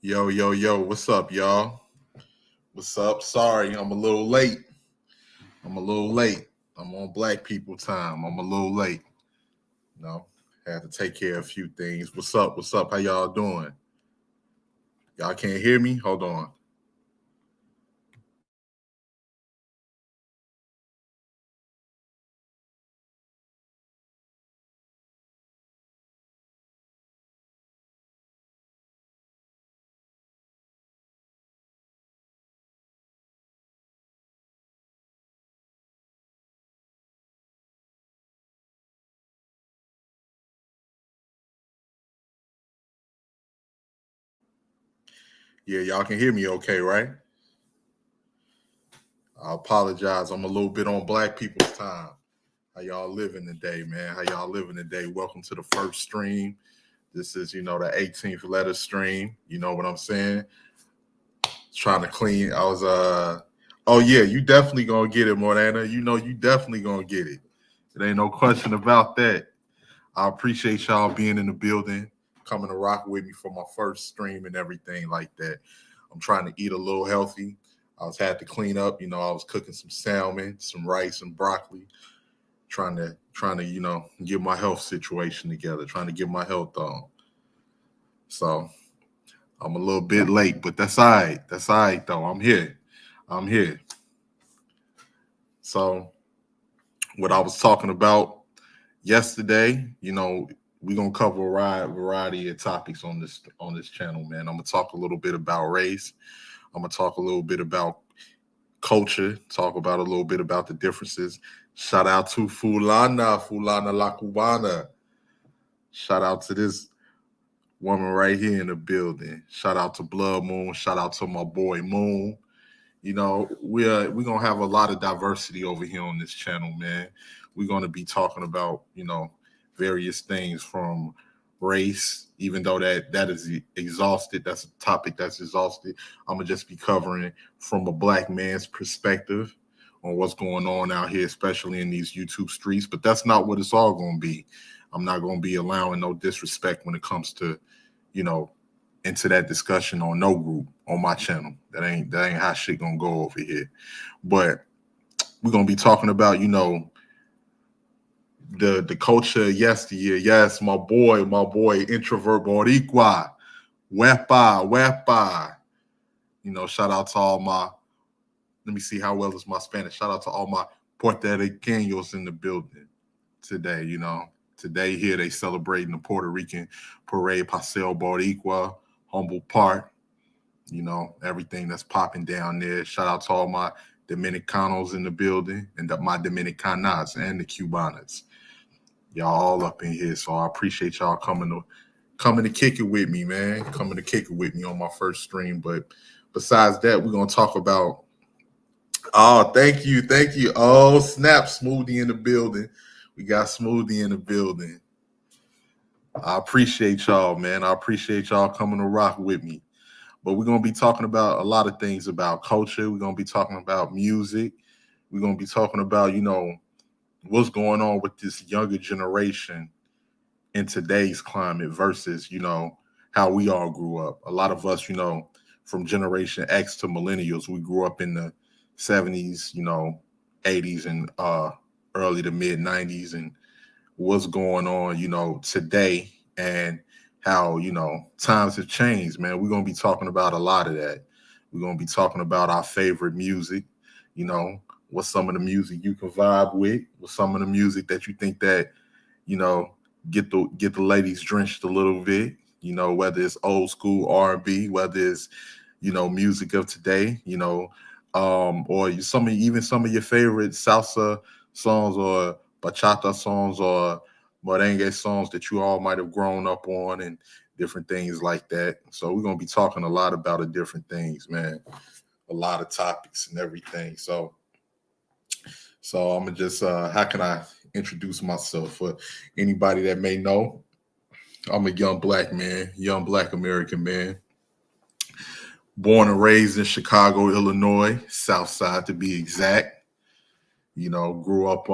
Yo, yo, yo, what's up, y'all? What's up? Sorry, I'm a little late. I'm a little late. I'm on black people time. I'm a little late. No, had to take care of a few things. What's up? What's up? How y'all doing? Y'all can't hear me? Hold on. Yeah, y'all can hear me okay, right? I apologize. I'm a little bit on black people's time. How y'all living today, man? How y'all living today? Welcome to the first stream. This is, the 18th letter stream. You know what I'm saying? Trying to clean. Oh yeah, you definitely gonna get it, Morana. You know you definitely gonna get it. There ain't no question about that. I appreciate y'all being in the building, coming to rock with me for my first stream and everything like that. I'm trying to eat a little healthy. I was had to clean up, I was cooking some salmon, some rice and broccoli, trying to get my health situation together, trying to get my health on. So I'm a little bit late, but that's all right. That's all right though. I'm here. I'm here. So what I was talking about yesterday, we're gonna cover a variety of topics on this channel, man. I'm gonna talk a little bit about race. I'm gonna talk a little bit about culture, talk about a little bit about the differences. Shout out to Fulana La Cubana. Shout out to this woman right here in the building. Shout out to Blood Moon. Shout out to my boy Moon. We're gonna have a lot of diversity over here on this channel, man. We're gonna be talking about various things from race, even though that is exhausted. That's a topic that's exhausted. I'm gonna just be covering from a black man's perspective on what's going on out here, especially in these YouTube streets. But that's not what it's all gonna be. I'm not gonna be allowing no disrespect when it comes to you know into that discussion on no group on my channel. That ain't how shit gonna go over here. But we're gonna be talking about, the culture of yesteryear. Yes, my boy, introvert Boricua. Wepa. Shout out to all my, let me see how well is my Spanish. Shout out to all my Puerto Ricanos in the building today, Today here they celebrating the Puerto Rican Parade Paseo Boricua, Humble Park. Everything that's popping down there. Shout out to all my Dominicanos in the building and my Dominicanas and the Cubanas. Y'all all up in here. So I appreciate y'all coming to kick it with me, man. Coming to kick it with me on my first stream. But besides that, we're gonna talk about thank you, thank you. Oh, snap, Smoothie in the building. We got Smoothie in the building. I appreciate y'all, man. I appreciate y'all coming to rock with me. But we're going to be talking about a lot of things about culture. We're going to be talking about music. We're going to be talking about, what's going on with this younger generation in today's climate versus, how we all grew up. A lot of us, from Generation X to millennials, we grew up in the 70s, 80s and early to mid 90s, and what's going on, today, and how, times have changed, man. We're going to be talking about a lot of that. We're going to be talking about our favorite music, what's some of the music you can vibe with, what's some of the music that you think that, you know, get the ladies drenched a little bit, whether it's old school R&B, whether it's, music of today, or some of your favorite salsa songs or bachata songs or merengue songs that you all might have grown up on and different things like that. So we're gonna be talking a lot about the different things, man. A lot of topics and everything. So I'm gonna just how can I introduce myself for anybody that may know? I'm a young black man, young black American man, born and raised in Chicago, Illinois, South Side to be exact. Grew up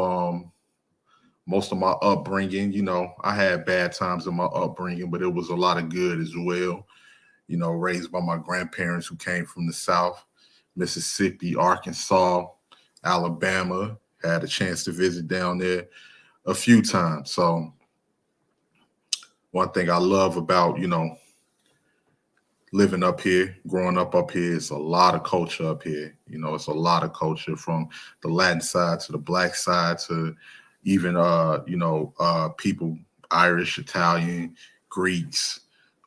most of my upbringing, I had bad times in my upbringing, but it was a lot of good as well. raised by my grandparents who came from the South, Mississippi, Arkansas, Alabama. Had a chance to visit down there a few times. So one thing I love about, living up here, growing up here, it's a lot of culture up here. It's a lot of culture from the Latin side to the Black side to even, people, Irish, Italian, Greeks,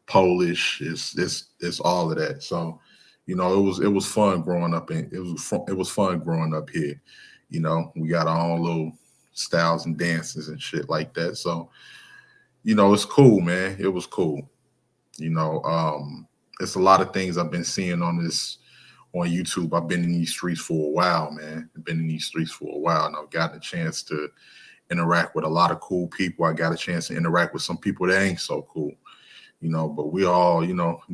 Polish. It's all of that. So, it was fun growing up it was fun growing up here. We got our own little styles and dances and shit like that. So, it's cool, man. It was cool. It's a lot of things I've been seeing on YouTube. I've been in these streets for a while, man. I've been in these streets for a while, and I've gotten a chance to interact with a lot of cool people. I got a chance to interact with some people that ain't so cool, but we all,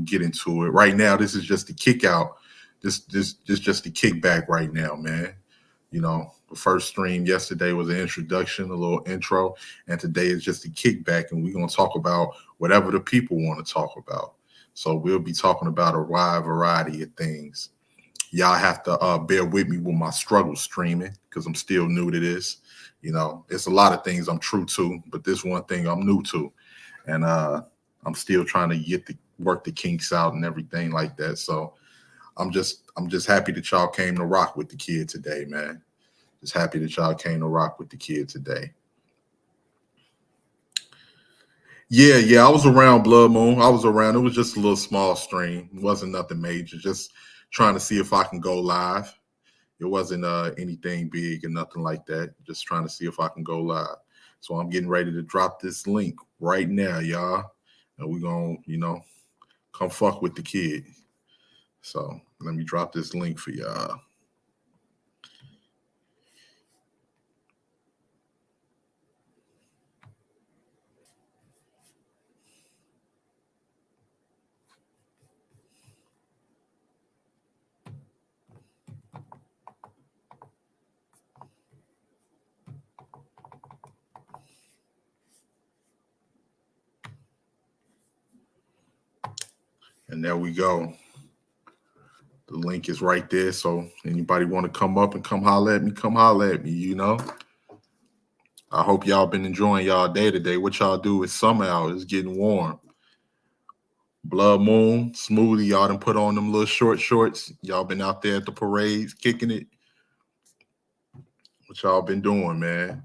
get into it. Right now, this is just the kick out. This just the kickback right now, man. The first stream yesterday was an introduction, a little intro, and today is just a kickback, and we're going to talk about whatever the people want to talk about. So we'll be talking about a wide variety of things. Y'all have to bear with me with my struggle streaming because I'm still new to this. It's a lot of things I'm true to, but this one thing I'm new to. And I'm still trying to work the kinks out and everything like that. So I'm just happy that y'all came to rock with the kid today, man. Just happy that y'all came to rock with the kid today. Yeah, I was around Blood Moon. I was around. It was just a little small stream. It wasn't nothing major. Just trying to see if I can go live. It wasn't anything big or nothing like that. Just trying to see if I can go live. So I'm getting ready to drop this link right now, y'all. And we're going to, come fuck with the kid. So let me drop this link for y'all. And there we go. The link is right there. So anybody want to come up and come holler at me, come holler at me, I hope y'all been enjoying y'all day today. What y'all do is summer out. It's getting warm. Blood Moon, Smoothie, y'all done put on them little short shorts. Y'all been out there at the parades, kicking it. What y'all been doing, man?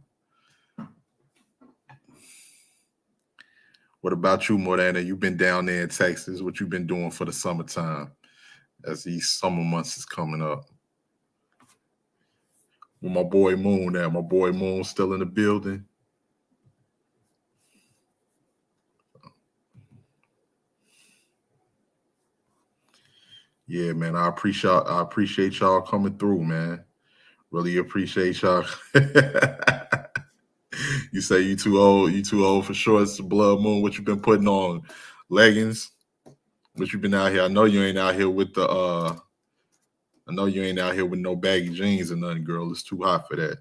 What about you, Morana? You been down there in Texas. What you been doing for the summertime as these summer months is coming up? With my boy Moon there. My boy Moon still in the building. Yeah, man. I appreciate y'all coming through, man. Really appreciate y'all. You say you too old for shorts, Blood Moon. What you been putting on? Leggings? What you been out here? I know you ain't out here with no baggy jeans or nothing, girl. It's too hot for that.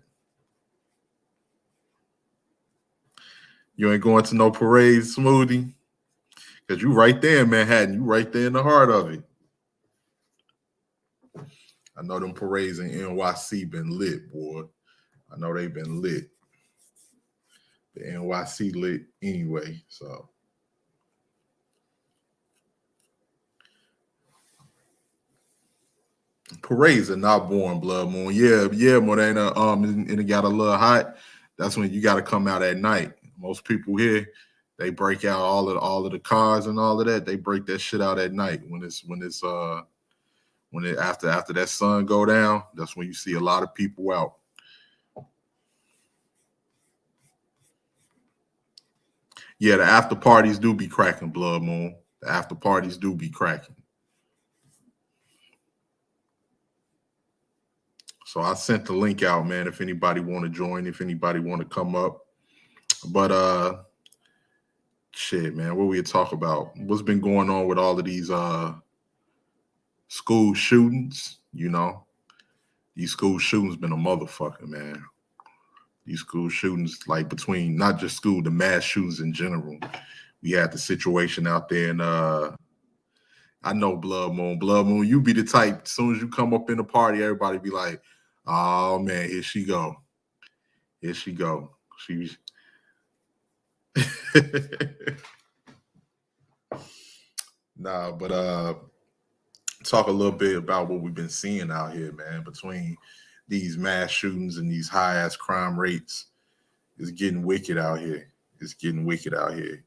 You ain't going to no parades, Smoothie? Because you right there in Manhattan. You right there in the heart of it. I know them parades in NYC been lit, boy. I know they've been lit. The NYC lit anyway, so. Parades are not born, Blood Moon. Yeah, Morena. And it got a little hot. That's when you got to come out at night. Most people here, they break out all of the cars and all of that. They break that shit out at night after that sun go down. That's when you see a lot of people out. Yeah, the after parties do be cracking, Blood Moon. The after parties do be cracking. So I sent the link out, man, if anybody want to join, if anybody want to come up. But shit, man, what we talk about? What's been going on with all of these school shootings? These school shootings been a motherfucker, man. These school shootings, like between not just school, the mass shootings in general. We had the situation out there I know Blood Moon. Blood Moon, you be the type. As soon as you come up in the party, everybody be like, "Oh man, here she go. Here she go." She's nah, but talk a little bit about what we've been seeing out here, man. Between these mass shootings and these high ass crime rates, it's getting wicked out here. It's getting wicked out here.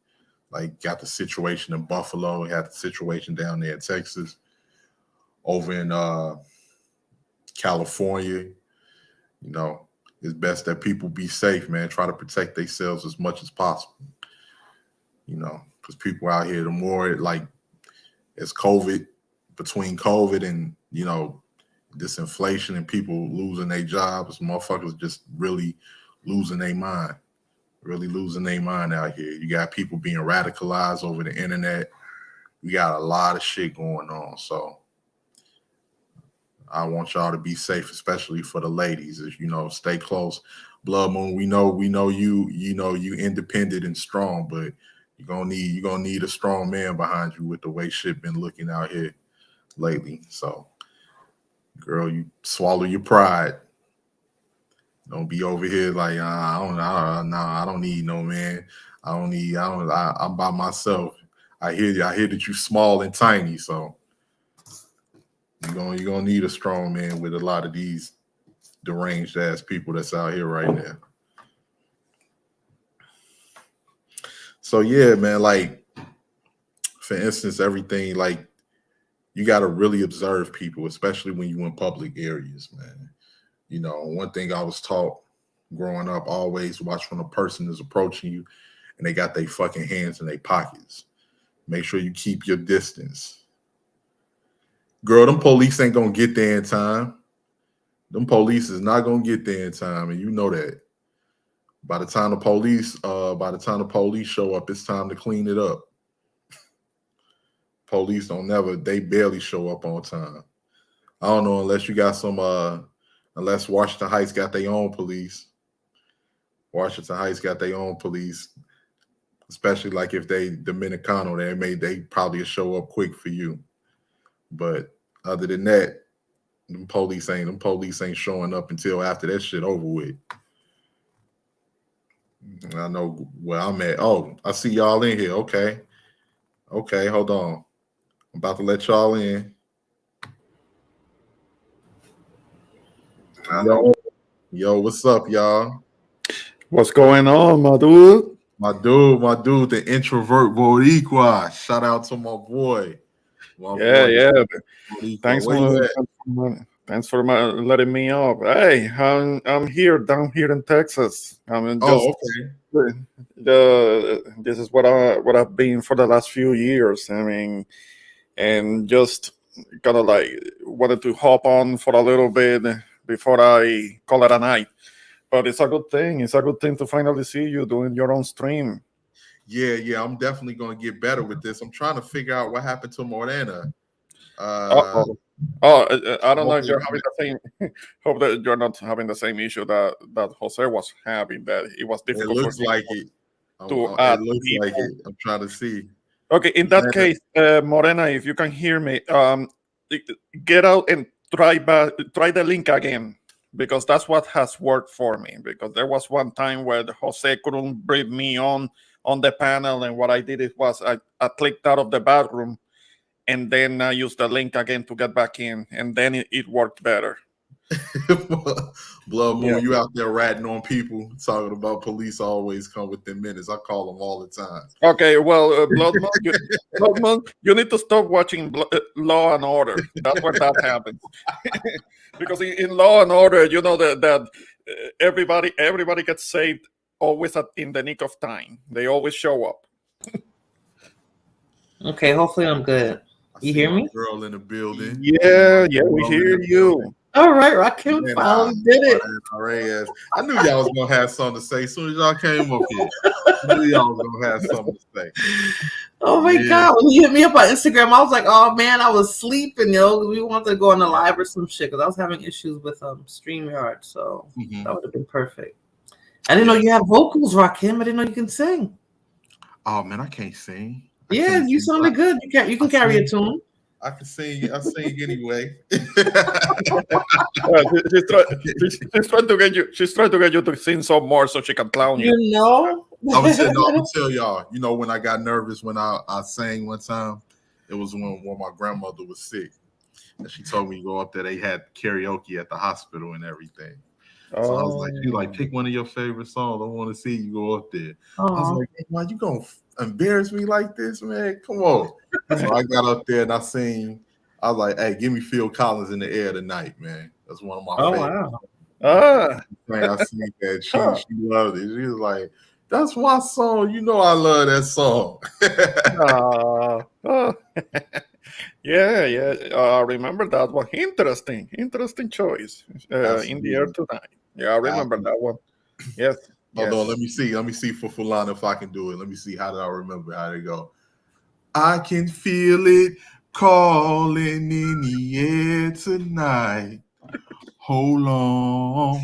Like, got the situation in Buffalo, had the situation down there in Texas, over in California. You know, it's best that people be safe, man. Try to protect themselves as much as possible. You know, because people out here, the more like as COVID, between COVID and, you know, this inflation and people losing their jobs, motherfuckers just really losing their mind. Really losing their mind out here. You got people being radicalized over the internet. We got a lot of shit going on. So I want y'all to be safe, especially for the ladies. As you know, stay close. Blood Moon, we know you independent and strong, but you're gonna need a strong man behind you with the way shit been looking out here lately. So, girl, you swallow your pride. Don't be over here like I don't need no man. I'm by myself. I hear that you small and tiny, so you're gonna need a strong man with a lot of these deranged ass people that's out here right now. So yeah, man, like for instance, everything like you gotta really observe people, especially when you in public areas, man. You know, one thing I was taught growing up, always watch when a person is approaching you and they got their fucking hands in their pockets. Make sure you keep your distance. Girl, them police ain't gonna get there in time. Them police is not gonna get there in time, and you know that. By the time the police show up, it's time to clean it up. Police they barely show up on time. I don't know unless you got some unless Washington Heights got their own police. Washington Heights got their own police, especially like if they Dominicano, they probably show up quick for you. But other than that, them police ain't showing up until after that shit over with. I know where I'm at. Oh, I see y'all in here. Okay, hold on. I'm about to let y'all in. Yo, what's up, y'all? What's going on, my dude? My dude, the introvert Boricua. Shout out to my boy. Yeah. Boricua. Thanks for letting me up. Hey, I'm here down here in Texas. Okay. This is what I've been for the last few years. I mean, and just kind of like wanted to hop on for a little bit before I call it a night. But it's a good thing. It's a good thing to finally see you doing your own stream. Yeah. I'm definitely going to get better with this. I'm trying to figure out what happened to Morena. I don't know if you're having the same. Hope that you're not having the same issue that Jose was having. That it was difficult. It looks like it. It looks like it. I'm trying to see. Okay, in that case, Morena, if you can hear me, get out and try the link again, because that's what has worked for me. Because there was one time where Jose couldn't bring me on the panel, and what I did was I clicked out of the bathroom, and then I used the link again to get back in, and then it worked better. Blood Moon, you out there ratting on people, talking about police always come within minutes. I call them all the time. Okay, well, Blood Moon, you need to stop watching Law and Order. That's where that happens. Because in Law and Order, you know that everybody gets saved always in the nick of time. They always show up. Okay, hopefully I'm good. You hear me? Girl in the building. Yeah, we hear you. All right, Rakim finally did it. I knew y'all was gonna have something to say as soon as y'all came up here. I knew y'all was gonna have something to say. Oh my God! When you hit me up on Instagram, I was like, "Oh man, I was sleeping, yo. We wanted to go on the live or some shit because I was having issues with StreamYard, so that would have been perfect." I didn't know you have vocals, Rakim. I didn't know you can sing. Oh man, I can't sing. You sounded good. You can carry a tune. I can sing. I sing anyway. She's trying to get you. She's trying to get you to sing some more so she can clown you. You know. I'm gonna tell y'all. You know, when I got nervous when I sang one time, it was when my grandmother was sick, and she told me to go up there. They had karaoke at the hospital and everything. So I was like, "You like pick one of your favorite songs. I want to see you go up there." I was like, hey, "Why you gonna embarrass me like this, man? Come on!" So I got up there and I sing. I was like, "Hey, give me Phil Collins in the Air Tonight, man. That's one of my favorites." Wow. I sing that. She loved it. She was like, "That's my song. You know I love that song." Yeah. I remember that one. Interesting choice. In the Air Tonight. Yeah, I remember that one. Yes. Hold on, let me see for Fulana if I can do it. Let me see how did I remember how to go. I can feel it calling in the air tonight. Hold on.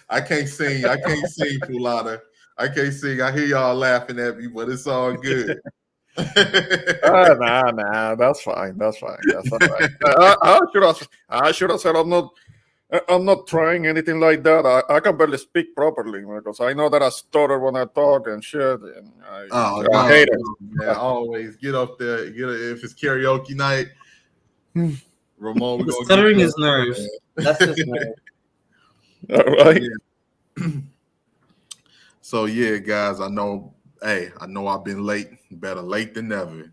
I can't sing, Fulana. I can't sing. I hear y'all laughing at me, but it's all good. Nah, that's fine. That's all right. I should have said I'm not trying anything like that. I can barely speak properly because I know that I stutter when I talk and shit. And I hate it. Man, always get up there. If it's karaoke night, Ramon, we're gonna stuttering his nerves. That's his nerve. All right. Yeah. So yeah, guys, I know I've been late. Better late than never.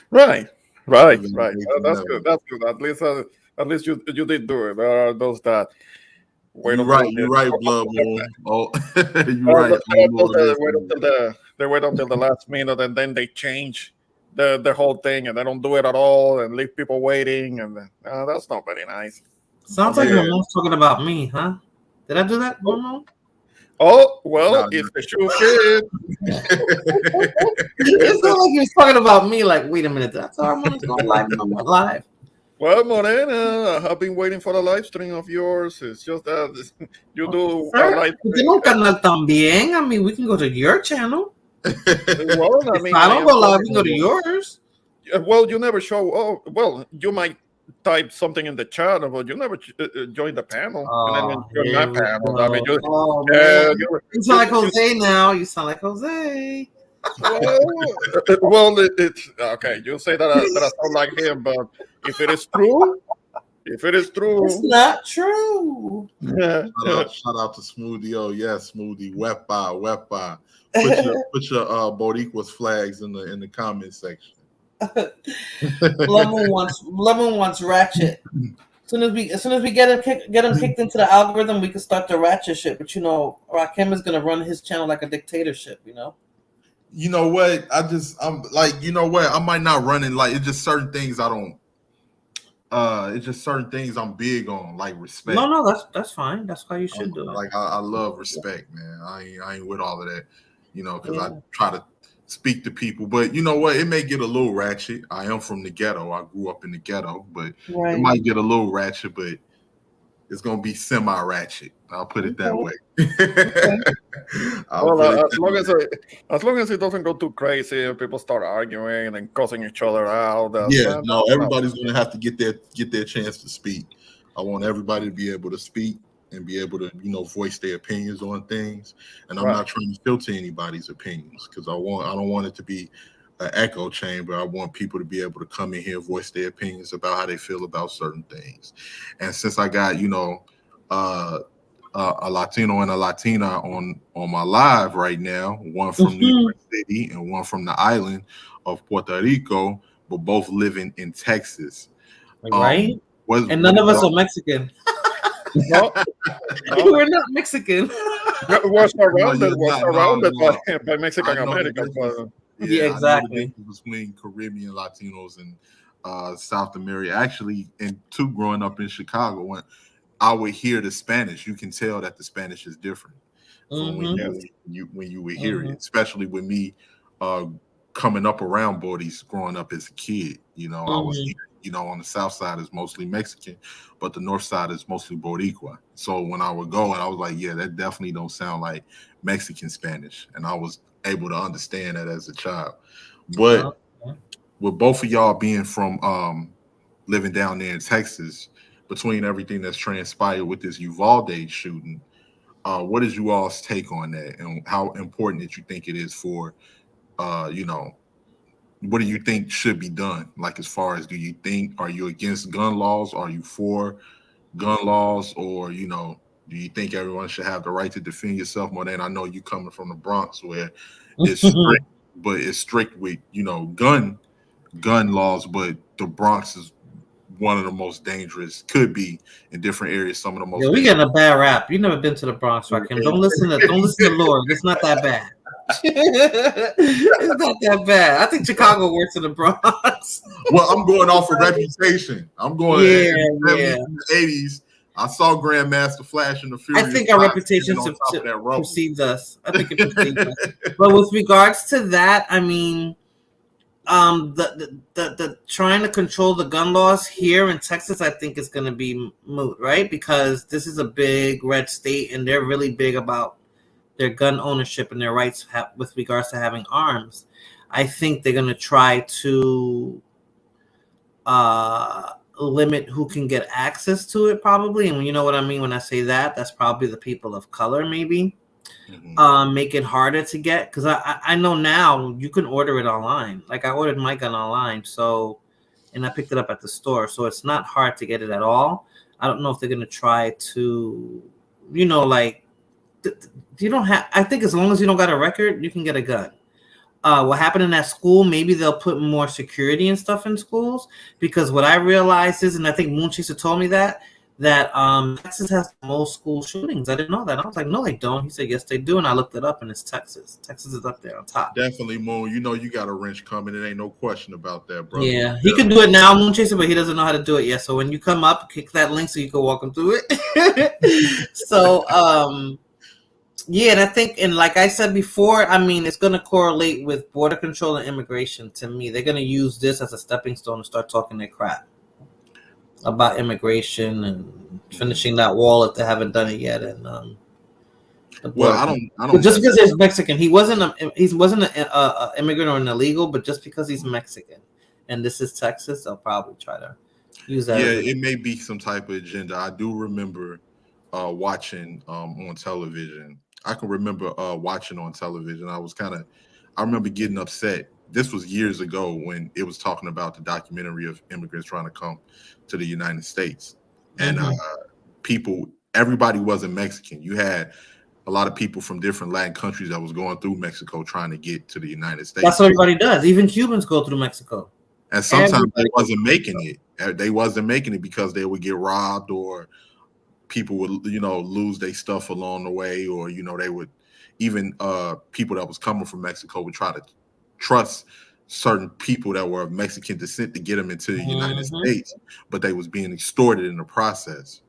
Right. That's good. At least you did do it. There are those that wait. You're right, Blood Moon. Oh, you're right. They wait until the last minute and then they change the whole thing and they don't do it at all and leave people waiting and that's not very nice. Sounds like Ramon's talking about me, huh? Did I do that, Ramon? Oh, well, if the shoe fit. It's not like he was talking about me. Like, wait a minute, that's how Ramon's going live. I'm not live. Well, Morena, I have been waiting for a live stream of yours. It's just that you do a live stream. Un canal también. I mean, we can go to your channel. Well, I mean, I don't go live. We can go to yours. Well, you never show. Oh, well, you might type something in the chat, but you never join the panel. And then join my panel. I mean, you sound like Jose now. You sound like Jose. Well, it's okay. You say that I sound like him, but if it is true, it's not true. Shout out to Smoothie. Oh yes, Smoothie. Wet by. Put your Boricuas flags in the comment section. Lemon wants ratchet. As soon as we get him kicked into the algorithm, we can start the ratchet shit. But Rakim is gonna run his channel like a dictatorship. You know what? I'm like, you know what? I might not run it like it's just certain things I don't. It's just certain things I'm big on, like respect. No, that's fine. That's why you should do it. Like I love respect, man. I ain't with all of that, because I try to speak to people. But you know what? It may get a little ratchet. I am from the ghetto. I grew up in the ghetto, but it might get a little ratchet, but it's gonna be semi-ratchet. I'll put it that way. As long as it doesn't go too crazy and people start arguing and cussing each other out. Everybody's gonna have to get their chance to speak. I want everybody to be able to speak and be able to, voice their opinions on things. And I'm not trying to filter anybody's opinions because I don't want it to be an echo chamber. I want people to be able to come in here, voice their opinions about how they feel about certain things. And since I got, a Latino and a Latina on my live right now, one from New York City and one from the island of Puerto Rico, but both living in Texas. Right? And none of us are Mexican. No. We're not Mexican. We're surrounded by Mexican Americans. Yeah, exactly. Between Caribbean Latinos and South America. Actually, growing up in Chicago, when I would hear the Spanish, you can tell that the Spanish is different from when you would hear it, especially with me coming up around Bodies growing up as a kid. I was here, on the south side is mostly Mexican, but the north side is mostly Boricua. So when I would go, and I was like, yeah, that definitely don't sound like Mexican Spanish. And I was able to understand that as a child. But with both of y'all being from living down there in Texas, between everything that's transpired with this Uvalde shooting, what is you all's take on that, and how important that you think it is for, what do you think should be done? Like, as far as, are you against gun laws? Are you for gun laws? Or, do you think everyone should have the right to defend yourself more than? I know you coming from the Bronx where it's strict, but it's strict with, gun laws, but the Bronx is one of the most dangerous, could be in different areas, some of the most. Yeah, we getting a bad rap. You never been to the Bronx, Rakim. Don't listen to Lord. It's not that bad. It's not that bad. I think Chicago works in the Bronx. Well, I'm going off of reputation. I'm going in the 80s. I saw Grandmaster Flash and the Furious. I think our reputation precedes us. I think it precedes us. But with regards to that, I mean, the trying to control the gun laws here in Texas, I think is going to be moot, right? Because this is a big red state, and they're really big about their gun ownership and their rights with regards to having arms. I think they're going to try to limit who can get access to it, probably. And you know what I mean when I say that? That's probably the people of color, maybe. Make it harder to get, because I know now you can order it online. Like, I ordered my gun online, and I picked it up at the store, so it's not hard to get it at all. I don't know if they're going to try to, you don't have. I think as long as you don't got a record, you can get a gun. What happened in that school, maybe they'll put more security and stuff in schools, because what I realized is, and I think Moonchaser told me that Texas has the most school shootings. I didn't know that. I was like, no, they don't. He said, yes, they do. And I looked it up, and it's Texas. Texas is up there on top. Definitely, Moon. You got a wrench coming. There ain't no question about that, brother. Yeah, he can do it now, Moonchaser, but he doesn't know how to do it yet. So when you come up, click that link so you can walk him through it. So, yeah, and I think, and like I said before, I mean, it's going to correlate with border control and immigration. To me, they're going to use this as a stepping stone to start talking their crap about immigration and finishing that wall if they haven't done it yet. And I don't. Just because he's Mexican, he wasn't an immigrant or an illegal, but just because he's Mexican, and this is Texas, they'll probably try to use that. Yeah, it may be some type of agenda. I do remember watching on television. I can remember watching on television. I remember getting upset. This was years ago when it was talking about the documentary of immigrants trying to come to the United States. And everybody wasn't Mexican. You had a lot of people from different Latin countries that was going through Mexico trying to get to the United States. That's what everybody does. Even Cubans go through Mexico. And sometimes they wasn't making it. They wasn't making it because they would get robbed, or people would, lose their stuff along the way, or, they would, even people that was coming from Mexico would try to trust certain people that were of Mexican descent to get them into the United States, but they was being extorted in the process.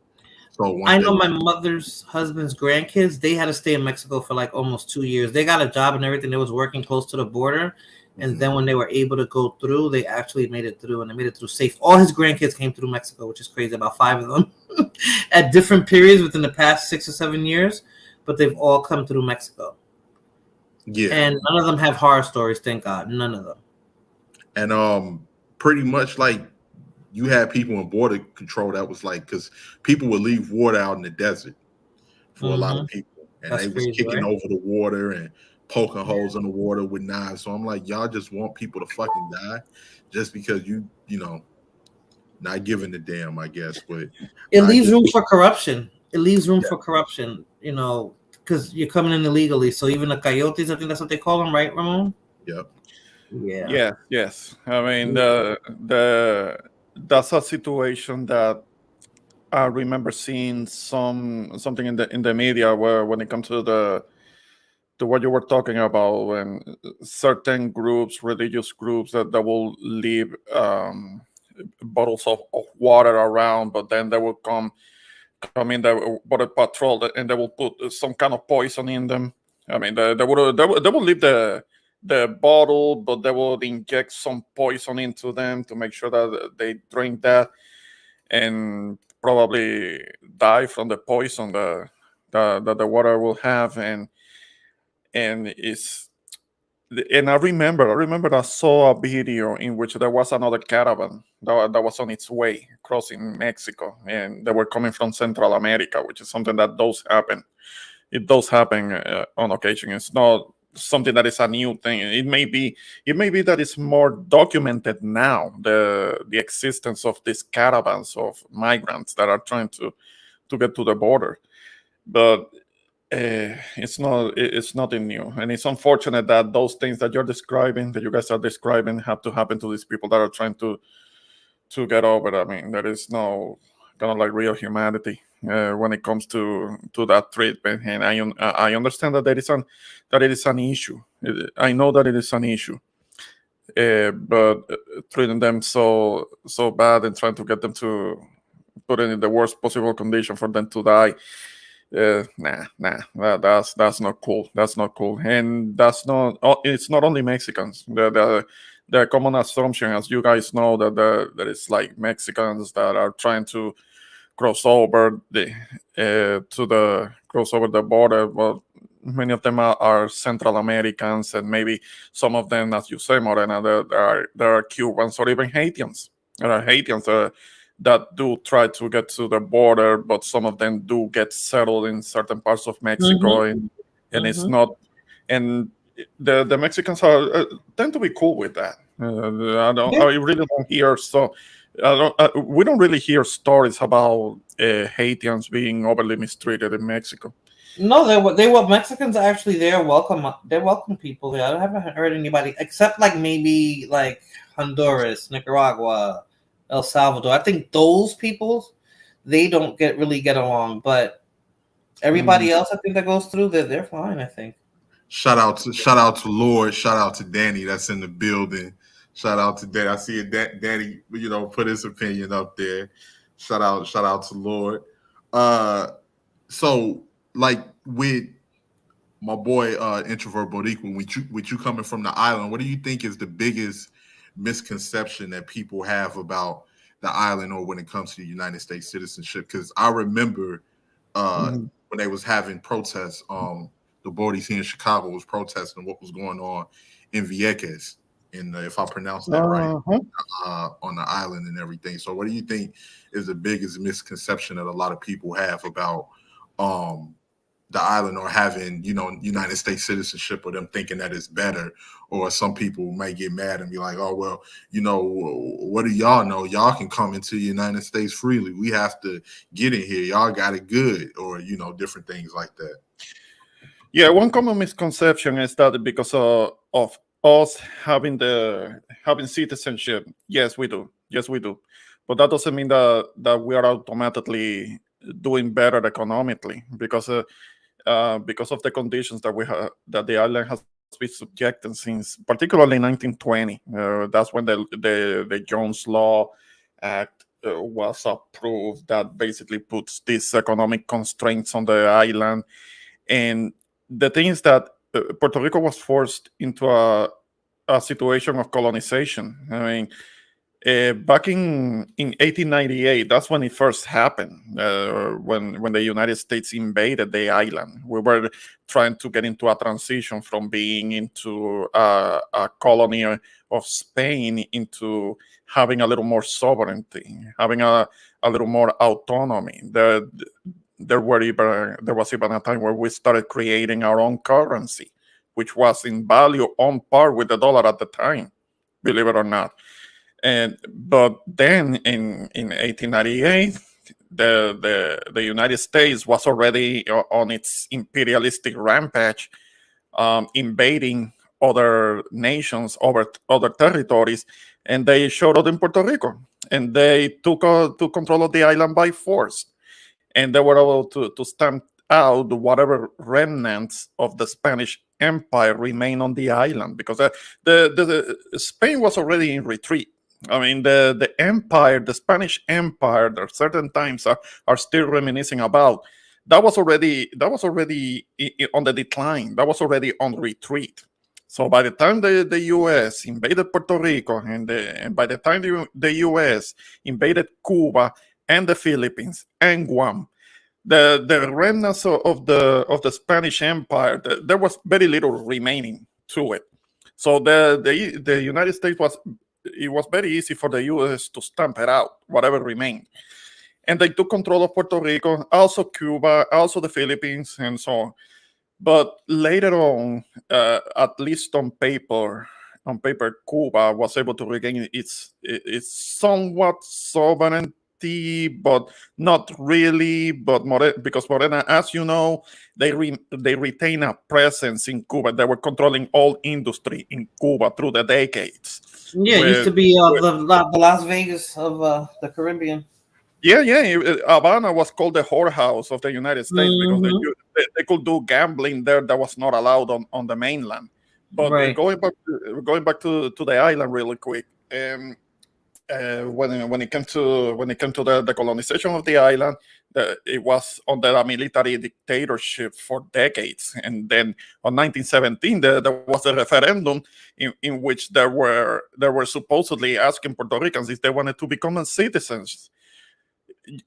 So I know my mother's husband's grandkids, they had to stay in Mexico for like almost 2 years. They got a job and everything. They was working close to the border. And then when they were able to go through, they actually made it through, and they made it through safe. All his grandkids came through Mexico, which is crazy, about 5 of them at different periods within the past 6 or 7 years, but they've all come through Mexico. Yeah. And none of them have horror stories, thank God. None of them. And pretty much like you had people in border control that was like, because people would leave water out in the desert for a lot of people. And they was kicking over the water and poking holes in the water with knives. So I'm like, y'all just want people to fucking die just because you not giving a damn, I guess. But it leaves room for corruption. It leaves room for corruption, because you're coming in illegally. So even the coyotes, I think that's what they call them, right, Ramon? Yep. Yeah. Yeah. Yes. I mean, that's a situation that I remember seeing something in the media where, when it comes to what you were talking about, when certain groups, religious groups, that will leave bottles of water around, but then they will come in the border patrol and they will put some kind of poison in them. I mean, they will leave the bottle, but they will inject some poison into them to make sure that they drink that and probably die from the poison that the water will have. And it's and I remember I saw a video in which there was another caravan that was on its way crossing Mexico, and they were coming from Central America, which is something that does happen. It does happen on occasion. It's not something that is a new thing. It may be that it's more documented now, the existence of these caravans of migrants that are trying to get to the border, but it's nothing new, and it's unfortunate that those things that you guys are describing, have to happen to these people that are trying to get over it. I mean, there is no kind of like real humanity when it comes to that treatment, and I understand that it is an issue. I know that it is an issue, but treating them so bad and trying to get them to put it in the worst possible condition for them to die. That's not cool. That's not cool, and that's not. It's not only Mexicans. The common assumption, as you guys know, that there is like Mexicans that are trying to cross over the border. Well, many of them are Central Americans, and maybe some of them, as you say, Morena, there are Cubans or even Haitians. There are Haitians that do try to get to the border, but some of them do get settled in certain parts of Mexico, and it's not. And the Mexicans tend to be cool with that. I really don't hear we don't really hear stories about Haitians being overly mistreated in Mexico. No, they were Mexicans are actually they're welcome. They're welcome people there. I haven't heard anybody except like maybe like Honduras, Nicaragua, El Salvador. I think those people they don't really get along, but everybody else I think that goes through they're fine. I think. Shout out to Lord. Shout out to Danny that's in the building. Shout out to Danny. I see it. Danny, put his opinion up there. Shout out to Lord. So like with my boy introvert Boricua, with you coming from the island, what do you think is the biggest misconception that people have about the island or when it comes to the United States citizenship? Because I remember when they was having protests, the Bordies here in Chicago was protesting what was going on in Vieques, if I pronounce that right, on the island and everything. So what do you think is the biggest misconception that a lot of people have about the island or having, United States citizenship, or them thinking that it's better? Or some people might get mad and be like, oh, well, what do y'all know? Y'all can come into the United States freely. We have to get in here. Y'all got it good, or, different things like that. Yeah, one common misconception is that because of us having citizenship, yes, we do. But that doesn't mean that we are automatically doing better economically because of the conditions that the island has been subjected since, particularly 1920. That's when the Jones Law Act was approved, that basically puts these economic constraints on the island. And the thing is that Puerto Rico was forced into a situation of colonization. I mean, back in 1898, that's when it first happened, when the United States invaded the island. We were trying to get into a transition from being into a colony of Spain into having a little more sovereignty, having a little more autonomy. There was even a time where we started creating our own currency, which was in value on par with the dollar at the time, believe it or not. But then in 1898, the United States was already on its imperialistic rampage, invading other nations, over other territories, and they showed up in Puerto Rico, and they took control of the island by force. And they were able to stamp out whatever remnants of the Spanish Empire remain on the island, because the Spain was already in retreat. I mean, the empire, the Spanish Empire, there are certain times are still reminiscing about. That was already on the decline. That was already on retreat. So by the time the U.S. invaded Puerto Rico, and by the time the U.S. invaded Cuba and the Philippines and Guam, the remnants of the Spanish Empire, there was very little remaining to it. So the United States was very easy for the U.S. to stamp it out, whatever remained. And they took control of Puerto Rico, also Cuba, also the Philippines, and so on. But later on, at least on paper, Cuba was able to regain its somewhat sovereignty, but not really. But because Morena, as you know, they retain a presence in Cuba. They were controlling all industry in Cuba through the decades. Yeah, it used to be the Las Vegas of the Caribbean. Yeah. Havana was called the whorehouse of the United States because they could do gambling there that was not allowed on the mainland. But right. going back to the island really quick, when it came to the colonization of the island, it was under a military dictatorship for decades, and then on 1917 there was a referendum in which they were supposedly asking Puerto Ricans if they wanted to become citizens.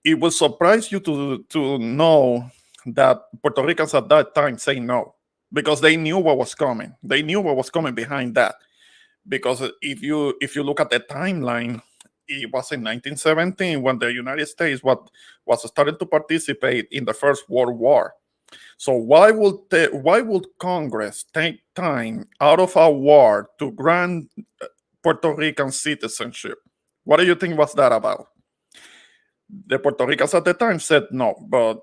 It will surprise you to know that Puerto Ricans at that time say no, because they knew what was coming. They knew what was coming behind that. Because if you look at the timeline, it was in 1917 when the United States was starting to participate in the First World War. So why would Congress take time out of a war to grant Puerto Rican citizenship? What do you think was that about? The Puerto Ricans at the time said no, but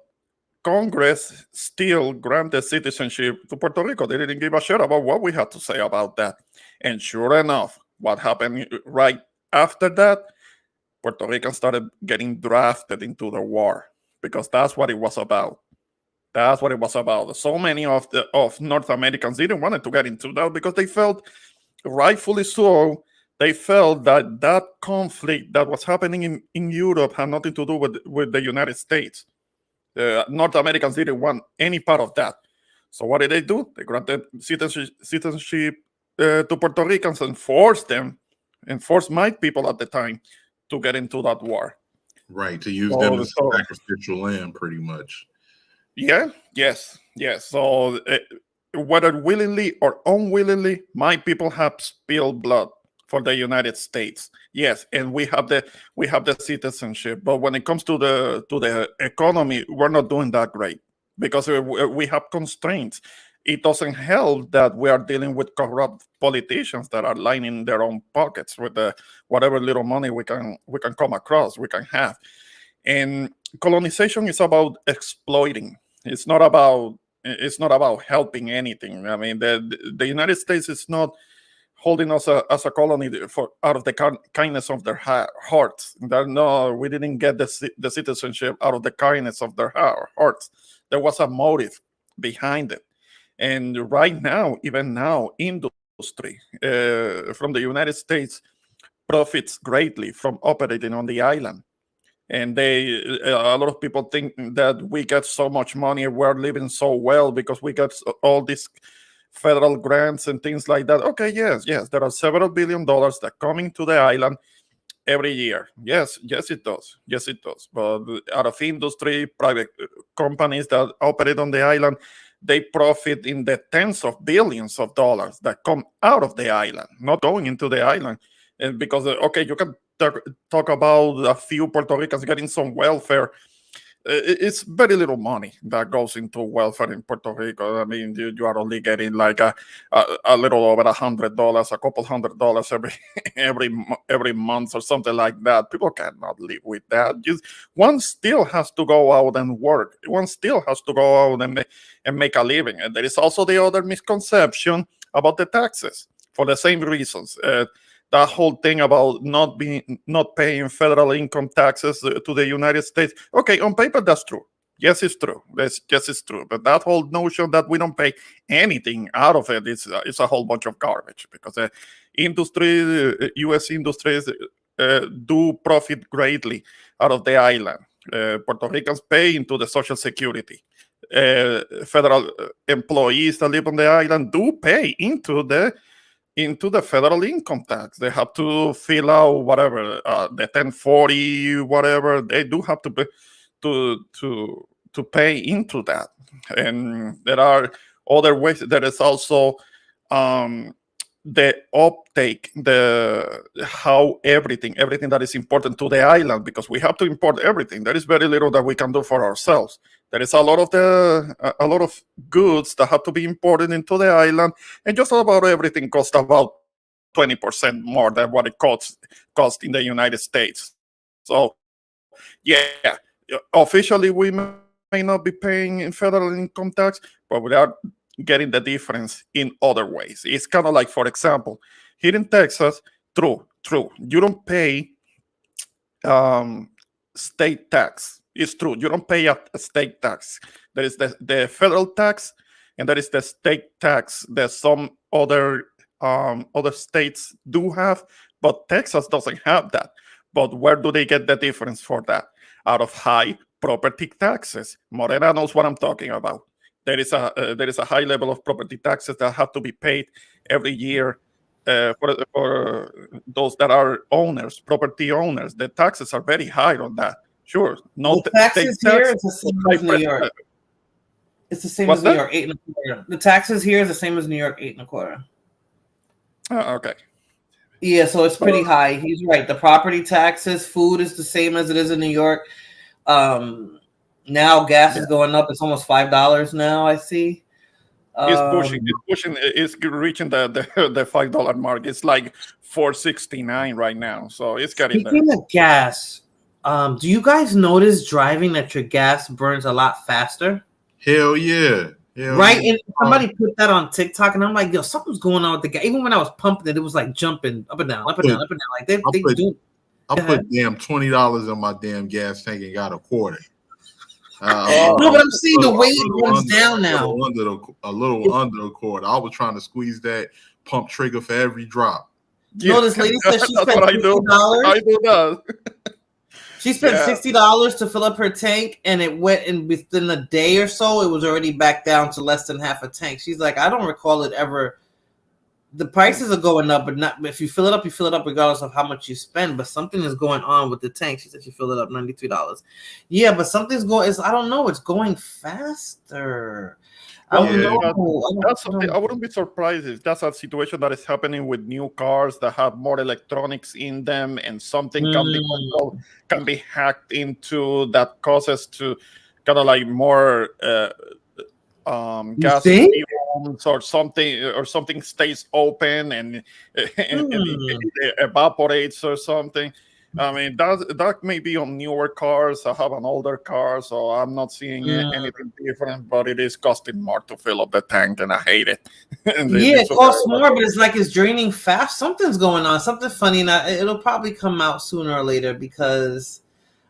Congress still granted citizenship to Puerto Rico. They didn't give a shit about what we had to say about that. And sure enough, what happened right after that, Puerto Ricans started getting drafted into the war, because that's what it was about. That's what it was about. So many of North Americans didn't want to get into that because they felt, rightfully so, they felt that conflict that was happening in Europe had nothing to do with the United States. North Americans didn't want any part of that. So what did they do? They granted citizenship to Puerto Ricans and forced my people at the time to get into that war. Right, to use them as sacrificial lamb, pretty much. Yeah, yes. So whether willingly or unwillingly, my people have spilled blood for the United States. Yes, and we have the citizenship. But when it comes to the economy, we're not doing that great because we have constraints. It doesn't help that we are dealing with corrupt politicians that are lining their own pockets with whatever little money we can come across, we can have. And colonization is about exploiting. It's not about helping anything. I mean, the United States is not holding us as a colony out of the kindness of their hearts. No, we didn't get the citizenship out of the kindness of their hearts. There was a motive behind it. And right now, even now, industry from the United States profits greatly from operating on the island. And a lot of people think that we get so much money, we're living so well because we get all these federal grants and things like that. Okay, yes, there are several $1 billion that come into the island every year. Yes, it does. But out of industry, private companies that operate on the island, they profit in the tens of billions of dollars that come out of the island, not going into the island. And because, okay, you can talk about a few Puerto Ricans getting some welfare. It's very little money that goes into welfare in Puerto Rico. I mean, you are only getting like a little over $100, a couple $100 every month or something like that. People cannot live with that. One still has to go out and work. One still has to go out and make a living. And there is also the other misconception about the taxes for the same reasons. That whole thing about not paying federal income taxes to the United States. Okay, on paper that's true. Yes, it's true. It's true. But that whole notion that we don't pay anything out of it is a whole bunch of garbage, because U.S. industries do profit greatly out of the island. Puerto Ricans pay into the Social Security. Federal employees that live on the island do pay into the federal income tax. They have to fill out whatever the 1040, whatever. They do have to pay to pay into that. And there are other ways. There is also the uptake, how everything that is important to the island, because we have to import everything. There is very little that we can do for ourselves. There is a lot of goods that have to be imported into the island, and just about everything costs about 20% more than what it cost in the United States. So, yeah, officially we may not be paying in federal income tax, but without getting the difference in other ways. It's kind of like, for example, here in Texas, true, you don't pay state tax. It's true, you don't pay a state tax. There is the federal tax, and there is the state tax that some other states do have, but Texas doesn't have that. But where do they get the difference for that? Out of high property taxes. Morena knows what I'm talking about. There is a high level of property taxes that have to be paid every year for those that are owners, property owners. The taxes are very high on that. Sure, no the taxes here is the same as New York. It's the same as New York, 8.25. The taxes here is the same as New York, 8.25. Oh, okay. Yeah, so it's pretty high. He's right. The property taxes, food is the same as it is in New York. Now gas is going up. It's almost $5 now. I see. It's reaching the $5 mark. It's like $4.69 right now. So it's getting there. Speaking of gas, do you guys notice driving that your gas burns a lot faster? Hell yeah. Right, and somebody put that on TikTok, and I'm like, yo, something's going on with the gas. Even when I was pumping it, it was like jumping up and down, up and down, up and down. Like they do. I put damn $20 in my damn gas tank and got a quarter. No, but I'm seeing the weight runs down now. A little under a quarter. I was trying to squeeze that pump trigger for every drop. No, this lady said she spent $60. I do that. She spent $60 to fill up her tank, and it went in within a day or so. It was already back down to less than half a tank. She's like, I don't recall it ever. The prices are going up, but not if you fill it up, regardless of how much you spend. But something is going on with the tank. She said she filled it up $93. Yeah, but something's going. I don't know. It's going faster. I wouldn't be surprised if that's a situation that is happening with new cars that have more electronics in them, and something can be hacked into that causes to kind of like more gas or something stays open and it evaporates or something. I mean, that may be on newer cars. I have an older car, so I'm not seeing anything different, but it is costing more to fill up the tank, and I hate it. It costs more, but it's like it's draining fast. Something's going on, something funny. Now, it'll probably come out sooner or later because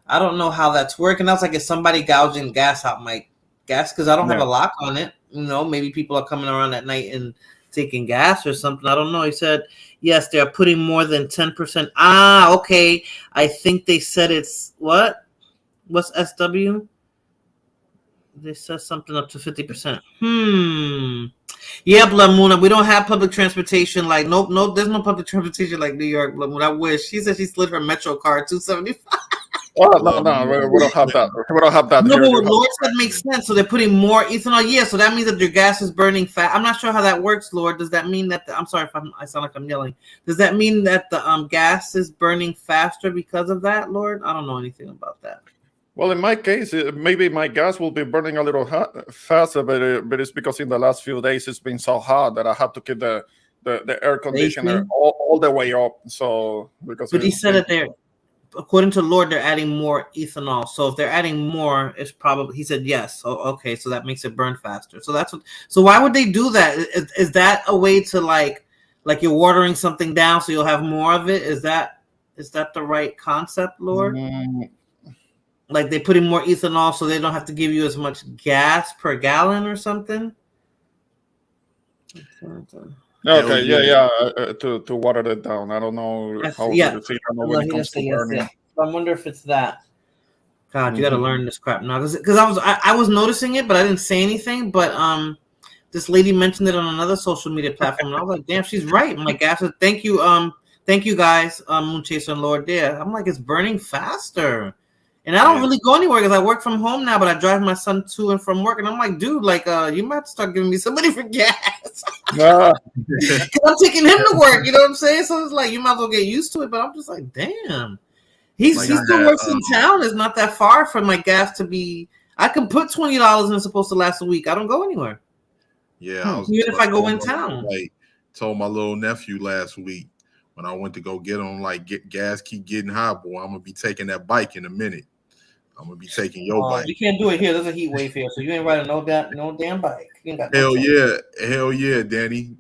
I don't know how that's working. I was like, is somebody gouging gas out my gas? Because I don't have a lock on it. You know, maybe people are coming around at night and taking gas or something. I don't know. He said, yes, they're putting more than 10%. Okay. I think they said it's what? What's SW? They said something up to 50%. Yeah, Blood Moon. We don't have public transportation. Like, no, there's no public transportation like New York, Blood Moon. I wish. She said she slid her Metro card $2.75. Oh, no, we don't have that. We don't have that. No, but what Lord said makes sense. So they're putting more ethanol. Yeah, so that means that your gas is burning fast. I'm not sure how that works, Lord. Does that mean that I'm sorry if I sound like I'm yelling. Does that mean that the gas is burning faster because of that, Lord? I don't know anything about that. Well, in my case, maybe my gas will be burning a little faster, but it's because in the last few days it's been so hot that I have to keep the air conditioner all the way up. So but he said that they're. According to Lord, they're adding more ethanol. So if they're adding more, it's probably, he said yes. So okay, so that makes it burn faster. So that's what. So why would they do that? Is that a way to like you're watering something down so you'll have more of it? Is that the right concept, Lord? Like they put in more ethanol so they don't have to give you as much gas per gallon or something? Okay, to water it down. I don't know how to see when it comes to burning. I wonder if it's that. God, you got to learn this crap now, because I was noticing it, but I didn't say anything. But this lady mentioned it on another social media platform, and I was like, damn, she's right. I'm like, thank you guys, Moon Chaser and Lord Dare. I'm like, it's burning faster. And I don't really go anywhere because I work from home now, but I drive my son to and from work. And I'm like, dude, like, you might start giving me some money for gas. I'm taking him to work. You know what I'm saying? So it's like you might as well get used to it. But I'm just like, damn. He still works in town. It's not that far from my gas to be. I can put $20 and it's supposed to last a week. I don't go anywhere. Yeah, even if I go in town. Like, told my little nephew last week when I went to go get him, like, get gas, keep getting high, boy. I'm gonna be taking that bike in a minute. I'm gonna be taking your bike. We can't do it here. There's a heat wave here, so you ain't riding no damn bike. You ain't got hell yeah, Danny.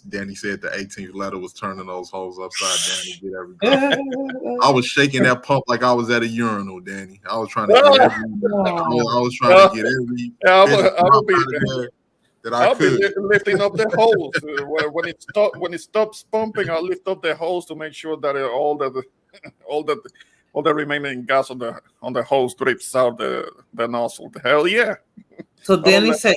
Danny said the 18th letter was turning those hoes upside down to get everything. I was shaking that pump like I was at a urinal, Danny. I was trying to get every. I was trying to get every. I'll be lifting up the hose when it stops pumping. I'll lift up the hose to make sure that all the remaining gas on the hose drips out the nozzle. Hell yeah! So Danny said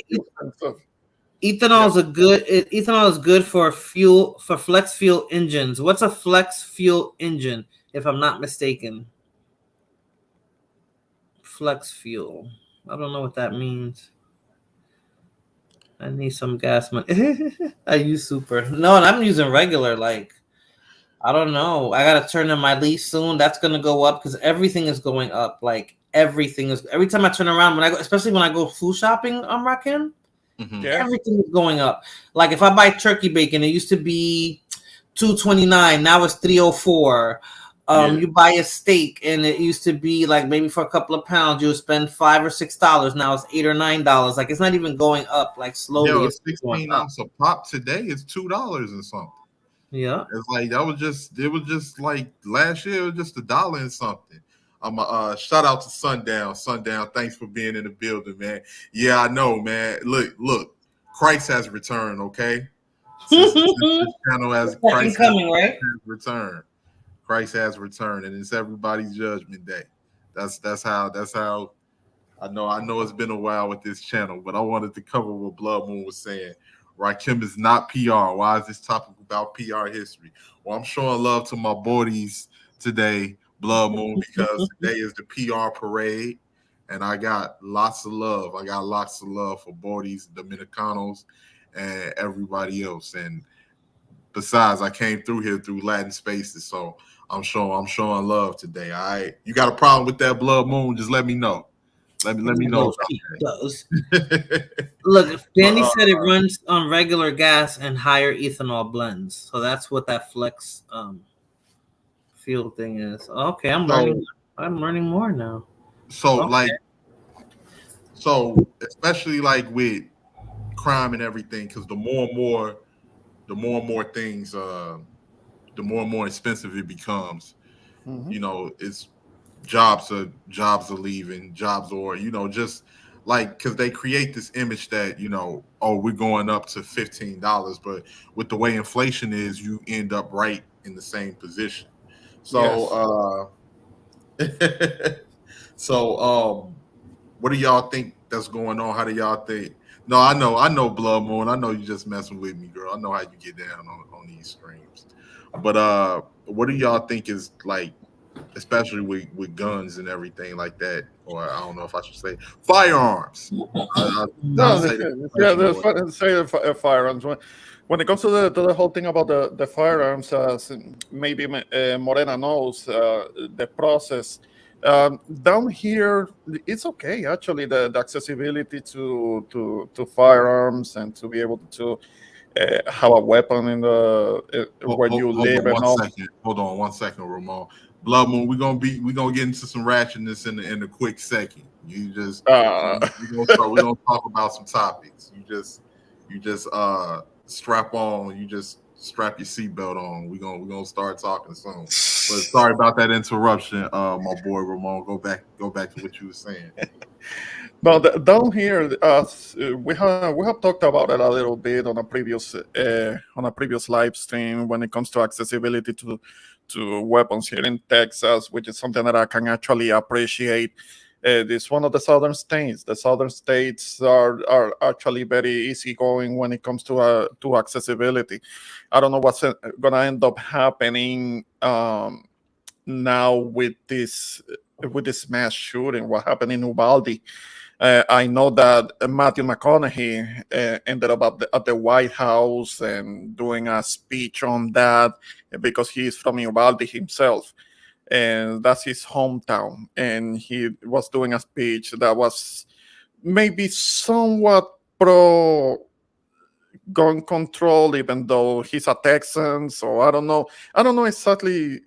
ethanol is good for flex fuel engines. What's a flex fuel engine? If I'm not mistaken, flex fuel. I don't know what that means. I need some gas money. I use super. No, and I'm using regular. Like, I don't know. I gotta turn in my lease soon. That's gonna go up because everything is going up. Like everything is. Every time I turn around, especially when I go food shopping, I'm rocking. Everything is going up. Like if I buy turkey bacon, it used to be $2.29. Now it's $3.04. You buy a steak and it used to be like maybe for a couple of pounds you would spend $5 or $6. Now it's $8 or $9. Like it's not even going up like slowly. Yo, 16 ounce of pop today is $2 and something. Yeah, it's like it was just like last year it was just $1 and something. I'm shout out to Sundown. Thanks for being in the building, man. Yeah, I know, man. Look, Christ has returned. Okay, this channel has Christ coming, right? Returned. Christ has returned, and it's everybody's judgment day. That's how. I know it's been a while with this channel, but I wanted to cover what Blood Moon was saying. Rakim is not PR. Why is this topic about PR history? Well, I'm showing love to my boys today, Blood Moon, because today is the PR parade, and I got lots of love. I got lots of love for boys, Dominicanos, and everybody else. And besides, I came through here through Latin Spaces, so I'm showing love today. All right, you got a problem with that, Blood Moon? Just let me know. Let me know. He does. Look, Danny said it runs on regular gas and higher ethanol blends, so that's what that flex fuel thing is. Okay, I'm learning more now. So especially like with crime and everything, because the more and more things, the more and more expensive it becomes. You know, it's jobs are leaving, just like because they create this image that we're going up to $15, but with the way inflation is, you end up right in the same position. So what do y'all think that's going on? How do y'all think? No, I know Blood Moon. I know you just messing with me, girl. I know how you get down on these streams. But what do y'all think is like, especially with guns and everything like that, or I don't know if I should say firearms. Firearms. When it comes to the whole thing about the firearms, maybe Morena knows the process. Down here, it's okay actually. The accessibility to firearms and to be able to have a weapon in where you live. Hold on one second, Ramon. Blood Moon, we're gonna get into some ratchetness in a quick second. You just we're gonna talk about some topics. You just strap on. You just strap your seatbelt on. We're gonna start talking soon. But sorry about that interruption, my boy Ramon. Go back to what you were saying. Now down here, we have talked about it a little bit on a previous live stream when it comes to accessibility to weapons here in Texas, which is something that I can actually appreciate. It's one of the southern states. The southern states are actually very easygoing when it comes to accessibility. I don't know what's going to end up happening now with this mass shooting. What happened in Uvalde? I know that Matthew McConaughey ended up at the White House and doing a speech on that because he is from Uvalde himself, and that's his hometown. And he was doing a speech that was maybe somewhat pro gun control, even though he's a Texan. So I don't know. I don't know exactly.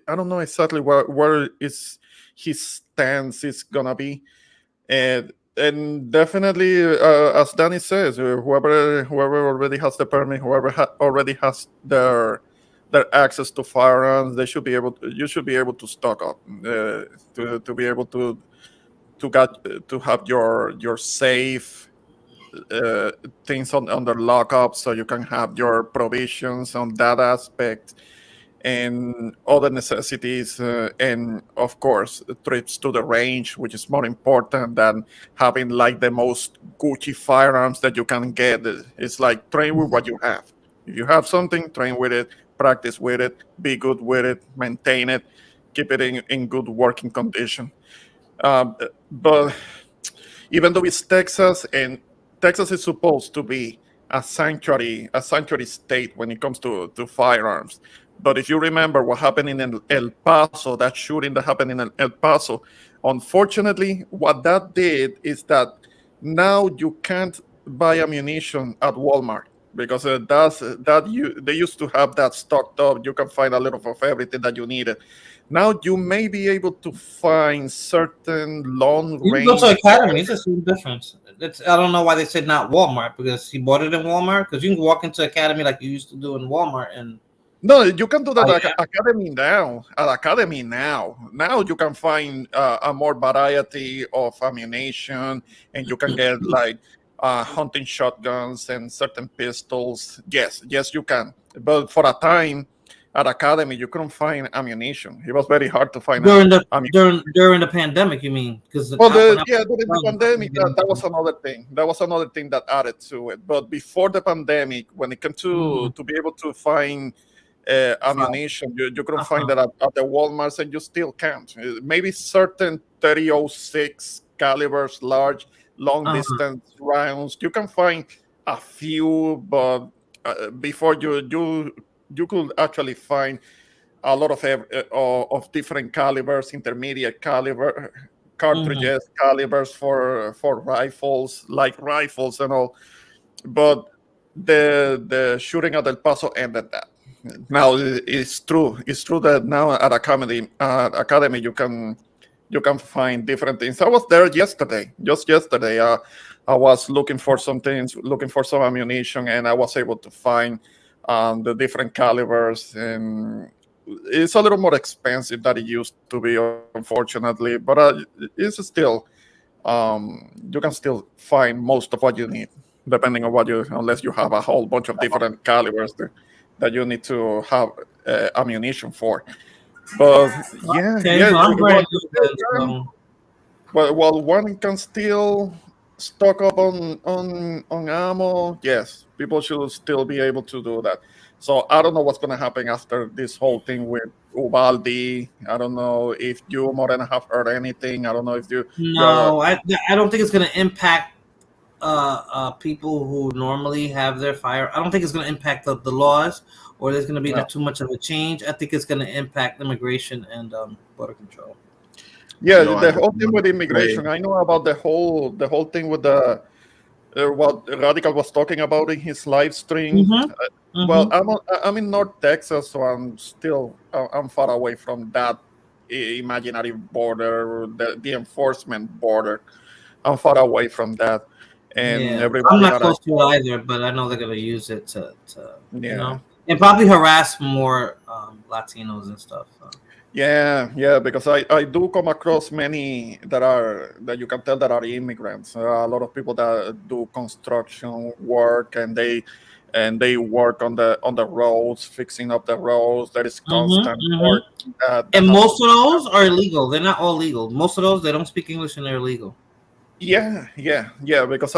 I don't know exactly where is his stance is gonna be. And definitely, as Danny says, whoever already has the permit, whoever already has their access to firearms, they should be able. You should be able to stock up to be able to have your safe things under lockup, so you can have your provisions on that aspect and other necessities, and of course trips to the range, which is more important than having like the most Gucci firearms that you can get. It's like train with what you have. If you have something, train with it, practice with it, be good with it, maintain it, keep it in good working condition. But even though it's Texas, and Texas is supposed to be a sanctuary state when it comes to firearms. But if you remember what happened in El Paso, that shooting that happened in El Paso, unfortunately, what that did is that now you can't buy ammunition at Walmart because they used to have that stocked up. You can find a little of everything that you needed. Now you may be able to find certain long You range. can go to Academy. It's a same difference. I don't know why they said not Walmart, because he bought it in Walmart. Because you can walk into Academy like you used to do in Walmart, and No, you can do that Oh, at Academy now. At Academy now you can find a more variety of ammunition, and you can get like hunting shotguns and certain pistols. Yes, you can. But for a time at Academy, you couldn't find ammunition. It was very hard to find during the ammunition. during the pandemic, you mean? Because Well, during the pandemic, that was another thing. That was another thing that added to it. But before the pandemic, when it came to be able to find ammunition, you couldn't find that at the Walmarts, and you still can't. Maybe certain 30-06 calibers, large, long distance rounds, you can find a few, but before you could actually find a lot of different calibers, intermediate caliber cartridges, calibers for rifles, like rifles and all. But the shooting at El Paso ended that. Now it's true. It's true that now at Academy you can find different things. I was there yesterday, just yesterday. I was looking for some things, looking for some ammunition, and I was able to find the different calibers. And it's a little more expensive than it used to be, unfortunately, but it's still you can still find most of what you need, depending on unless you have a whole bunch of different calibers that you need to have ammunition for. But well, one can still stock up on ammo. Yes, people should still be able to do that. So I don't know what's going to happen after this whole thing with Uvalde. I don't know if you, Morena, have heard anything. I don't know if you. No, I don't think it's going to impact people who normally have their fire. I don't think it's going to impact the laws, or there's going to be too much of a change. I think it's going to impact immigration and border control. Yeah, the whole thing with immigration. I know about the whole thing with the what Radical was talking about in his live stream. Well, I'm in North Texas, so I'm far away from that imaginary border, the enforcement border. I'm far away from that, and I'm not close to it either. But I know they're going to use it to you know, and probably harass more Latinos and stuff. So. Yeah, because I do come across many that you can tell that are immigrants. A lot of people that do construction work, and they work on the roads, fixing up the roads. There is constant work. And most of those are illegal. They're not all legal. Most of those, they don't speak English and they're illegal. Yeah. Because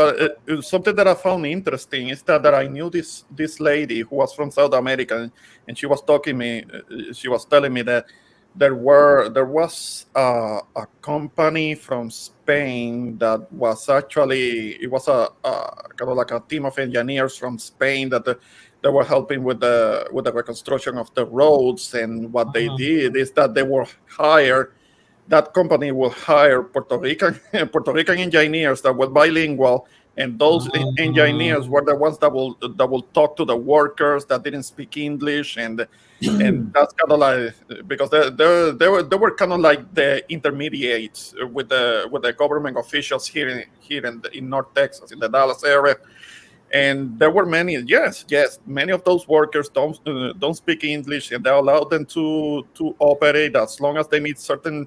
something that I found interesting is that I knew this lady who was from South America, and she was telling me that there was a company from Spain that was actually, it was a kind of like a team of engineers from Spain that they were helping with the reconstruction of the roads. And what they did is that they were hired. That company will hire Puerto Rican engineers that were bilingual, and those engineers were the ones that will talk to the workers that didn't speak English. And that's kind of like, because they were kind of like the intermediates with the government officials here in North Texas, in the Dallas area. And there were many, yes, many of those workers don't speak English, and they allow them to operate as long as they meet certain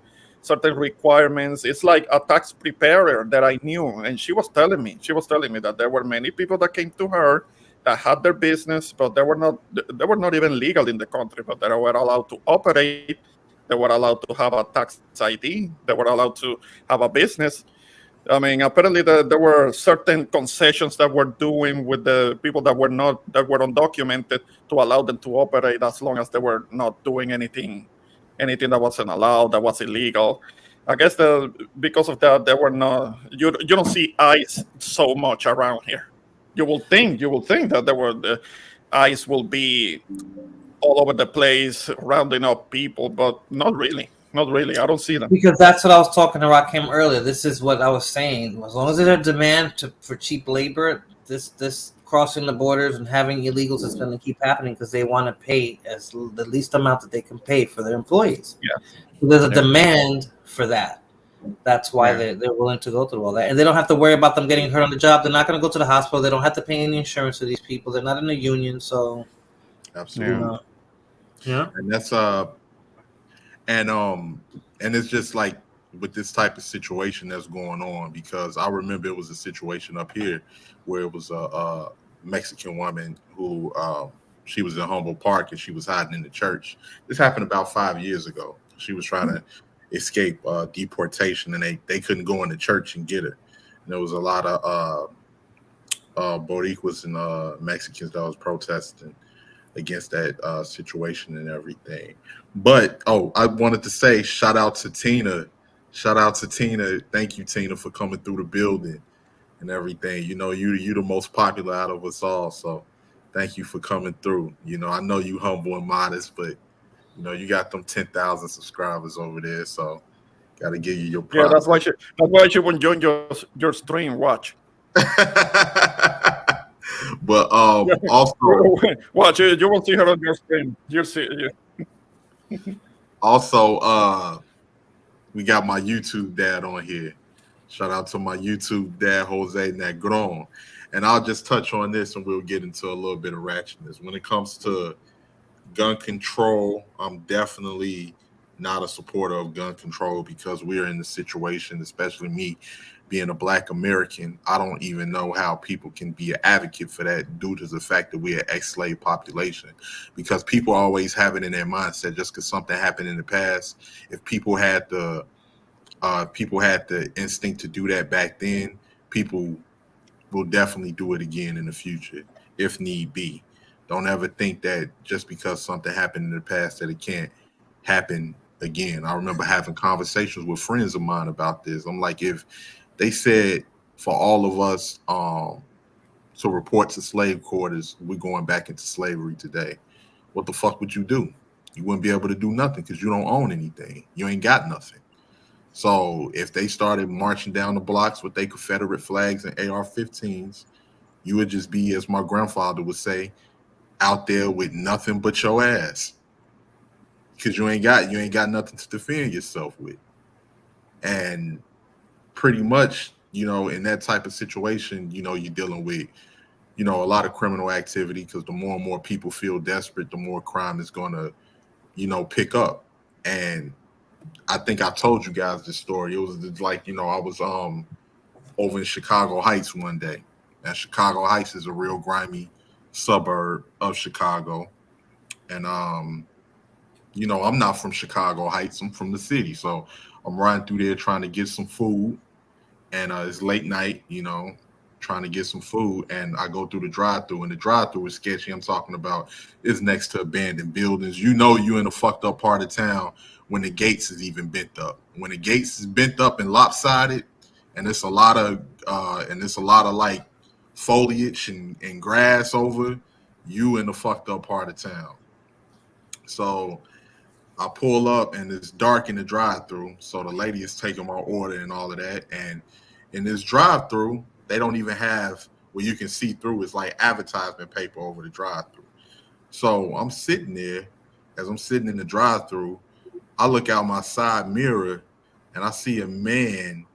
requirements. It's like a tax preparer that I knew, and she was telling me that there were many people that came to her that had their business, but they were not even legal in the country, but they were allowed to operate. They were allowed to have a tax ID. They were allowed to have a business. I mean, apparently there were certain concessions that were doing with the people that were undocumented to allow them to operate as long as they were not doing anything that wasn't allowed, that was illegal. I guess because of that, there were no. You don't see ICE so much around here. You will think that the ICE will be all over the place, rounding up people, but not really. Not really. I don't see them. Because that's what I was talking to Rakim earlier. This is what I was saying. As long as there's a demand for cheap labor, this crossing the borders and having illegals is going to keep happening because they want to pay as the least amount that they can pay for their employees. Yeah. So there's a demand for that. That's why they're willing to go through all that. And they don't have to worry about them getting hurt on the job. They're not going to go to the hospital. They don't have to pay any insurance to these people. They're not in a union. So absolutely. Yeah. And that's and it's just like with this type of situation that's going on, because I remember it was a situation up here where it was a Mexican woman who she was in Humboldt Park and she was hiding in the church. This happened about 5 years ago. She was trying to escape deportation, and they couldn't go in the church and get her. And there was a lot of Boricuas and Mexicans that was protesting against that situation and everything. But I wanted to say shout out to Tina. Thank you, Tina, for coming through the building and everything. You know, you the most popular out of us all, so thank you for coming through. You know, I know you humble and modest, but you know you got them 10,000 subscribers over there, so got to give you your props. Yeah, that's why she won't join your stream. Watch. But also watch, you won't see her on your stream. You'll see. Yeah. Also, we got my YouTube dad on here. Shout out to my YouTube dad, Jose Negron. And I'll just touch on this and we'll get into a little bit of ratchetness. When it comes to gun control, I'm definitely not a supporter of gun control because we're in the situation, especially me being a Black American. I don't even know how people can be an advocate for that due to the fact that we're an ex-slave population, because people always have it in their mindset just because something happened in the past. If people had the instinct to do that back then, people will definitely do it again in the future if need be. Don't ever think that just because something happened in the past that it can't happen again. I remember having conversations with friends of mine about this. I'm like, if they said for all of us to report to slave quarters, we're going back into slavery today, what the fuck would you do? You wouldn't be able to do nothing because you don't own anything. You ain't got nothing. So if they started marching down the blocks with their Confederate flags and AR-15s, you would just be, as my grandfather would say, out there with nothing but your ass, because you ain't got nothing to defend yourself with. And pretty much, you know, in that type of situation, you know, you're dealing with, you know, a lot of criminal activity, because the more and more people feel desperate, the more crime is going to, you know, pick up. And I think I told you guys this story. It was like, you know, I was over in Chicago Heights one day. And Chicago Heights is a real grimy suburb of Chicago. And you know, I'm not from Chicago Heights, I'm from the city. So I'm riding through there trying to get some food. And it's late night, you know, trying to get some food, and I go through the drive-through, and the drive-through is sketchy. I'm talking about it's next to abandoned buildings. You know, you in a fucked up part of town when the gates is even bent up. When the gates is bent up and lopsided, and it's a lot of like foliage and grass over, you in the fucked up part of town. So I pull up and it's dark in the drive-through. So the lady is taking my order and all of that. And in this drive-through, they don't even have where you can see through. It's like advertisement paper over the drive-through. So I'm sitting there. As I'm sitting in the drive-through, I look out my side mirror and I see a man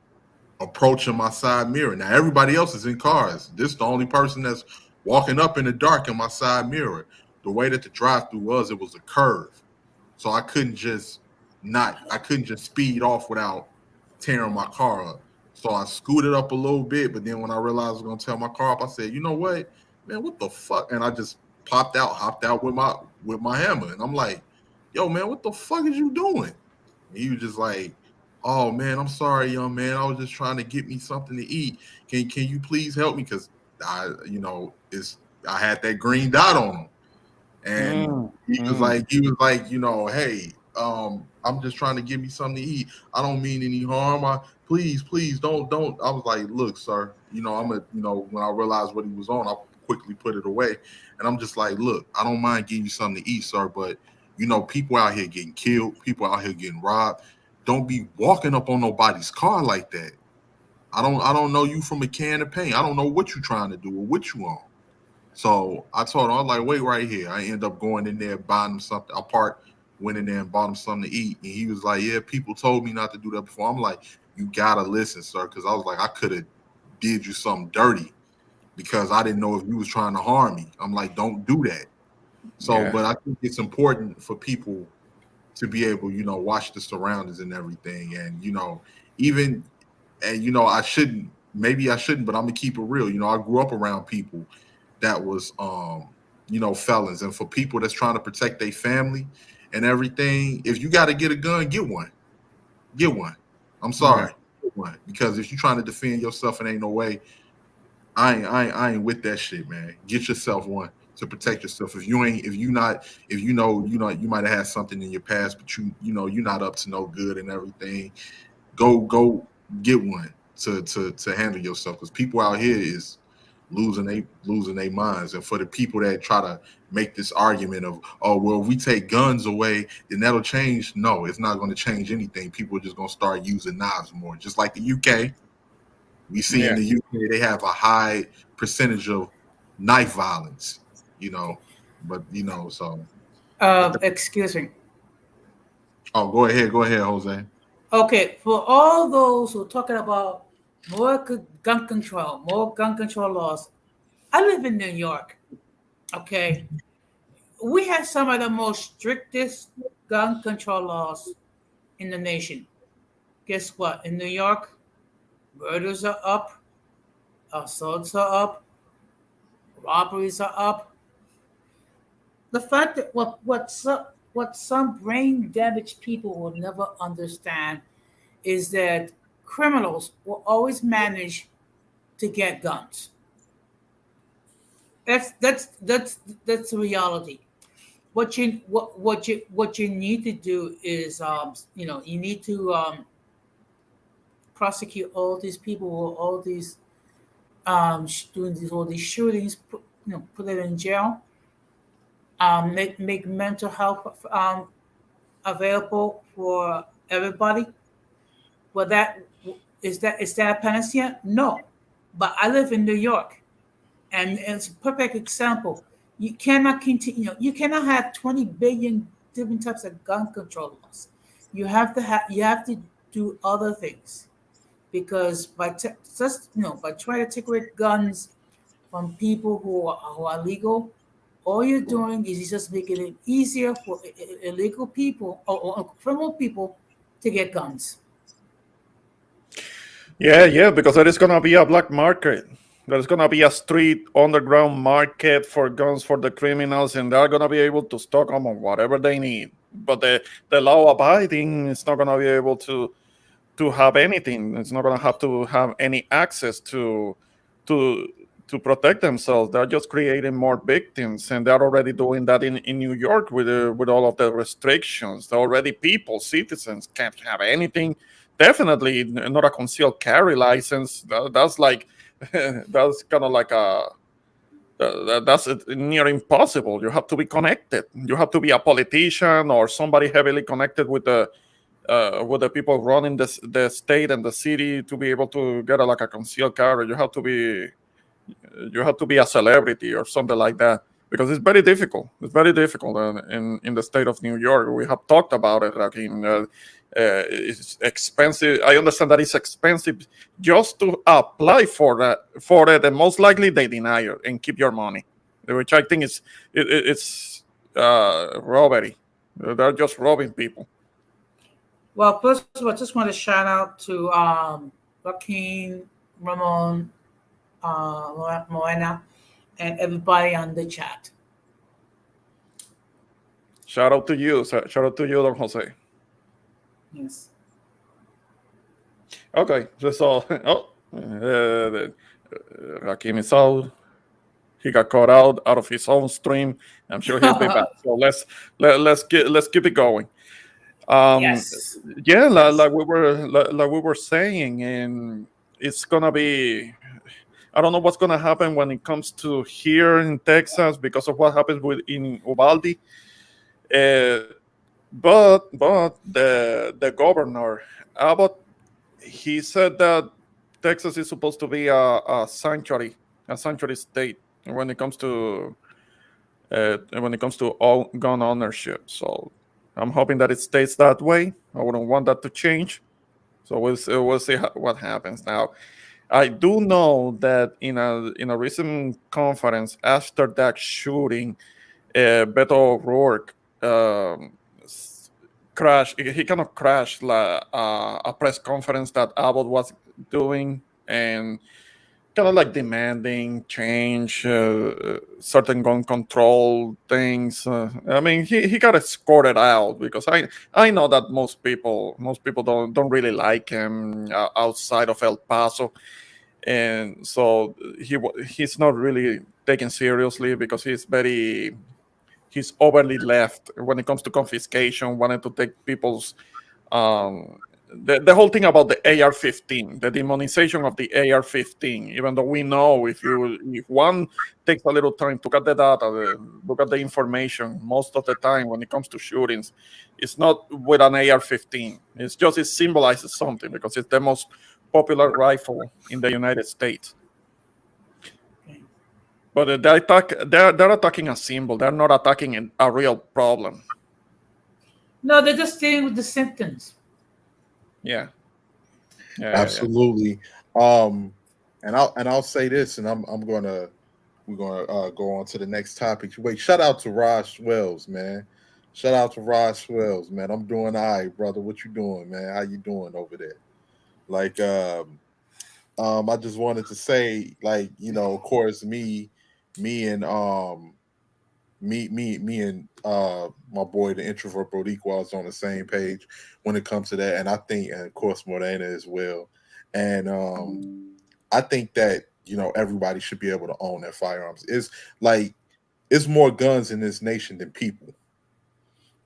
approaching my side mirror. Now everybody else is in cars. This is the only person that's walking up in the dark in my side mirror. The way that the drive-through was, it was a curve. So I couldn't just speed off without tearing my car up. So I scooted up a little bit, but then when I realized I was gonna tear my car up, I said, you know what, man, what the fuck? And I just hopped out with my hammer. And I'm like, yo, man, what the fuck is you doing? And he was just like, oh man, I'm sorry, young man. I was just trying to get me something to eat. Can you please help me? Because I had that green dot on him. And he was like, hey, I'm just trying to give me something to eat. I don't mean any harm. Please don't. I was like, look, sir, when I realized what he was on, I quickly put it away. And I'm just like, look, I don't mind giving you something to eat, sir, but people out here getting killed, people out here getting robbed. Don't be walking up on nobody's car like that. I don't know you from a can of paint. I don't know what you're trying to do or what you on. So I told him, I was like, wait right here. I end up going in there, buying him something. Went in there and bought him something to eat. And he was like, yeah, people told me not to do that before. I'm like, you gotta listen, sir. Because I was like, I could have did you something dirty because I didn't know if you was trying to harm me. I'm like, don't do that. So, but I think it's important for people to be able, watch the surroundings and everything. And, I shouldn't, but I'm gonna keep it real. I grew up around people that was, felons. And for people that's trying to protect their family and everything, if you got to get a gun, get one. Get one. I'm sorry. Get one. Because if you're trying to defend yourself, it ain't no way. I ain't with that shit, man. Get yourself one to protect yourself. You might have had something in your past, but you're not up to no good and everything. Go get one to handle yourself, because people out here is losing their minds. And for the people that try to make this argument of, oh, well, if we take guns away, then that'll change. No, it's not going to change anything. People are just going to start using knives more, just like the UK. We see in the UK, they have a high percentage of knife violence, so. Excuse me. Oh, go ahead, Jose. Okay, for all those who are talking about more gun control laws, I live in New York. Okay, we have some of the most strictest gun control laws in the nation. Guess what? In New York, murders are up, assaults are up, robberies are up. The fact that what some brain damaged people will never understand is that criminals will always manage to get guns. That's the reality. What you need to do is you need to prosecute all these people or all these doing all these shootings, put them in jail. Make mental health available for everybody. Well, is that a panacea? No, but I live in New York, and it's a perfect example. You cannot continue. You cannot have 20 billion different types of gun control laws. You have to do other things, because by trying to take away guns from people who are legal, all you're doing is just making it easier for illegal people or criminal people to get guns. Yeah, because there is going to be a black market. There's going to be a street underground market for guns for the criminals, and they're going to be able to stock them on whatever they need. But the law abiding is not going to be able to have anything. It's not going to have any access to to protect themselves. They're just creating more victims, and they're already doing that in New York with all of the restrictions. Already, citizens can't have anything. Definitely not a concealed carry license. That's like that's kind of like that's near impossible. You have to be connected. You have to be a politician or somebody heavily connected with the people running the state and the city to be able to get like a concealed carry. You have to be a celebrity or something like that, because it's very difficult. It's very difficult in the state of New York. We have talked about it. Like it's expensive. I understand that it's expensive just to apply for it, and most likely they deny it and keep your money, which I think it's robbery. They're just robbing people. Well, first of all, I just want to shout out to Joaquin, Ramon, Moena, and everybody on the chat. Shout out to you. Shout out to you, Don Jose. Yes. Okay, so Rakim is out. He got caught out of his own stream. I'm sure he'll be back. So let's keep it going. Yes. Yeah, like we were saying, and it's gonna be. I don't know what's gonna happen when it comes to here in Texas because of what happens in Uvalde. But the governor Abbott, he said that Texas is supposed to be a sanctuary state when it comes to all gun ownership. So I'm hoping that it stays that way. I wouldn't want that to change. So we'll see what happens. Now, I do know that in a recent conference after that shooting, Beto O'Rourke crashed. He kind of crashed a press conference that Abbott was doing, and kind of like demanding change, certain gun control things. I mean, he got escorted out because I know that most people don't really like him outside of El Paso, and so he's not really taken seriously because he's overly left when it comes to confiscation, wanting to take people's the whole thing about the AR-15, the demonization of the AR-15. Even though we know if one takes a little time to look at the data, look at the information, most of the time when it comes to shootings, it's not with an AR-15. It's just it symbolizes something because it's the most popular rifle in the United States. But they're attacking a symbol. They're not attacking a real problem. No, they're just dealing with the symptoms. Yeah. Absolutely. And I'll say this, and we're gonna go on to the next topic. Wait, shout out to Rod Swells, man. Shout out to Rod Swells, man. I'm doing all right, brother. What you doing, man? How you doing over there? Like, I just wanted to say, like, of course, me and my boy, the introvert Boricua, is on the same page when it comes to that, and I think, and of course, Morena as well, and I think that everybody should be able to own their firearms. It's more guns in this nation than people.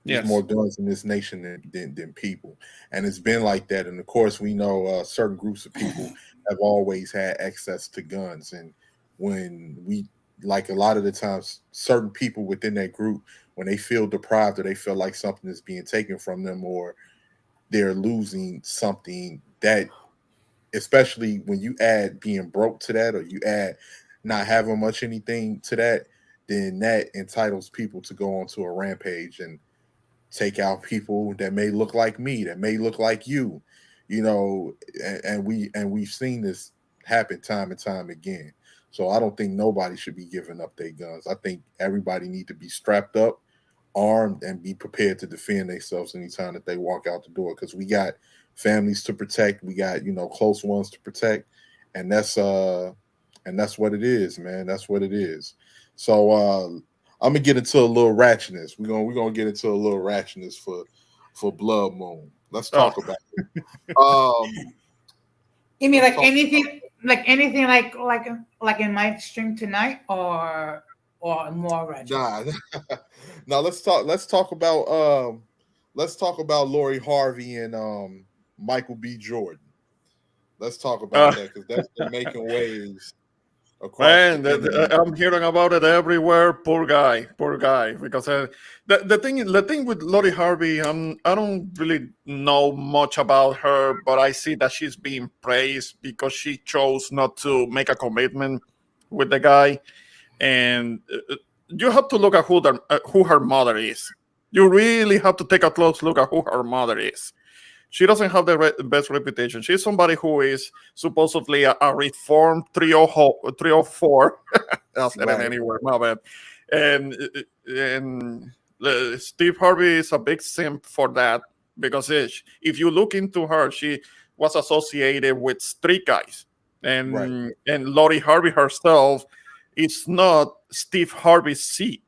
There's more guns in this nation than people, and it's been like that. And of course, we know certain groups of people have always had access to guns, and when we, like, a lot of the times, certain people within that group, when they feel deprived or they feel like something is being taken from them or they're losing something, that, especially when you add being broke to that, or you add not having much anything to that, then that entitles people to go onto a rampage and take out people that may look like me, that may look like you, and we've seen this happen time and time again. So I don't think nobody should be giving up their guns. I think everybody need to be strapped up, armed, and be prepared to defend themselves anytime that they walk out the door, because we got families to protect, we got close ones to protect, and that's what it is, man. That's what it is. So I'm gonna get into a little ratchetness. We're gonna get into a little ratchetness for Blood Moon. Let's talk about it. You mean like anything Like anything like in my stream tonight or more retro? Nah. Now let's talk about Lori Harvey and Michael B. Jordan. Let's talk about that because that's been making waves across the Man, internet. I'm hearing about it everywhere. Poor guy, poor guy. Because the thing with Lori Harvey, I don't really know much about her, but I see that she's being praised because she chose not to make a commitment with the guy, and you have to look at who her mother is. You really have to take a close look at who her mother is. She doesn't have the best reputation. She's somebody who is supposedly a reformed 304. I'll say it anywhere, my bad. And Steve Harvey is a big simp for that because if you look into her, she was associated with street guys, and Lori Harvey herself is not Steve Harvey's seed.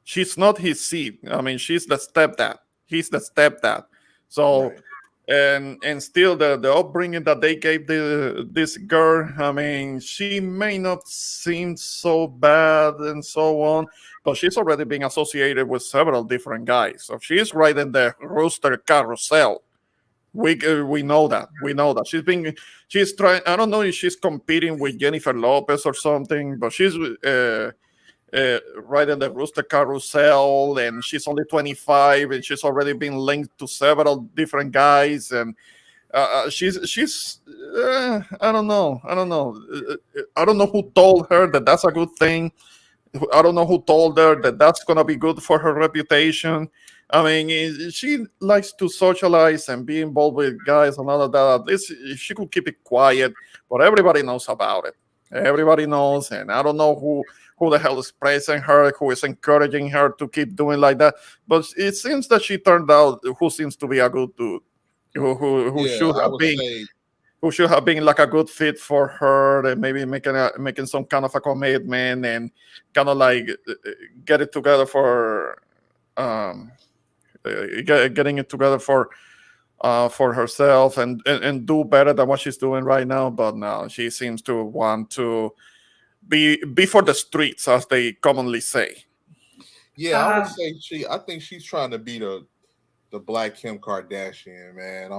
She's not his seed. I mean, she's the stepdad. He's the stepdad. So. Right. And still the upbringing that they gave this girl, I mean, she may not seem so bad and so on, but she's already been associated with several different guys. So she's right in the rooster carousel. We know that. We know that she's trying. I don't know if she's competing with Jennifer Lopez or something, but she's right in the rooster carousel, and she's only 25, and she's already been linked to several different guys, and she's I don't know, I don't know who told her that that's a good thing. I don't know who told her that that's gonna be good for her reputation. I mean, she likes to socialize and be involved with guys and all of that. At least she could keep it quiet, but everybody knows about it. Everybody knows, and I don't know who the hell is praising her, who is encouraging her to keep doing like that. But it seems that she turned out who seems to be a good dude, who should have been like a good fit for her, and maybe making some kind of a commitment and kind of like get it together for getting it together for herself and do better than what she's doing right now. But now she seems to want to be for the streets, as they commonly say. Yeah, I would say I think she's trying to be the Black Kim Kardashian, man.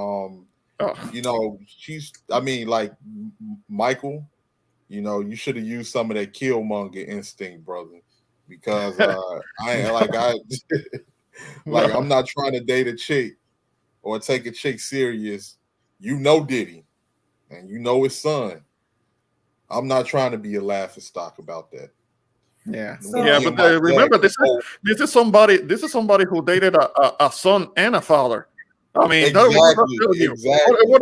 You know, I mean, like Michael, you know, you should have used some of that Killmonger instinct, brother, because I'm not trying to date a chick or take a chick serious. You know Diddy, and you know his son. I'm not trying to be a laughing stock about that. Yeah, but remember, this is somebody who dated a son and a father. I mean, exactly. What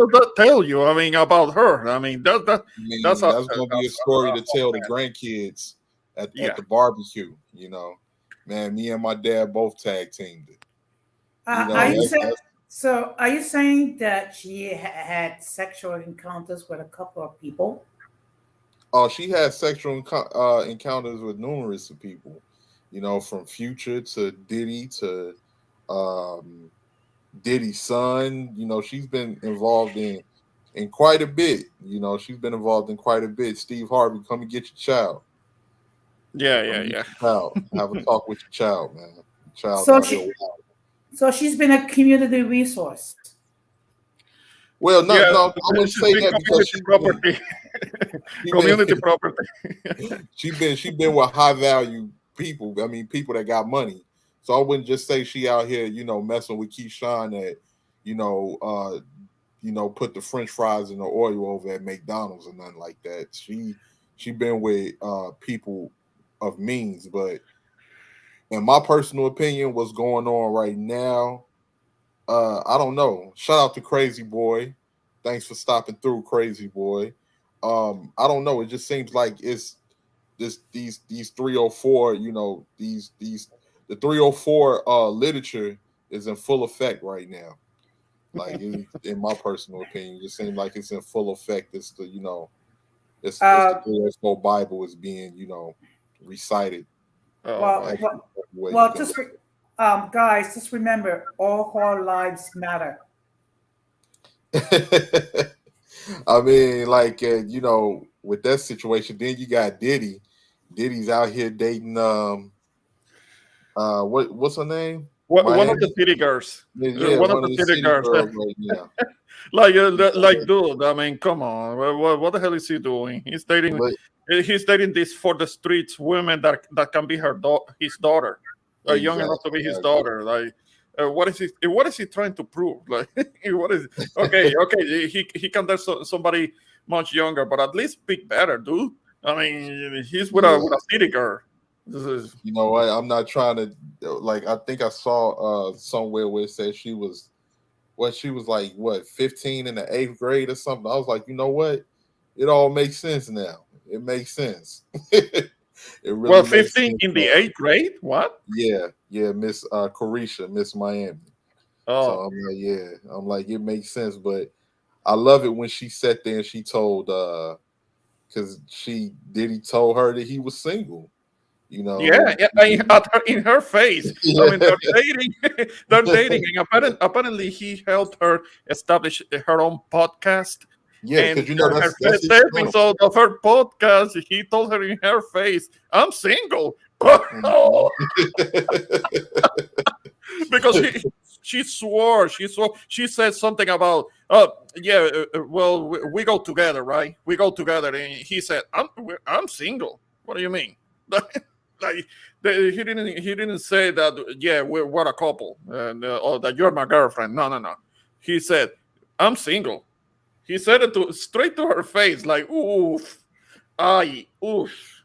does that tell you? I mean, about her. I mean, that's going to be a story to tell the grandkids at the barbecue. You know, man, me and my dad both tag teamed it. Are you saying that she had sexual encounters with a couple of people? Oh, she had sexual encounters with numerous of people. You know, from Future to Diddy to Diddy's son. You know, she's been involved in quite a bit. You know, she's been involved in quite a bit. Steve Harvey, come and get your child. Yeah. Have a talk with your child, man. Child. So she's been a community resource. Well, no, I wouldn't say that because community property. She been with high value people. I mean, people that got money. So I wouldn't just say she out here, you know, messing with Keyshawn that, put the French fries in the oil over at McDonald's or nothing like that. She been with people of means, but in my personal opinion, what's going on right now, I don't know. Shout out to Crazy Boy. Thanks for stopping through, Crazy Boy. I don't know. It just seems like it's these 304, you know, the 304 literature is in full effect right now. Like in my personal opinion, it just seems like it's in full effect. It's the, you know, it's the 304 Bible is being, you know, recited. Guys, just remember, all lives matter. I mean, like you know, with that situation, then you got Diddy. Diddy's out here dating what's her name? One of the Miami. city girls. Yeah, One of one of the the city city girls. girls right now. Like, dude. I mean, come on. What the hell is he doing? He's dating. But He's dating this for the streets women that can be his daughter, young enough to be his exactly. daughter. Like, what is he? What is he trying to prove? Like, what is? Okay, he can date somebody much younger, but at least pick better, dude. I mean, he's with a city girl. This is, You know what? I'm not trying to like. I think I saw somewhere where it said she was like 15 in the 8th grade or something. I was like, you know what? It all makes sense now. It makes sense. It really makes 15 sense in the now. 8th grade. What? Yeah, Miss Carisha, Miss Miami. So Oh, I'm like, it makes sense. But I love it when she sat there and she told because Diddy told her that he was single. You know, yeah. In her face. I mean, they're dating. They're dating, and apparently he helped her establish her own podcast. yeah, And because you know her that's first his strength. episode of her podcast, he told her in her face, "I'm single," Mhm. because she swore. She said something about, yeah, well, we go together, right? We go together, and he said, I'm single. What do you mean?" Like he didn't say that. Yeah, we're a couple, and or that you're my girlfriend. No. He said, "I'm single." He said it straight to her face, like, "Oof, oof,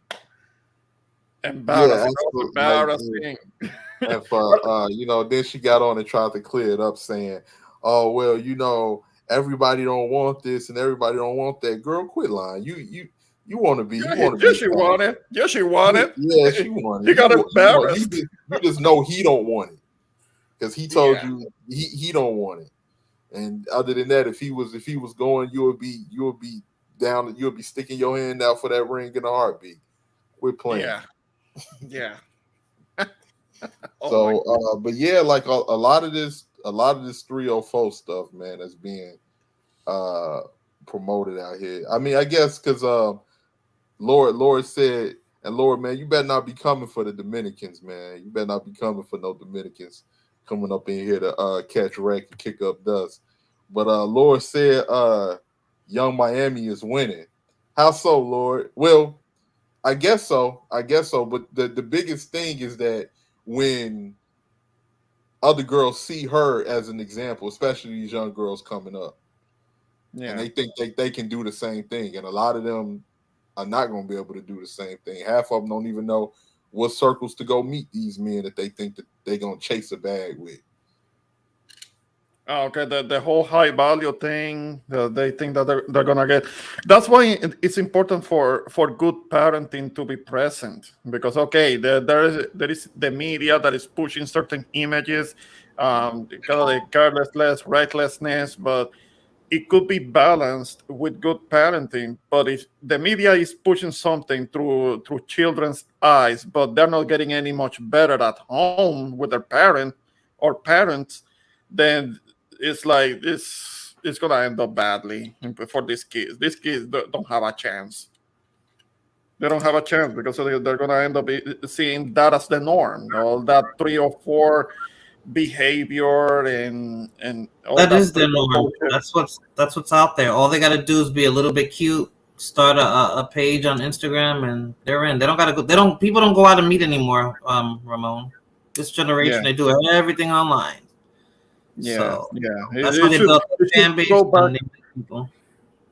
Yeah, embarrassing, that was absolutely. Like, embarrassing." and for you know, then she got on and tried to clear it up, saying, "Oh well, you know, everybody don't want this and everybody don't want that." Girl, quit lying. You want to be. You want to Yeah, be. she wanted. Yeah, she wanted. Yeah, she wanted. He got embarrassed. You just know he don't want it because he told Yeah, you he don't want it. And other than that, if he was going, you would be down. You'll be sticking your hand out for that ring in a heartbeat. Quit playing. yeah. So, but yeah, like a lot of this 304 stuff, man, that's being promoted out here. I mean, I guess because Lord said, and Lord, man, you better not be coming for the Dominicans, man. You better not be coming for no Dominicans coming up in here to catch wreck and kick up dust. But Lord said Young Miami is winning. How so, Lord? Well, I guess so. But the biggest thing is that when other girls see her as an example, especially these young girls coming up, and they think they can do the same thing, and a lot of them are not going to be able to do the same thing. Half of them don't even know what circles to go meet these men that they think that they're going to chase a bag with. Okay, the whole high value thing, they think that they're gonna get. That's why it's important for good parenting to be present, because okay, there is the media that is pushing certain images, kind of the carelessness, recklessness, but it could be balanced with good parenting. But if the media is pushing something through children's eyes, but they're not getting any much better at home with their parent or parents, then it's like this. It's gonna end up badly for these kids. These kids don't have a chance. They don't have a chance because they're gonna end up seeing that as the norm. All that 304 behavior and all That that is their norm. That's what's out there. All they got to do is be a little bit cute, start a page on Instagram, and they're in. They don't gotta go. They don't. People don't go out and meet anymore. Ramon, this generation they do everything online. So that's why they built a fan base and people.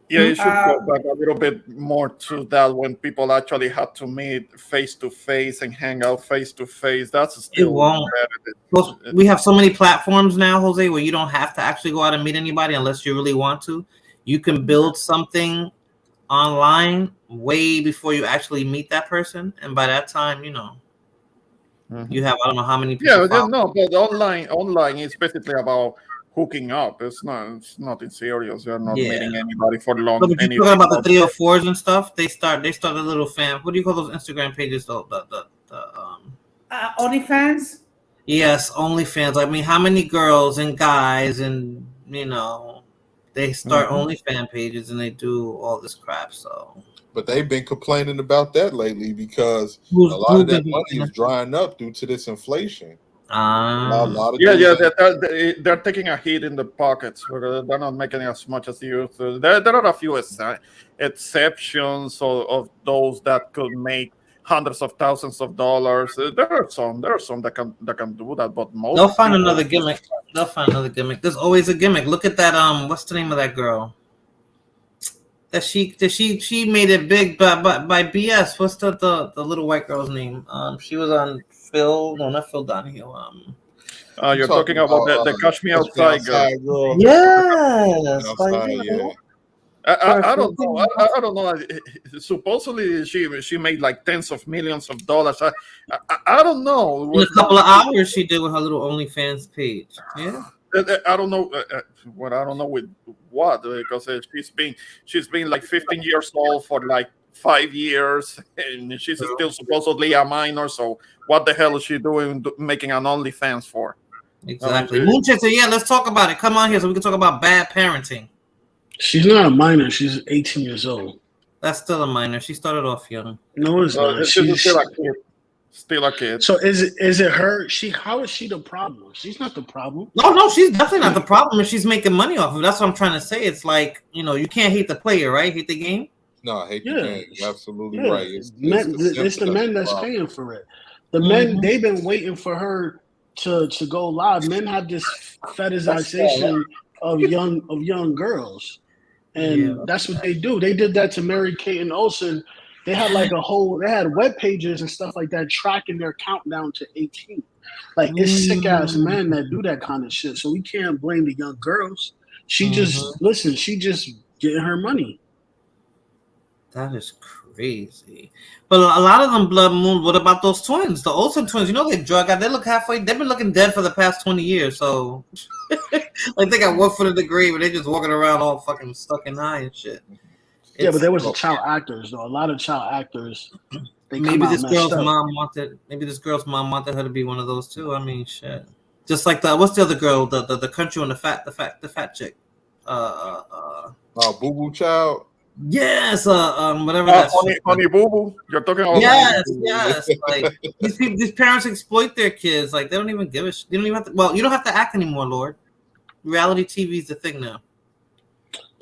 Yeah, it should go back a little bit more to that when people actually had to meet face to face and hang out face to face. That's still it won't. We have so many platforms now, Jose, where you don't have to actually go out and meet anybody unless you really want to. You can build something online way before you actually meet that person, and by that time, you know, you have I don't know how many people. No, but online is basically about hooking up. It's nothing serious. You're not meeting anybody for long. But you're talking about the 304s and stuff. They start a little fan. What do you call those Instagram pages though? OnlyFans. Yes, OnlyFans. I mean, how many girls and guys and you know They start OnlyFans pages and they do all this crap. So, but they've been complaining about that lately because a Who's lot of that been- money is drying up due to this inflation. A Ah, lot of Yeah, dudes they're taking a hit in the pockets because they're not making as much as they used to. There are a few exceptions of those that could make hundreds of thousands of dollars. There are some that can do that, but most they'll find people- another gimmick. They'll find another gimmick. There's always a gimmick. Look at that. What's the name of that girl? That she made it big by BS. What's the little white girl's name? She was on Phil. No, not Phil Donahue. You're talking about the Catch Me Outside girl. girl. Yes. Outside, yeah. I don't know. I don't know. Supposedly she made like tens of millions of dollars. I don't know. In a couple of hours, she did with her little OnlyFans page. Yeah. I don't know. I don't know with what, because she's been like 15 years old for like 5 years, and she's still supposedly a minor. So what the hell is she doing making an OnlyFans for? Exactly. Moonchick said, "Yeah, let's talk about it. Come on here so we can talk about bad parenting." She's not a minor. She's 18 years old. That's still a minor. She started off young. No, it's not. She's still a kid. Still a kid. So is it her? How is she the problem? She's not the problem. No, she's definitely not the problem. If she's making money off of it, that's what I'm trying to say. It's like, you can't hate the player, right? Hate the game. No, I hate the game. You're absolutely right. It's the men that's paying for it. The men, they've been waiting for her to go live. Men have this fetishization of young girls, and that's what they do. They did that to Mary-Kate and Olsen. They had they had web pages and stuff like that tracking their countdown to 18. Like, it's sick ass men that do that kind of shit. So we can't blame the young girls. She she just getting her money. That is crazy. But a lot of them, Blood Moon, what about those twins? The Olsen twins, they drug out. They look halfway, they've been looking dead for the past 20 years. So, like, they got one foot in the grave and they just walking around all fucking stuck in high and shit. But there was child actors, though. A lot of child actors. Maybe this girl's mom wanted her to be one of those too. I mean, shit. Just like what's the other girl? The country one, the fat chick. Boo Boo Child. Yes, whatever. Honey Boo Boo. You're talking about. Yes. Like these parents exploit their kids. Like they don't even give a shit. You don't even have to. Well, you don't have to act anymore, Lord. Reality TV is the thing now.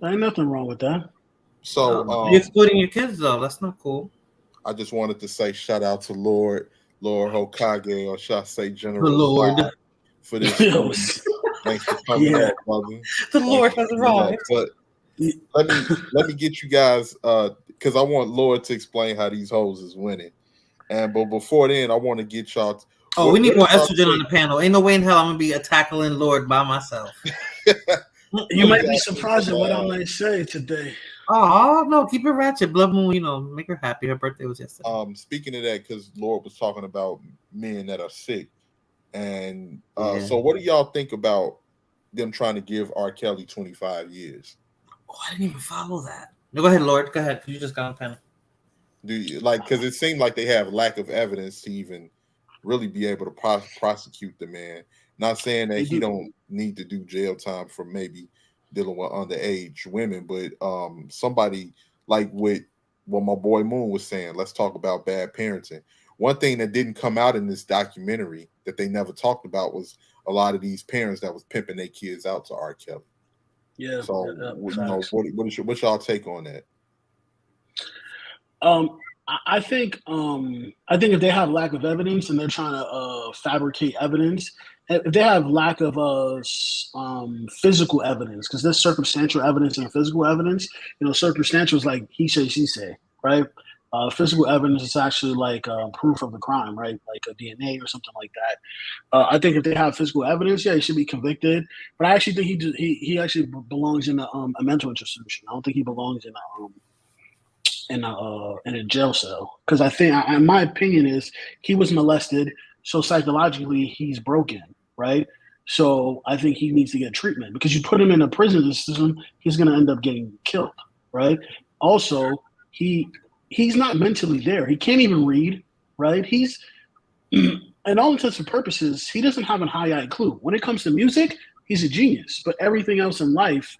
There ain't nothing wrong with that. So you're exploiting your kids, though. That's not cool. I just wanted to say shout out to Lord Hokage, or should I say General Lord, for this. Thanks for coming up, brother. The Lord has arrived. But let me get you guys, because I want Lord to explain how these hoes is winning. But before then, I want to get y'all. We need more estrogen on the panel. Ain't no way in hell I'm gonna be tackling Lord by myself. You might be surprised at what I might say today. Oh no, keep it ratchet. Blood Moon, make her happy. Her birthday was yesterday. Speaking of that, because Lord was talking about men that are sick, and so what do y'all think about them trying to give R. Kelly 25 years? Oh, I didn't even follow that. No, go ahead, Lord. Go ahead. You just got on panel. Do you because it seemed like they have lack of evidence to even really be able to prosecute the man? Not saying that he don't need to do jail time for maybe dealing with underage women, but somebody like what my boy Moon was saying, let's talk about bad parenting. One thing that didn't come out in this documentary that they never talked about was a lot of these parents that was pimping their kids out to R. Kelly. Yeah. So what's y'all take on that? I think if they have lack of evidence and they're trying to fabricate evidence, if they have lack of physical evidence, because there's circumstantial evidence and physical evidence. Circumstantial is like he say, she say, right? Physical evidence is actually like proof of the crime, right? Like a DNA or something like that. I think if they have physical evidence, he should be convicted. But I actually think he actually belongs in a mental institution. I don't think he belongs in a jail cell, because I think, in my opinion, is he was molested, so psychologically he's broken, right? So I think he needs to get treatment, because you put him in a prison system, he's going to end up getting killed, right? Also, he's not mentally there. He can't even read, right? He's, in all intents and purposes, he doesn't have a high IQ. When it comes to music, he's a genius, but everything else in life,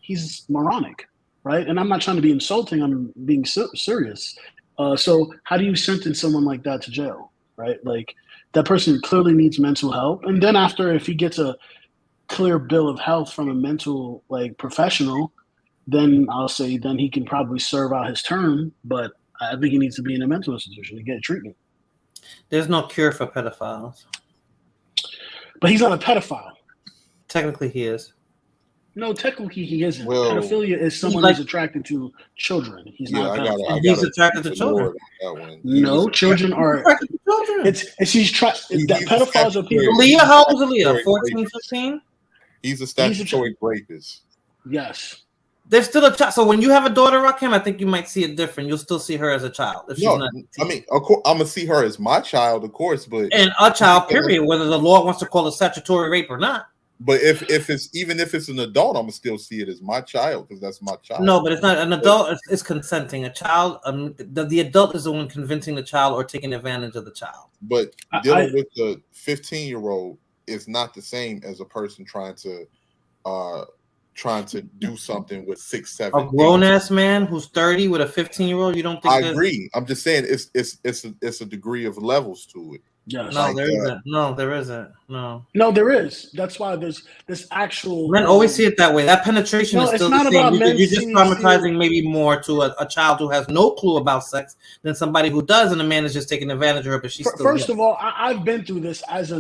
he's moronic, right? And I'm not trying to be insulting. I'm being serious. So how do you sentence someone like that to jail, right? Like that person clearly needs mental help. And then after, if he gets a clear bill of health from a mental professional, then I'll say then he can probably serve out his term. But I think he needs to be in a mental institution to get treatment. There's no cure for pedophiles. But he's not a pedophile. Technically, he is. No, technically he isn't. Well, pedophilia is someone who's attracted to children. He's not a pedophile. He's attracted to children. No, children are. Pedophiles are people. Leah, how old is Leah? 14, 15? He's a statutory rapist. Yes. There's still a child. So when you have a daughter, Rakim, I think you might see it different. You'll still see her as a child. If she's not 18. I mean, of course, I'm gonna see her as my child, of course, but and a child, period. Whether the law wants to call it statutory rape or not. But if it's an adult, I'm gonna still see it as my child because that's my child. No, but it's not an adult. It's consenting. A child, the adult is the one convincing the child or taking advantage of the child. But dealing with the 15-year-old is not the same as a person trying to do something with 6, 7. A grown ass man who's 30 with a 15-year-old. You don't think? I agree. I'm just saying it's a degree of levels to it. Yes. No, there isn't. No, there isn't. No, there is. That's why there's this actual. Men always see it that way. That penetration is still the same. You're just traumatizing maybe more to a child who has no clue about sex than somebody who does, and the man is just taking advantage of her. But she's still. First of all, I've been through this as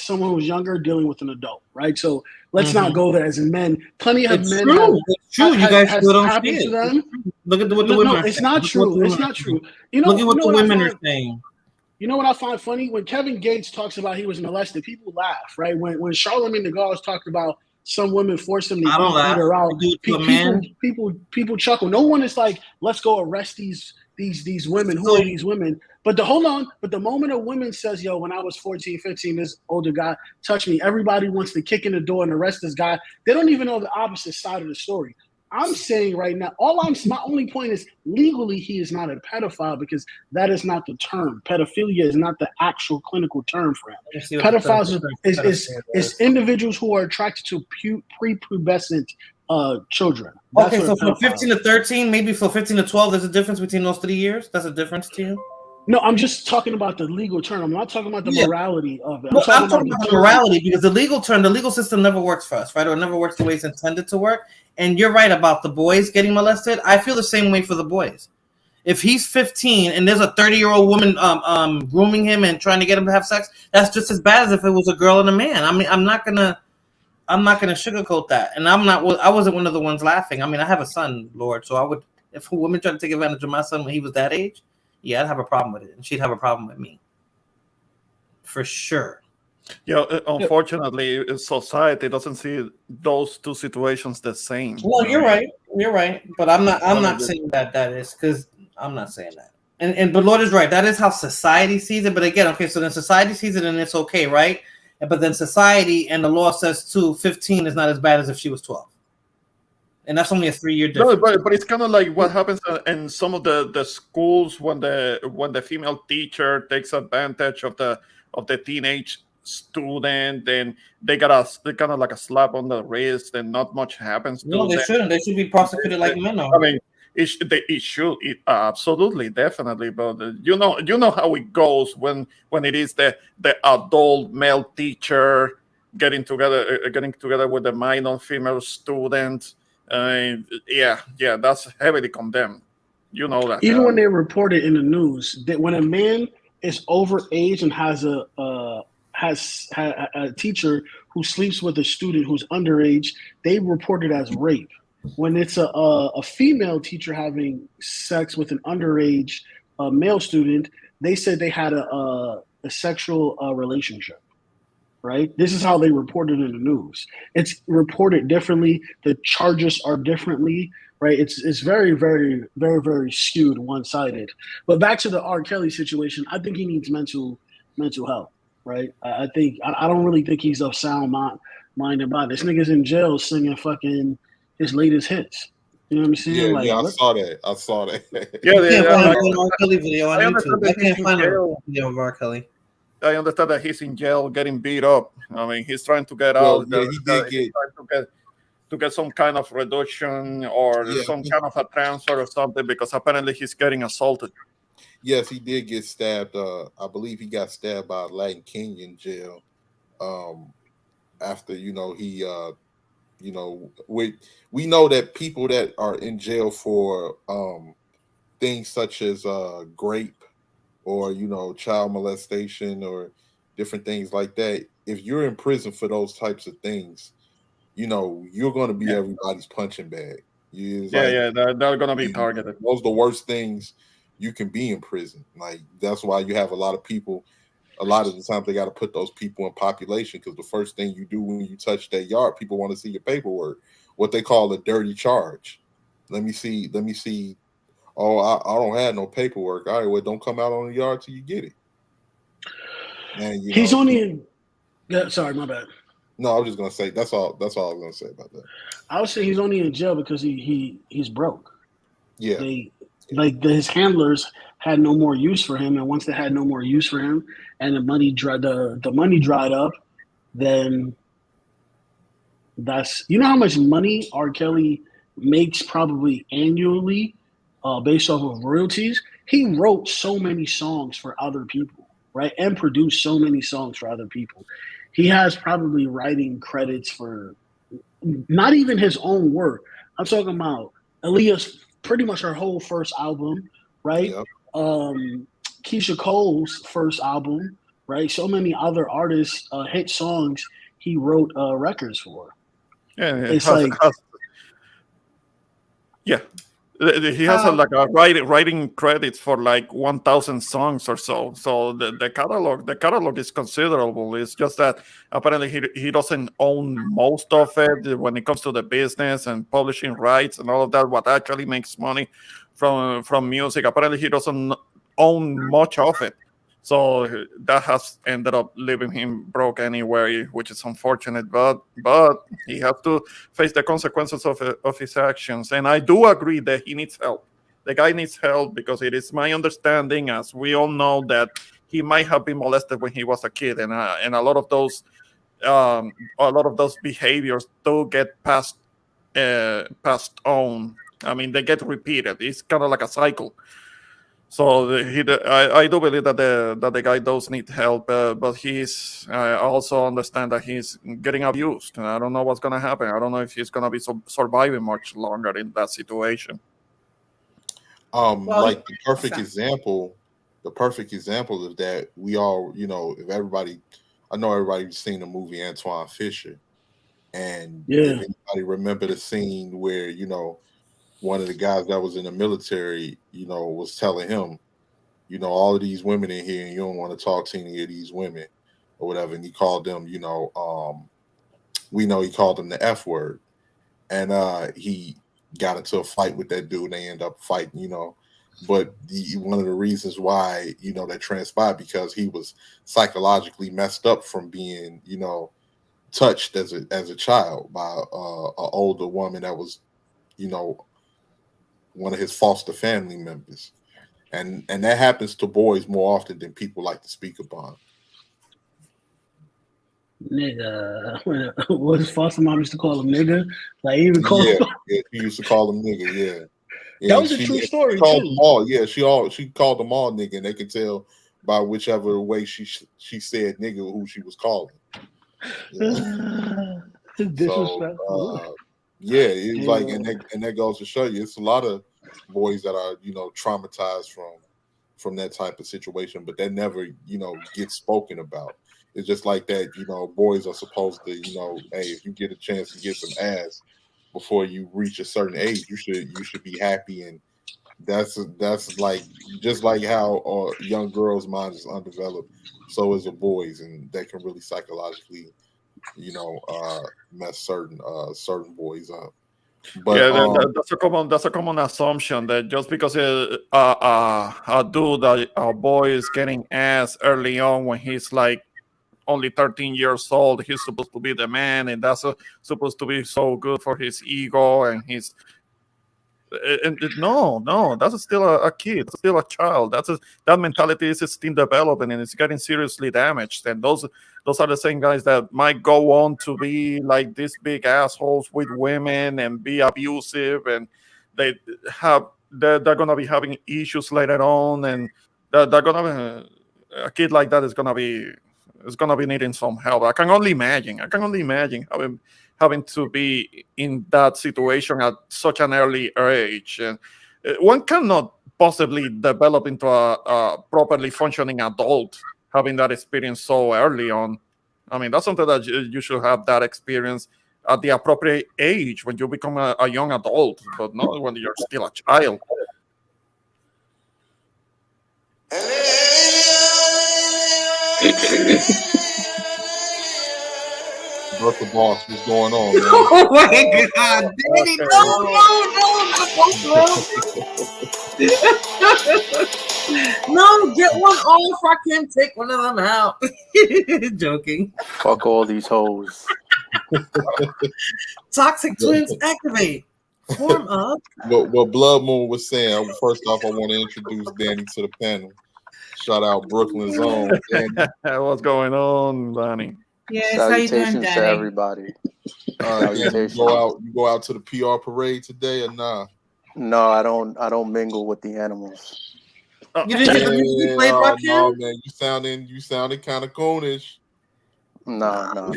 someone who's younger dealing with an adult, right? So let's not go there as in men. Plenty of men. It's true. You guys still don't see it. Them. Look at what the women are saying. It's not true. It's not true. Look at what the women are saying. You know what I find funny? When Kevin Gates talks about he was molested, people laugh, right? When Charlamagne the God talked about some women forced him to eat her out, people chuckle. No one is like, let's go arrest these women. Who are these women? But the moment a woman says, yo, when I was 14, 15, this older guy touched me, everybody wants to kick in the door and arrest this guy. They don't even know the opposite side of the story. I'm saying right now, my only point is legally he is not a pedophile because that is not the term. Pedophilia is not the actual clinical term for him. Pedophiles is individuals who are attracted to prepubescent children. That's okay, so from 15 to 13, maybe from 15 to 12, there's a difference between those 3 years? That's a difference to you? No, I'm just talking about the legal term. I'm not talking about the morality of it. I'm talking about the morality because the legal system never works for us, right? Or it never works the way it's intended to work. And you're right about the boys getting molested. I feel the same way for the boys. If he's 15 and there's a 30-year-old woman grooming him and trying to get him to have sex, that's just as bad as if it was a girl and a man. I mean, I'm not gonna sugarcoat that. And I wasn't one of the ones laughing. I mean, I have a son, Lord, so I would, if a woman tried to take advantage of my son when he was that age, yeah, I'd have a problem with it, and she'd have a problem with me, for sure. Yeah, unfortunately, society doesn't see those two situations the same. Well, you're right, but I'm not saying that is because I'm not saying that. But Lord is right. That is how society sees it. But again, okay, so then society sees it and it's okay, right? But then society and the law says too, 15 is not as bad as if she was 12. And that's only a 3-year difference. No, but it's kind of like what happens in some of the schools when the female teacher takes advantage of the teenage student, and they kind of like a slap on the wrist, and not much happens. No, they shouldn't. They should be prosecuted like men are. I mean, it should absolutely, definitely. But you know how it goes when it is the adult male teacher getting together with the minor female student. Yeah, that's heavily condemned. You know that. Even when they report it in the news, that when a man is over age and has a teacher who sleeps with a student who's underage, they report it as rape. When it's a female teacher having sex with an underage male student, they said they had a sexual relationship. Right? This is how they report it in the news. It's reported differently. The charges are differently, right? It's very, very, very, very skewed, one-sided. But back to the R. Kelly situation, I think he needs mental health, right? I don't really think he's of sound mind and body. This nigga's in jail singing fucking his latest hits. You know what I'm saying? I saw that. R. Kelly video on YouTube. I can't find a video of R. Kelly. I understand that he's in jail getting beat up. I mean, he's trying to get out. Yeah, he did to get some kind of reduction or some kind of a transfer or something, because apparently he's getting assaulted. Yes, he did get stabbed. I believe he got stabbed by a Latin King in jail. After he we know that people that are in jail for things such as rape or child molestation or different things like that, if you're in prison for those types of things, you're going to be everybody's punching bag. They're going to be targeted. Those are the worst things you can be in prison. Like, that's why you have a lot of people. A lot of the time they got to put those people in population, because the first thing you do when you touch that yard, people want to see your paperwork, what they call a dirty charge. Let me see. Oh, I don't have no paperwork. All right, well, don't come out on the yard till you get it. And he's only in. Yeah, sorry, my bad. No, I was just gonna say that's all. That's all I was gonna say about that. I would say he's only in jail because he's broke. Yeah, his handlers had no more use for him, and once they had no more use for him, and the money dried up, then that's how much money R. Kelly makes probably annually, based off of royalties. He wrote so many songs for other people, right, and produced so many songs for other people. He has probably writing credits for not even his own work. I'm talking about Aaliyah's pretty much her whole first album, right? Yep. Keisha Cole's first album, right? So many other artists, hit songs he wrote records for. Yeah, it's he has a writing credits for like 1,000 songs or so. So the catalog is considerable. It's just that apparently he doesn't own most of it when it comes to the business and publishing rights and all of that. What actually makes money from music, apparently he doesn't own much of it. So that has ended up leaving him broke anyway, which is unfortunate. But he has to face the consequences of his actions. And I do agree that he needs help. The guy needs help, because it is my understanding, as we all know, that he might have been molested when he was a kid, and a lot of those behaviors do get passed on. I mean, they get repeated. It's kind of like a cycle. So I do believe that the guy does need help, but I also understand that he's getting abused, and I don't know what's going to happen. I don't know if he's going to be surviving much longer in that situation. Like the perfect example of that, we all, if everybody, I know everybody's seen the movie Antoine Fisher, and if anybody remember the scene where one of the guys that was in the military, was telling him, all of these women in here, and you don't want to talk to any of these women or whatever. And he called them, we know he called them the F word. And he got into a fight with that dude, and they end up fighting, But one of the reasons why, that transpired, because he was psychologically messed up from being, touched as a child by an older woman that was, one of his foster family members, and that happens to boys more often than people like to speak upon. Nigga, what his foster mom used to call him, nigga. Like, he even called him. Yeah, she used to call him nigga. Yeah, that was a true story. She called them all. Yeah, she called them all nigga, and they could tell by whichever way she said nigga who she was calling. Disrespectful. So, yeah, it's like, and that goes to show you, it's a lot of boys that are, traumatized from that type of situation, but that never, gets spoken about. It's just like that, boys are supposed to, hey, if you get a chance to get some ass before you reach a certain age, you should be happy. And that's like, just like how a young girl's mind is undeveloped, so is a boy's, and they can really psychologically mess certain boys up. But that's a common assumption, that just because a boy is getting ass early on when he's like only 13 years old, he's supposed to be the man, and that's supposed to be so good for his ego and his No, that's still a kid, still a child. That mentality is still developing and it's getting seriously damaged. And those are the same guys that might go on to be like these big assholes with women and be abusive, and they're gonna be having issues later on, and they're gonna a kid like that is gonna be needing some help. I can only imagine having to be in that situation at such an early age. And one cannot possibly develop into a properly functioning adult having that experience so early on. I mean, that's something that you should have that experience at the appropriate age when you become a young adult, but not when you're still a child. Bertha Boss, what's going on, man? Oh my God, Danny, no, get one off. I can't take one of them out. Joking. Fuck all these hoes. Toxic twins activate. Form up. What Blood Moon was saying. First off, I want to introduce Danny to the panel. Shout out Brooklyn's own Danny. What's going on, Danny? Yes, how you doing, Salutations to Danny? everybody. You go out to the PR parade today or nah? No, I don't mingle with the animals. You didn't get the music played by Kim? No, man, you sounded kind of coonish. No.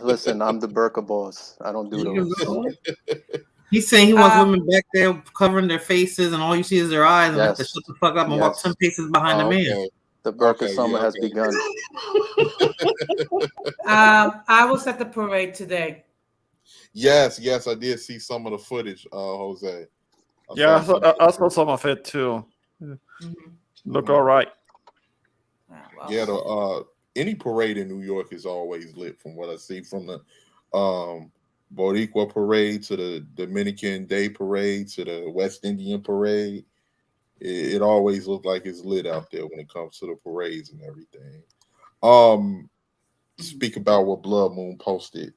Listen, I'm the Burka boss. I don't do those. He's saying he wants women back there covering their faces, and all you see is their eyes, and have to shut the fuck up and walk 10 paces behind the man. The Burka summer has begun. I was at the parade today. Yes, I did see some of the footage, Jose. I saw some of it too. Mm-hmm. Look all right. Wow. Yeah, any parade in New York is always lit from what I see, from the Boricua parade to the Dominican Day parade to the West Indian parade. It always looks like it's lit out there when it comes to the parades and everything. Speak about what Blood Moon posted.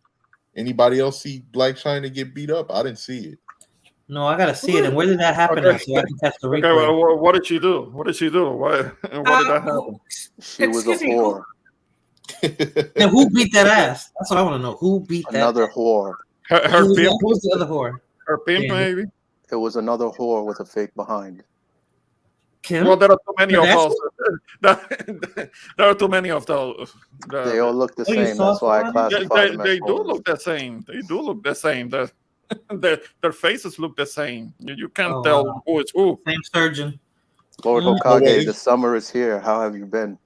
Anybody else see Black China get beat up? I didn't see it. No, I gotta see it. And where did that happen? Okay. So I can catch the replay. Okay, well, what did she do? What did she do? Why did that happen? She was a whore. Now, who beat that ass? That's what I want to know. Who beat that? Another whore. Her pimp? Who was the other whore? Her pimp, maybe? It was another whore with a fake behind. Kim? Well, there are too many of those. There are too many of those. They all look the same. That's why I classify them as They do look the same. They do look the same. Their faces look the same. You can't tell who is who. Same surgeon. Lord Hokage, the summer is here. How have you been?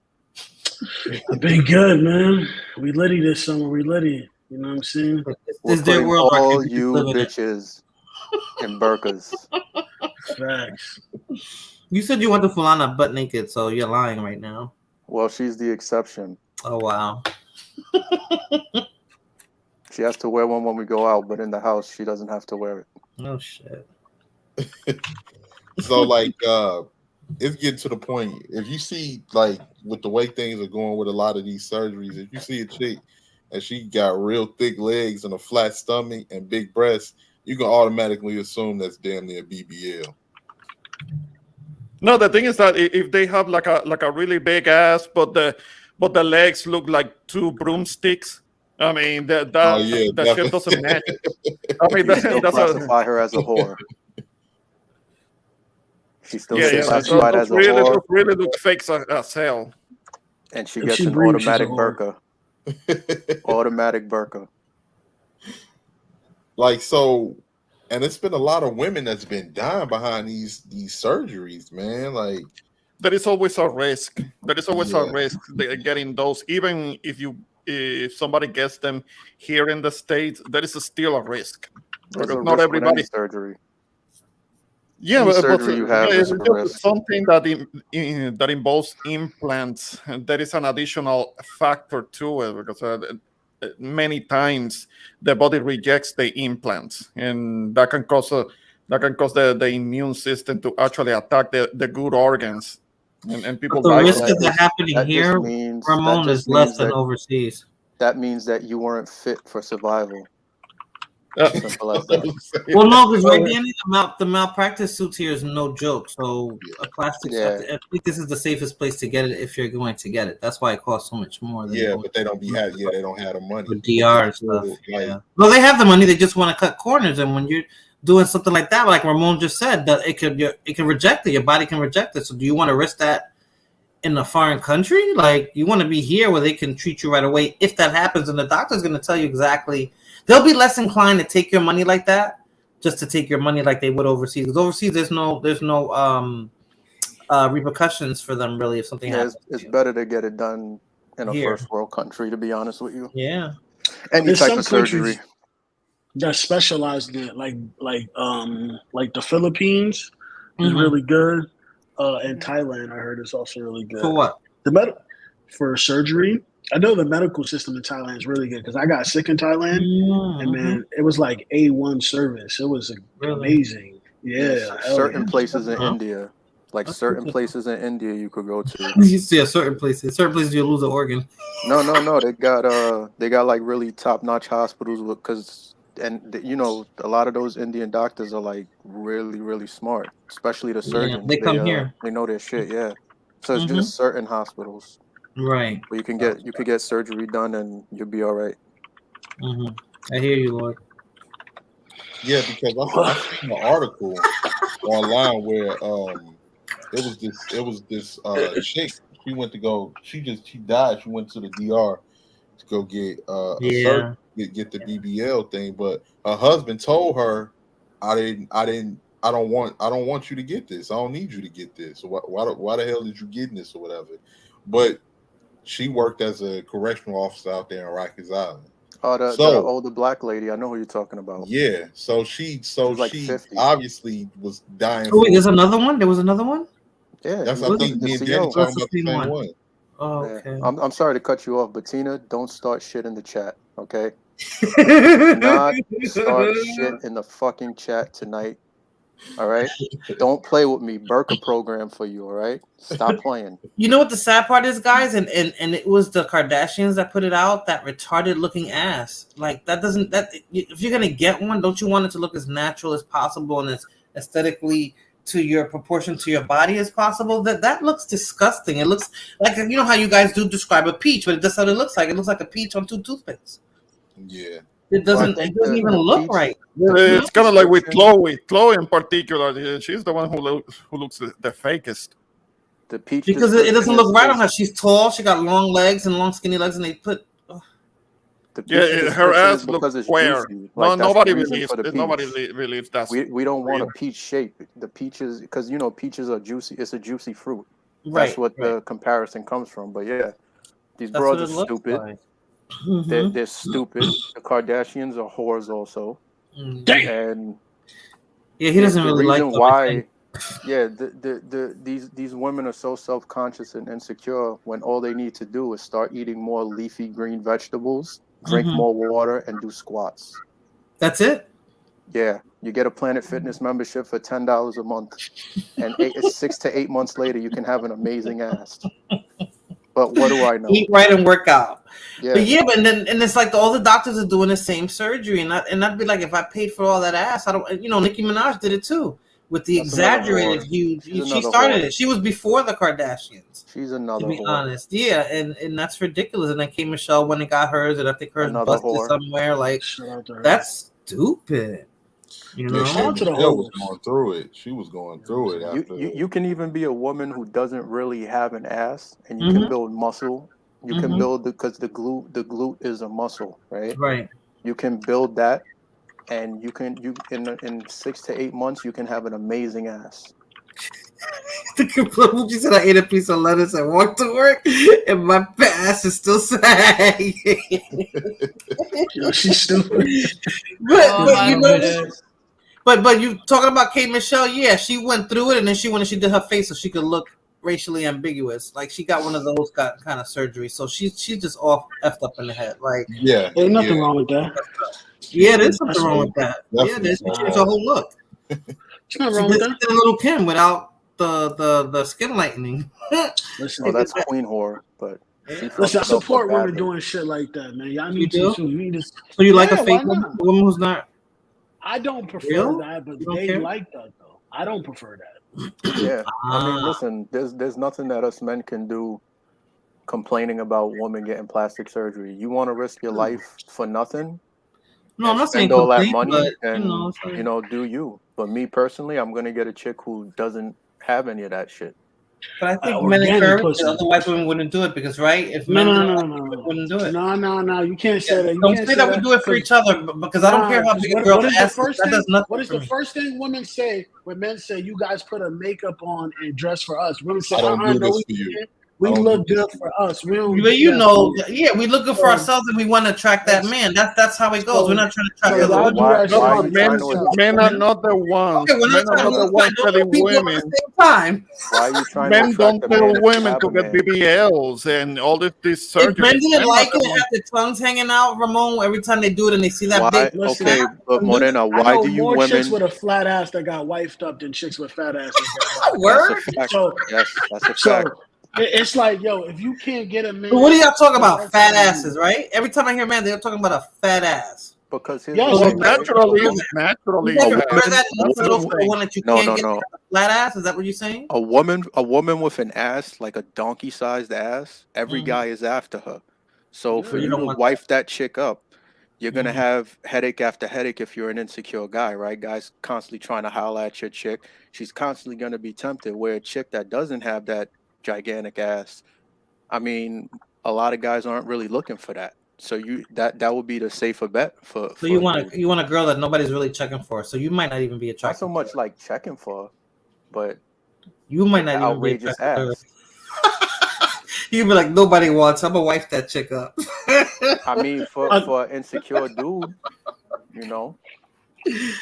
I've been good, man. We litty this summer. We litty. You know what I'm saying? We're putting all you bitches in burkas. Facts. You said you went to Fulana butt naked, so you're lying right now. Well, she's the exception. Oh, wow. She has to wear one when we go out, but in the house, she doesn't have to wear it. Oh, shit. So, like, it's getting to the point. If you see, like, with the way things are going with a lot of these surgeries, if you see a chick and she got real thick legs and a flat stomach and big breasts, you can automatically assume that's damn near BBL. No, the thing is that if they have like a really big ass, but the legs look like two broomsticks, I mean that shit doesn't match. I mean that's classify her as a whore. She still classified as a whore. Really look fake as hell. And she gets an automatic burqa. Automatic burqa. Like, so, and it's been a lot of women that's been dying behind these surgeries, man. Like, there is always a risk. There is always a risk getting those. Even if somebody gets them here in the States, there is still a risk. Because not everybody surgery. Yeah, but you have it's something that involves implants. And there is an additional factor to it because many times the body rejects the implants, and that can cause the immune system to actually attack the good organs. And people. But the risk of that happening here, Ramon, is less than overseas. That means that you weren't fit for survival. Simple as that. Well, no, because right, Danny, the malpractice suits here is no joke. So a plastic, I think this is the safest place to get it if you're going to get it. That's why it costs so much more. Than but they don't have the money. For DR and stuff. Well, they have the money. They just want to cut corners, and when you're doing something like that, like Ramon just said, that it can reject it. Your body can reject it. So, do you want to risk that in a foreign country? Like, you want to be here where they can treat you right away if that happens, and the doctor's going to tell you exactly. They'll be less inclined to take your money like that, just to take your money like they would overseas. Because overseas, there's no repercussions for them really if something happens. It's better to get it done in a first world country, to be honest with you. Yeah. Any type of surgery that specialize in it, like the Philippines is really good. And Thailand, I heard, is also really good. For what? For surgery. I know the medical system in Thailand is really good because I got sick in Thailand, and man, it was like A1 service. It was amazing. Yeah. Certain places in India, places in India you could go to. You see, certain places you lose an organ. No. They got like really top-notch hospitals because a lot of those Indian doctors are like really, really smart, especially the surgeons. They come here. They know their shit. Yeah. So it's just certain hospitals. Right. Where you could get surgery done and you'll be all right. I hear you, Lord. Yeah, because I seen an article online where it was this chick. She went to go. She died. She went to the DR to go get get the BBL thing, but her husband told her, I don't want you to get this. I don't need you to get this. Why the hell did you get this or whatever? But she worked as a correctional officer out there in Rikers Island. Oh, the older black lady. I know who you're talking about. Yeah. So she like 50. Obviously was dying. Oh, wait, there's another one? There was another one? Yeah. That's I think me and Danny talking about the same one. Oh, okay. I'm sorry to cut you off, but Tina, don't start shit in the chat, okay? Do not start shit in the fucking chat tonight. All right, don't play with me. Burka program for you. All right, stop playing. You know what the sad part is, guys, and it was the Kardashians that put it out. That retarded looking ass, like that doesn't that if you're gonna get one, don't you want it to look as natural as possible and as aesthetically to your proportion to your body as possible? That looks disgusting. It looks like, you know how you guys do describe a peach, but that's what it looks like. It looks like a peach on 2 toothpicks. Yeah. It doesn't even look right. It's kind of like with Chloe. Chloe in particular, she's the one who looks the fakest. The peach, because it doesn't look right on her. She's tall. She got long legs and long skinny legs, and they put. Her ass looks square. Like, nobody believes it. Nobody believes that. We don't want a peach shape. The peaches, because peaches are juicy. It's a juicy fruit. Right. That's what the comparison comes from. But yeah, these broads are stupid. Like. They're stupid. The Kardashians are whores also. And he doesn't really like why. Yeah, these women are so self-conscious and insecure when all they need to do is start eating more leafy green vegetables, drink more water, and do squats. That's it? Yeah. You get a Planet Fitness membership for $10 a month, and 6 to 8 months later, you can have an amazing ass. But what do I know? Eat right and work out. Yeah. But it's like all the doctors are doing the same surgery, and I'd be like, if I paid for all that ass, I don't. Nicki Minaj did it too with the exaggerated huge. She started it. She was before the Kardashians. She's another. To be honest, yeah, and that's ridiculous. And then K. Michelle when it got hers, and I think hers busted somewhere. Like that's stupid. She was going through it. She was going through it. You can even be a woman who doesn't really have an ass, and you can build muscle. You can build because the glute is a muscle, right? Right. You can build that, and in 6 to 8 months you can have an amazing ass. She said I ate a piece of lettuce and walked to work, and my ass is still sagging. She's stupid. But you talking about K. Michelle? Yeah, she went through it, and then she went and she did her face so she could look racially ambiguous. Like she got one of those kind of surgery, so she's just all effed up in the head. Like ain't nothing wrong with that. Yeah, there's something wrong with that. Yeah, there's a whole look. It's not wrong with that. A little Kim without the skin lightening. Listen, that's queen whore, but. Listen, I support women doing shit like that, man. Y'all need to. So you like a fake woman who's not I don't prefer Real? that, but You don't they care? like that though. I don't prefer that. Yeah, I mean, listen, there's nothing that us men can do complaining about women getting plastic surgery. You want to risk your life for nothing? No, I'm and not saying spend all that complain, money but and you know, it's like, do you. But me personally, I'm gonna get a chick who doesn't have any of that shit. but I think men Organic encourage it, pussy. otherwise women wouldn't do it because, right? If No, men no, didn't no, like no, it, no, women wouldn't do it. no. You can't say that. You Don't can't say that we do it for each other because I don't care how big a girl's ass is. That does nothing What is for the me. first thing women say when men say, "You guys put a makeup on and dress for us"? Women say, I don't do no, this we for you. can't. We I don't look do this good for for us. We don't. But do you that know, for you. yeah, we looking for ourselves and we want to attract that man. That's how it goes. We're not trying to attract so other y'all women. do that No, shit why are but you for trying to yourself. men are not the ones. Okay, we're not Men are trying not to the look ones like telling other people at women. the same time. Why are you trying to Men attract don't a man tell if you women have to a get man? BBLs and all this If surgery. men didn't Men are like the it and ones. have their tongues hanging out, Ramon, every time they do it and they see that big Listen, Okay, but Morena, I why know do you more chicks women? with a flat ass that got wifed up than chicks with fat asses that got wifed That's a word. fact. So, Yes, that's a so fact. it's like, yo, if you can't get a man, But what do y'all talk to about? work Fat for you- asses, right? Every time I hear man, they're talking about a fat ass. Because here's Yes, the Well, thing, because- right? naturally, You guys fat. prefer that That's instead of the the thing. one that you No, can't no, get no. a flat ass? Is that what you're saying? A woman with an ass like a donkey-sized ass, every Mhm. guy is after her. So Yeah. for You you don't to want wife that chick up, you're gonna Mhm. have headache after headache if you're an insecure guy, right? Guys constantly trying to holler at your chick. She's constantly gonna be tempted. Where a chick that doesn't have that gigantic ass, I mean, a lot of guys aren't really looking for that. So that would be the safer bet for So you a want dude. a girl that nobody's really checking for. So you might not even be Not attracted so to much her. like checking for, her, but You might with not the even be outrageous attracted to her. ass. You'd be like, nobody wants. I'm gonna wife that chick up. I mean, for an insecure dude, you know.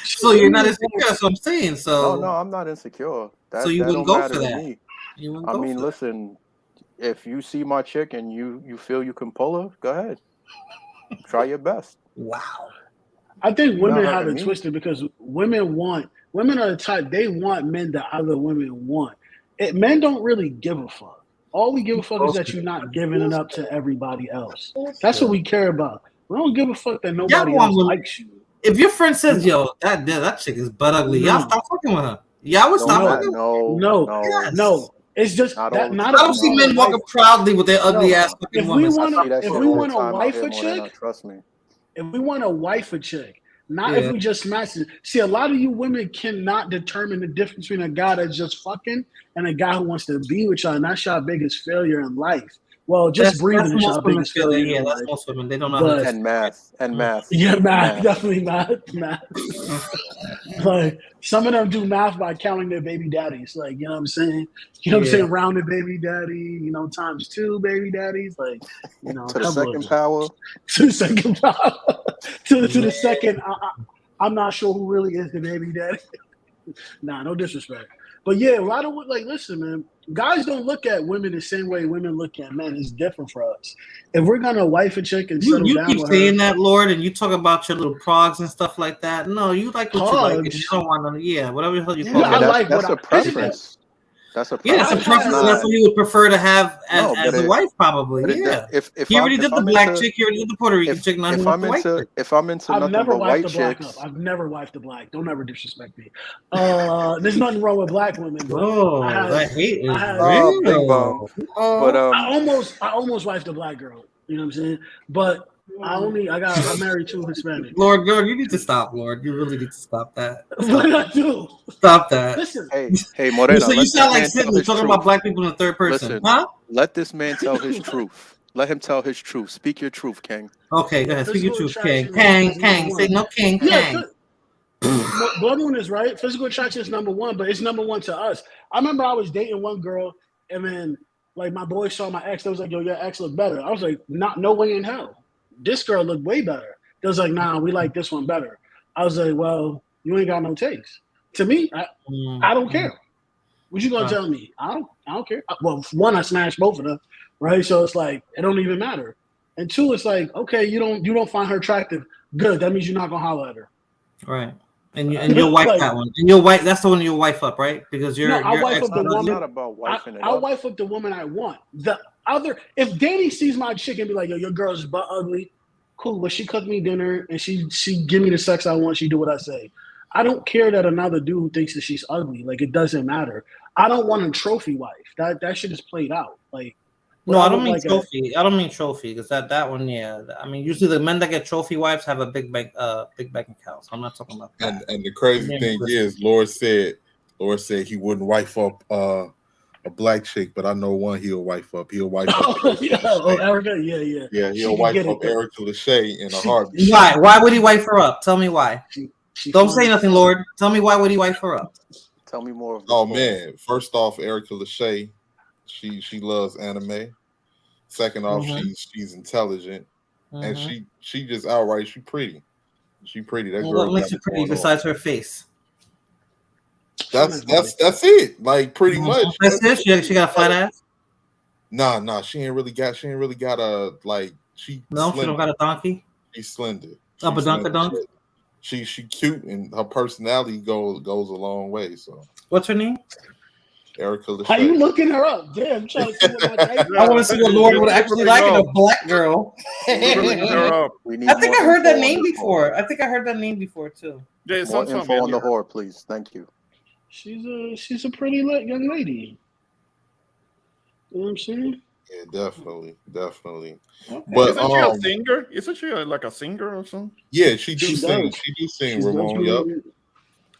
So you're not insecure. That's what I'm saying. So No, I'm not insecure. so That you that wouldn't don't go matter for to that. me. You wouldn't I go mean, for that. listen, if you see my chick and you feel you can pull her, go ahead. Try your best. Wow. I think You're not women have hurting it me. twisted because women are the type, they want men that other women want. Men don't really give a fuck. All we give a fuck is that you're not giving it up to everybody else. That's what we care about. We don't give a fuck that nobody else likes you. If your friend says, "Yo, that chick is butt ugly," y'all stop fucking with her. Y'all would stop fucking. No. It's just Not that all the not I if don't we see want men to wife. walking proudly with their ugly ass fucking If women. we want I see that if shit we all want the to time out wife here, a Morena, chick, trust me. if we want to wife a chick, not if we just smash it. See, a lot of you women cannot determine the difference between a guy that's just fucking and a guy who wants to be with y'all, and that's your biggest failure in life. Well, just breathing is your biggest failure in Yeah, life. that's most women. They don't know how to. And math. Yeah, math. Definitely math. Like some of them do math by counting their baby daddies. Like, you know what I'm saying? You know what I'm saying? Rounded baby daddy, times 2 baby daddies. Like, to the second power. To the second power. to the second. I'm not sure who really is the baby daddy. Nah, no disrespect. But yeah, a lot of listen, man. Guys don't look at women the same way women look at men. It's different for us. If we're gonna wife a chick and settle You down keep with saying her, that, Lord, and you talk about your little progs and stuff like that. No, you like what you like. And you Pogs? don't want to. Yeah, whatever the hell you Yeah, call I mean, it. that's a preference. That's a Yeah, preference. it's a preference. That's what you would prefer to have as a wife, probably. but Yeah. if You already did the black into- chick. You already did the Puerto Rican chick. Now if you want the white chick. if I'm into I've nothing never but wifed white the black chicks, up. I've never wifed the black. Don't ever disrespect me. There's nothing wrong with black women. But Oh, I that hate is bing real. bong. But I almost wifed a black girl. You know what I'm saying? But I'm married to Hispanic. Lord, you need to stop, Lord. You really need to stop that. What did I do? Stop that. Listen. Hey, Morena. You sound like Sidney talking about black people in the third person. Listen, huh? let this man tell his truth. Let him tell his truth. Speak your truth, King. Okay, go ahead. Speak your truth, King. King. Say no, King. Yeah, Blood Moon is right. Physical attraction is number one, but it's number one to us. I remember I was dating one girl, and then my boy saw my ex. They was like, "Yo, your ex look better." I was like, "No way in hell. This girl looked way better." They was like, "Nah, we like this one better." I was like, "Well, you ain't got no taste." To me, I don't care. What you gonna tell me? I don't care. Well, one, I smashed both of them, right? So it's like it don't even matter. And two, it's like, okay, you don't find her attractive. Good. That means you're not gonna holler at her. Right. And you'll wife that one. And you'll wife. That's the one you'll wife up, right? Because I'll wife up the woman. It's not about wifing it I'll up. wife up the woman I want. The other, if Danny sees my chick and be like, "Yo, your girl's butt ugly," cool. But she cooked me dinner and she give me the sex I want. She do what I say. I don't care that another dude thinks that she's ugly. Like, it doesn't matter. I don't want a trophy wife. That shit is played out. Like, no, I don't mean trophy. I don't mean trophy because that one, yeah. I mean, usually the men that get trophy wives have a big bank account. So I'm not talking about that. And the crazy thing is, Lord said he wouldn't wife up a black chick, but I know one he'll wife up. He'll wife up. Erica, yeah. Yeah, he'll wife up Erica Lachey in a heartbeat. Why? Why would he wife her up? Tell me why. Don't say nothing, Lord. Tell me why would he wife her up? Tell me more. Oh man! First off, Erica Lachey, she loves anime. Second off, she's intelligent, and she just outright she pretty. She pretty. That girl. What makes her pretty besides her face? That's it. Like pretty much. That's it. She got a flat ass. Nah. She ain't really got a like. She don't got a donkey. She's slender. Up a donkey. She cute and her personality goes a long way. So what's her name? Erica Lachey. How you looking her up? Damn, I'm trying to see what my type. I want to see what Lord would actually like in a black girl. I think I heard that name before. Too. Yeah, more info on the whore, please. Thank you. She's a pretty young lady. You know what I'm saying? Yeah, definitely. Okay. But isn't she a singer? Isn't she like a singer or something? Yeah, she do sing. She do sing, Ramon. Yep.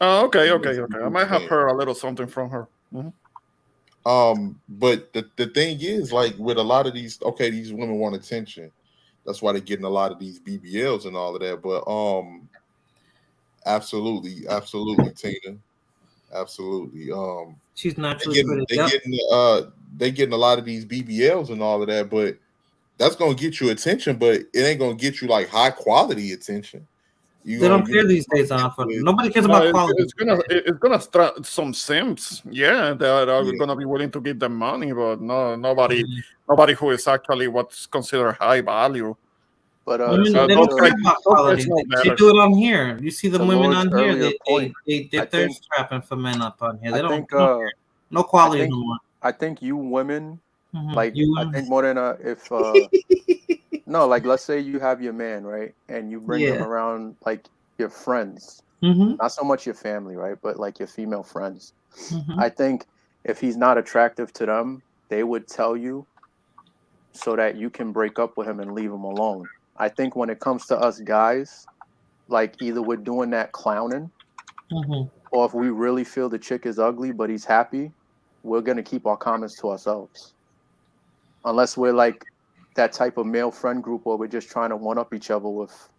Oh, okay. I might have heard a little something from her. Mm-hmm. But the thing is, like with a lot of these women want attention. That's why they're getting a lot of these BBLs and all of that. But absolutely, Tina. Absolutely. She's naturally they getting a lot of these BBLs and all of that, but that's gonna get you attention, but it ain't gonna get you like high quality attention. They don't care these days, nobody cares about quality. It's gonna start some simps, that are gonna be willing to give them money, but nobody who is actually what's considered high value. But they don't care about quality. They do it on here. You see the women on here. They're thirst trapping for men up on here. They don't no quality no more. I think you women, I think Morena, if no, like let's say you have your man, right, and you bring them around like your friends, not so much your family, right, but like your female friends. I think if he's not attractive to them, they would tell you so that you can break up with him and leave him alone. I think when it comes to us guys, like either we're doing that clowning, or if we really feel the chick is ugly but he's happy, we're gonna keep our comments to ourselves. Unless we're like that type of male friend group where we're just trying to one up each other with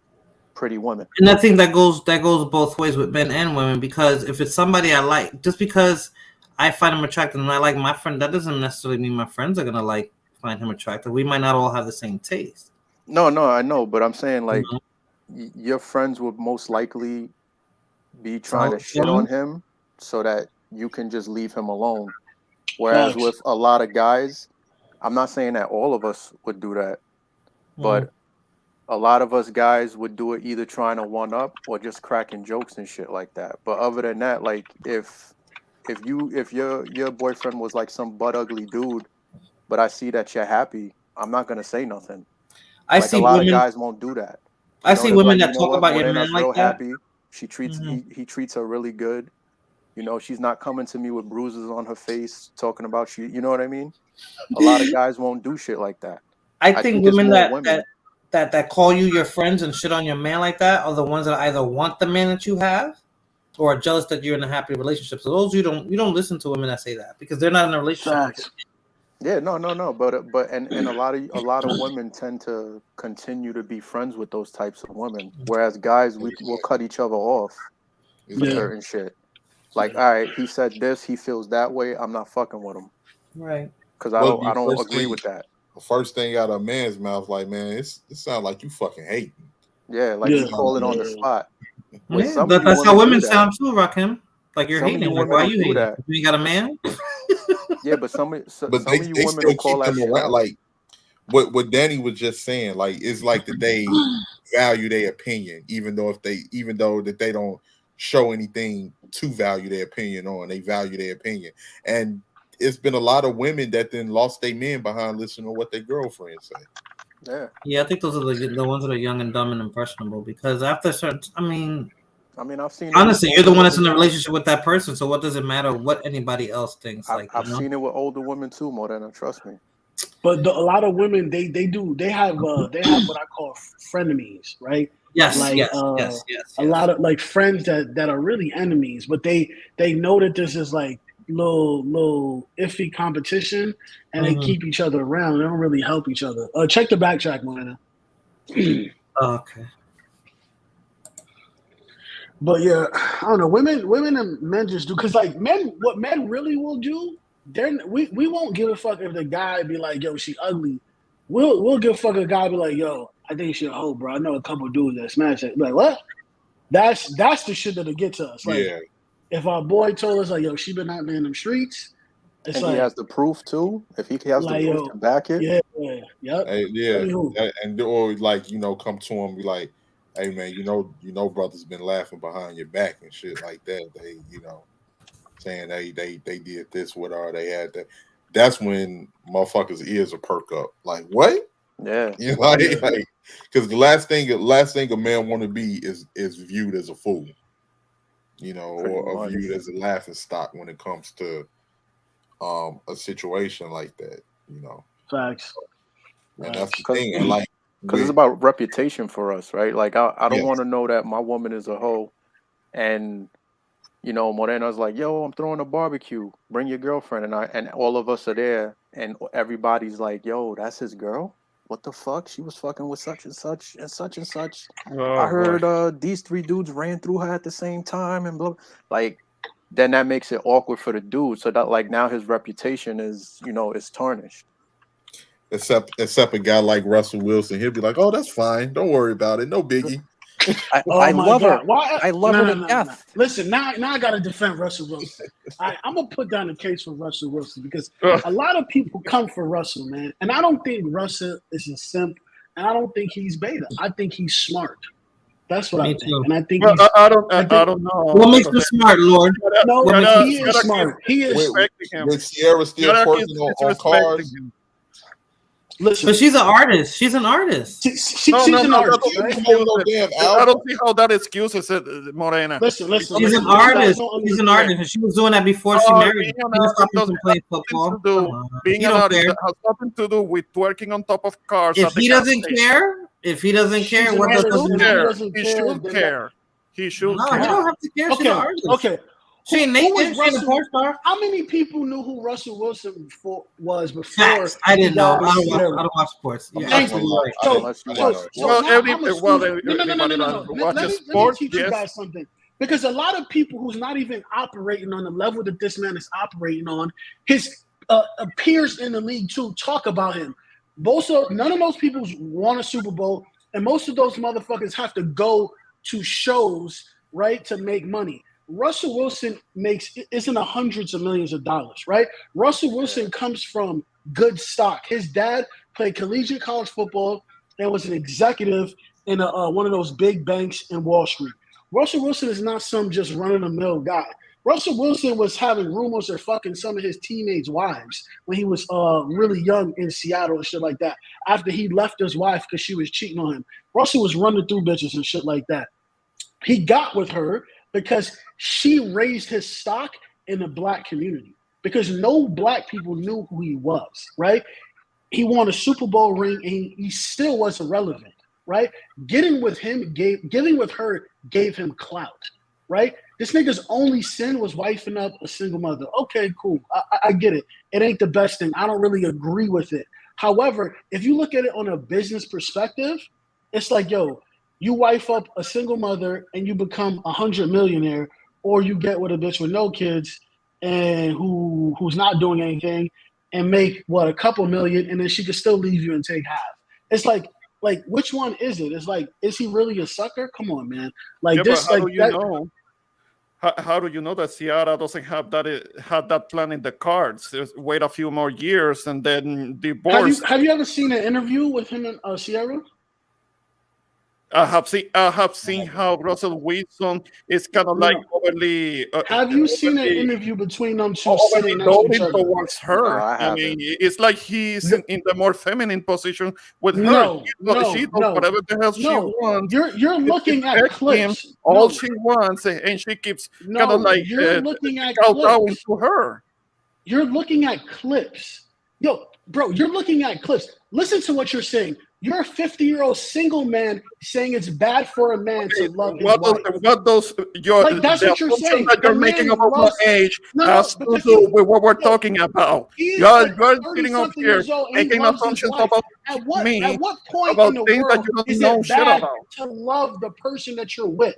pretty women. And I think that goes both ways with men and women, because if it's somebody I like, just because I find him attractive and I like my friend, that doesn't necessarily mean my friends are gonna find him attractive. We might not all have the same taste. No, I know, but I'm saying like your friends would most likely be trying to shit on him so that you can just leave him alone. Whereas with a lot of guys, I'm not saying that all of us would do that, but a lot of us guys would do it either trying to one up or just cracking jokes and shit like that. But other than that, like if your boyfriend was like some butt ugly dude, but I see that you're happy, I'm not gonna say nothing. I see a lot of guys won't do that. I see women that talk about your man like that. Happy. She treats he treats her really good. You know, she's not coming to me with bruises on her face talking about you. You know what I mean? A lot of guys won't do shit like that. I think women that call you your friends and shit on your man like that are the ones that either want the man that you have or are jealous that you're in a happy relationship. So those you don't listen to women that say that because they're not in a relationship. Yeah, no, but a lot of women tend to continue to be friends with those types of women, whereas guys will cut each other off for certain shit. Like, all right, he said this, he feels that way, I'm not fucking with him, right? Because I don't agree with that. The first thing out of a man's mouth, like, man, it sounds like you fucking hate me. Yeah, like you call it on the spot. That's how women sound too, Rakim. Like you're hating. Like, why you hating? You got a man? Yeah, but some of you women will call that shit out. Like what Danny was just saying, like it's like that they value their opinion, even though that they don't show anything to value their opinion on, they value their opinion. And it's been a lot of women that then lost their men behind listening to what their girlfriends say. Yeah, I think those are the ones that are young and dumb and impressionable. Because after a certain, I mean, I've seen. Honestly, you're the one that's in a relationship with that person, so what does it matter what anybody else thinks? I've seen it with older women too, Morena. Trust me. But a lot of women, they have what I call frenemies, right? Yes, like, yes. A lot of like friends that are really enemies, but they know that this is like little iffy competition, and they keep each other around. They don't really help each other. Check the backtrack, Morena. Okay. But yeah, I don't know. Women and men just do, because like what men really will do. We won't give a fuck if the guy be like, yo, she ugly. We'll give a fuck if the guy be like, yo, I think she a hoe, bro. I know a couple dudes that smash it. Like, what? That's the shit that'll get to us. Like, if our boy told us like, yo, she been out there in them streets, it's and like, he has the proof too. If he has like, the proof to back it, and or like come to him and be like, hey man, brothers been laughing behind your back and shit like that. They saying they did this with her, they had that. That's when motherfuckers' ears will perk up. Like, what? Yeah. Like, because the last thing a man want to be is viewed as a fool, or viewed as a laughing stock when it comes to a situation like that, Facts. And that's the thing, and like, because it's about reputation for us, right? Like, I don't want to know that my woman is a hoe, and Morena's like, yo, I'm throwing a barbecue. Bring your girlfriend, and all of us are there, and everybody's like, yo, that's his girl. What the fuck? She was fucking with such and such and such and such. I heard these 3 dudes ran through her at the same time and blah. Like, then that makes it awkward for the dude. So that like now his reputation is is tarnished. Except a guy like Russell Wilson, he'll be like, oh, that's fine. Don't worry about it. No biggie. I love her. I love her to death. Listen, now I got to defend Russell Wilson. I'm going to put down the case for Russell Wilson because a lot of people come for Russell, man. And I don't think Russell is a simp, and I don't think he's beta. I think he's smart. That's what I think. And I think I don't know. What makes him smart, Lord? No, he is smart. He is. With Sierra still working on cars. Listen, but she's an artist. She's an artist. She's an artist. I don't see how that excuses it, Morena. Listen. She's an artist. She's an artist, and she was doing that before she married. Being an artist has nothing to do with twerking on top of cars. If he doesn't care, what does he care? He should care. He should care. No, he don't have to care. She's an artist. Okay. She ain't naked. She's a porn star. How many people knew who Russell Wilson was before? Facts. I didn't know. I don't watch sports. Yeah, absolutely right. Everybody watches sports. Let me teach you guys something. Because a lot of people who's not even operating on the level that this man is operating on, his peers in the league too talk about him. None of those people won a Super Bowl, and most of those motherfuckers have to go to shows, right, to make money. Russell Wilson is in the hundreds of millions of dollars, right? Russell Wilson comes from good stock. His dad played collegiate college football and was an executive in one of those big banks in Wall Street. Russell Wilson is not some just run-of-the-mill guy. Russell Wilson was having rumors of fucking some of his teammates' wives when he was really young in Seattle and shit like that. After he left his wife because she was cheating on him, Russell was running through bitches and shit like that. He got with her because she raised his stock in the black community because no black people knew who he was, right? He won a Super Bowl ring and he still wasn't relevant, right? Getting with her gave him clout, right? This nigga's only sin was wifing up a single mother. Okay, cool. I get it. It ain't the best thing. I don't really agree with it. However, if you look at it on a business perspective, it's like, yo, you wife up a single mother and you become $100 millionaire, or you get with a bitch with no kids and who's not doing anything and make a couple million, and then she could still leave you and take half. It's like which one is it? It's like, is he really a sucker? Come on, man. Like this, how do you know? How do you know that Ciara doesn't have that plan in the cards? Wait a few more years and then divorce. Have you ever seen an interview with him and Ciara? I have seen how Russell Wilson is kind of like overly. Have you seen an interview between them two overly sitting next to each doting other? towards her? No, I I mean, haven't. it's like he's in the more feminine position with her. No, She does whatever the hell she wants. You're looking at Expect him clips. all No, she wants, and she keeps kind no, of like you're looking at kowtowing clips. to her. You're looking at clips. Yo, bro, you're looking at clips. Listen to what you're saying. You're a 50-year-old single man saying it's bad for a man to love his wife. What those your Like, that's what you're saying. that you're The making man about loves- my age No, has to because do with what we're talking about. He's You're like sitting up 30-something here years old and he making loves his assumptions wife. about At what point about in the things that world you don't is know it shit bad about. to love the person that you're with?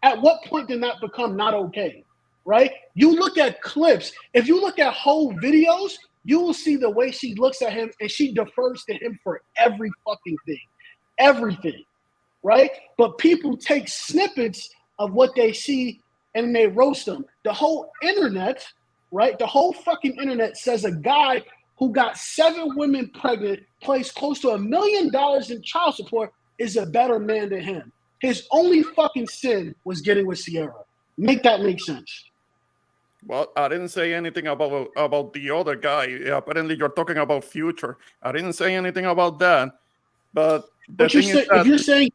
At what point did that become not okay? Right? You look at clips. If you look at whole videos, you will see the way she looks at him and she defers to him for every fucking thing. Everything. Right? But people take snippets of what they see and they roast them. The whole internet, right? The whole fucking internet says a guy who got 7 women pregnant, pays close to $1 million in child support, is a better man than him. His only fucking sin was getting with Sierra. Make that make sense. Well, I didn't say anything about the other guy. Apparently, you're talking about Future. I didn't say anything about that. But the thing is that if you're saying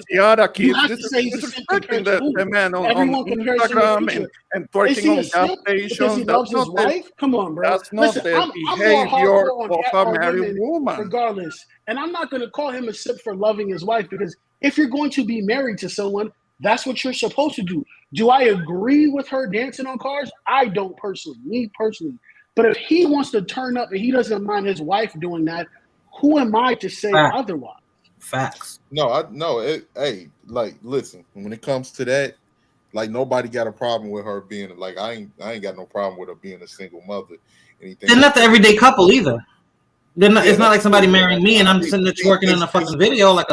Ciara keeps you have to say he's a simp compared to who? the man on Everyone compares him to Instagram Future. and Is twerking he on a gas simp stations. because he loves his wife? Come on, bro. That's not Listen, the I'm more behavior hardcore of on a married women woman. regardless. And I'm not going to call him a simp for loving his wife because if you're going to be married to someone, that's what you're supposed to do. Do I agree with her dancing on cars? I don't personally, me personally. But if he wants to turn up and he doesn't mind his wife doing that, who am I to say otherwise? Facts. Hey, like, listen, when it comes to that, like, nobody got a problem with her being like, I ain't got no problem with her being a single mother. Anything. They're not the everyday couple either. They're not. It's not like somebody marrying me and I'm just sitting there twerking in a fucking video, like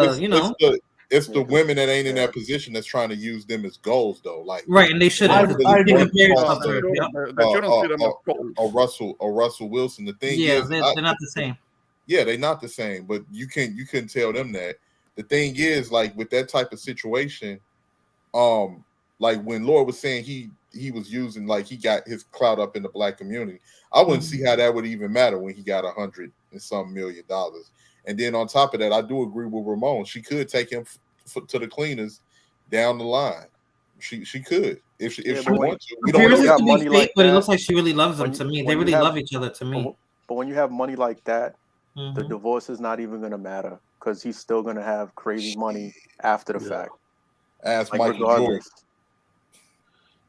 It's the women that ain't in that position that's trying to use them as goals, though. Like, right, and they shouldn't. Russell Wilson. The thing is, they're not the same. Yeah, they're not the same, but you couldn't tell them that. The thing is, like, with that type of situation, like when Lord was saying he was using, like, he got his clout up in the black community, I wouldn't see how that would even matter when he got $100 and some million. And then on top of that, I do agree with Ramon. She could take him to the cleaners down the line. She could if she wants to. We don't have money like that, but it looks like she really loves him. To me, they really love each other. To me, but when you have money like that, the divorce is not even going to matter because he's still going to have crazy money after the fact. Ask like, Michael Jordan.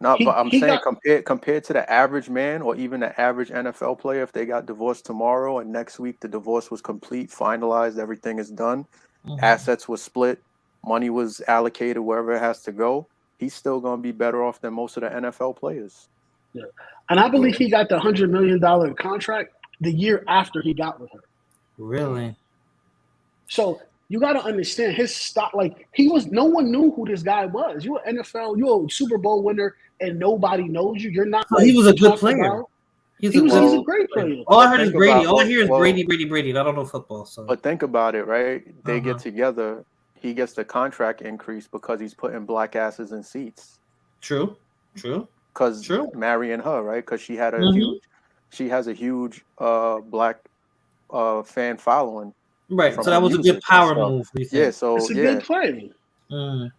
No, but I'm saying compared to the average man or even the average NFL player, if they got divorced tomorrow and next week the divorce was complete, finalized, everything is done, assets were split, money was allocated wherever it has to go, he's still going to be better off than most of the NFL players. Yeah, and I believe he got the $100 million contract the year after he got with her. Really? So you got to understand his stock. Like, no one knew who this guy was. You're an NFL, you're a Super Bowl winner, and nobody knows you. You're not. He was a good player. He's a great player. All I heard is Brady. All I hear is Brady. I don't know football. So, but think about it, right? They get together. He gets the contract increase because he's putting black asses in seats. True. Because marrying her, right? Because she had a huge black fan following. Right. So that was a good power move. Yeah. So it's a good play. And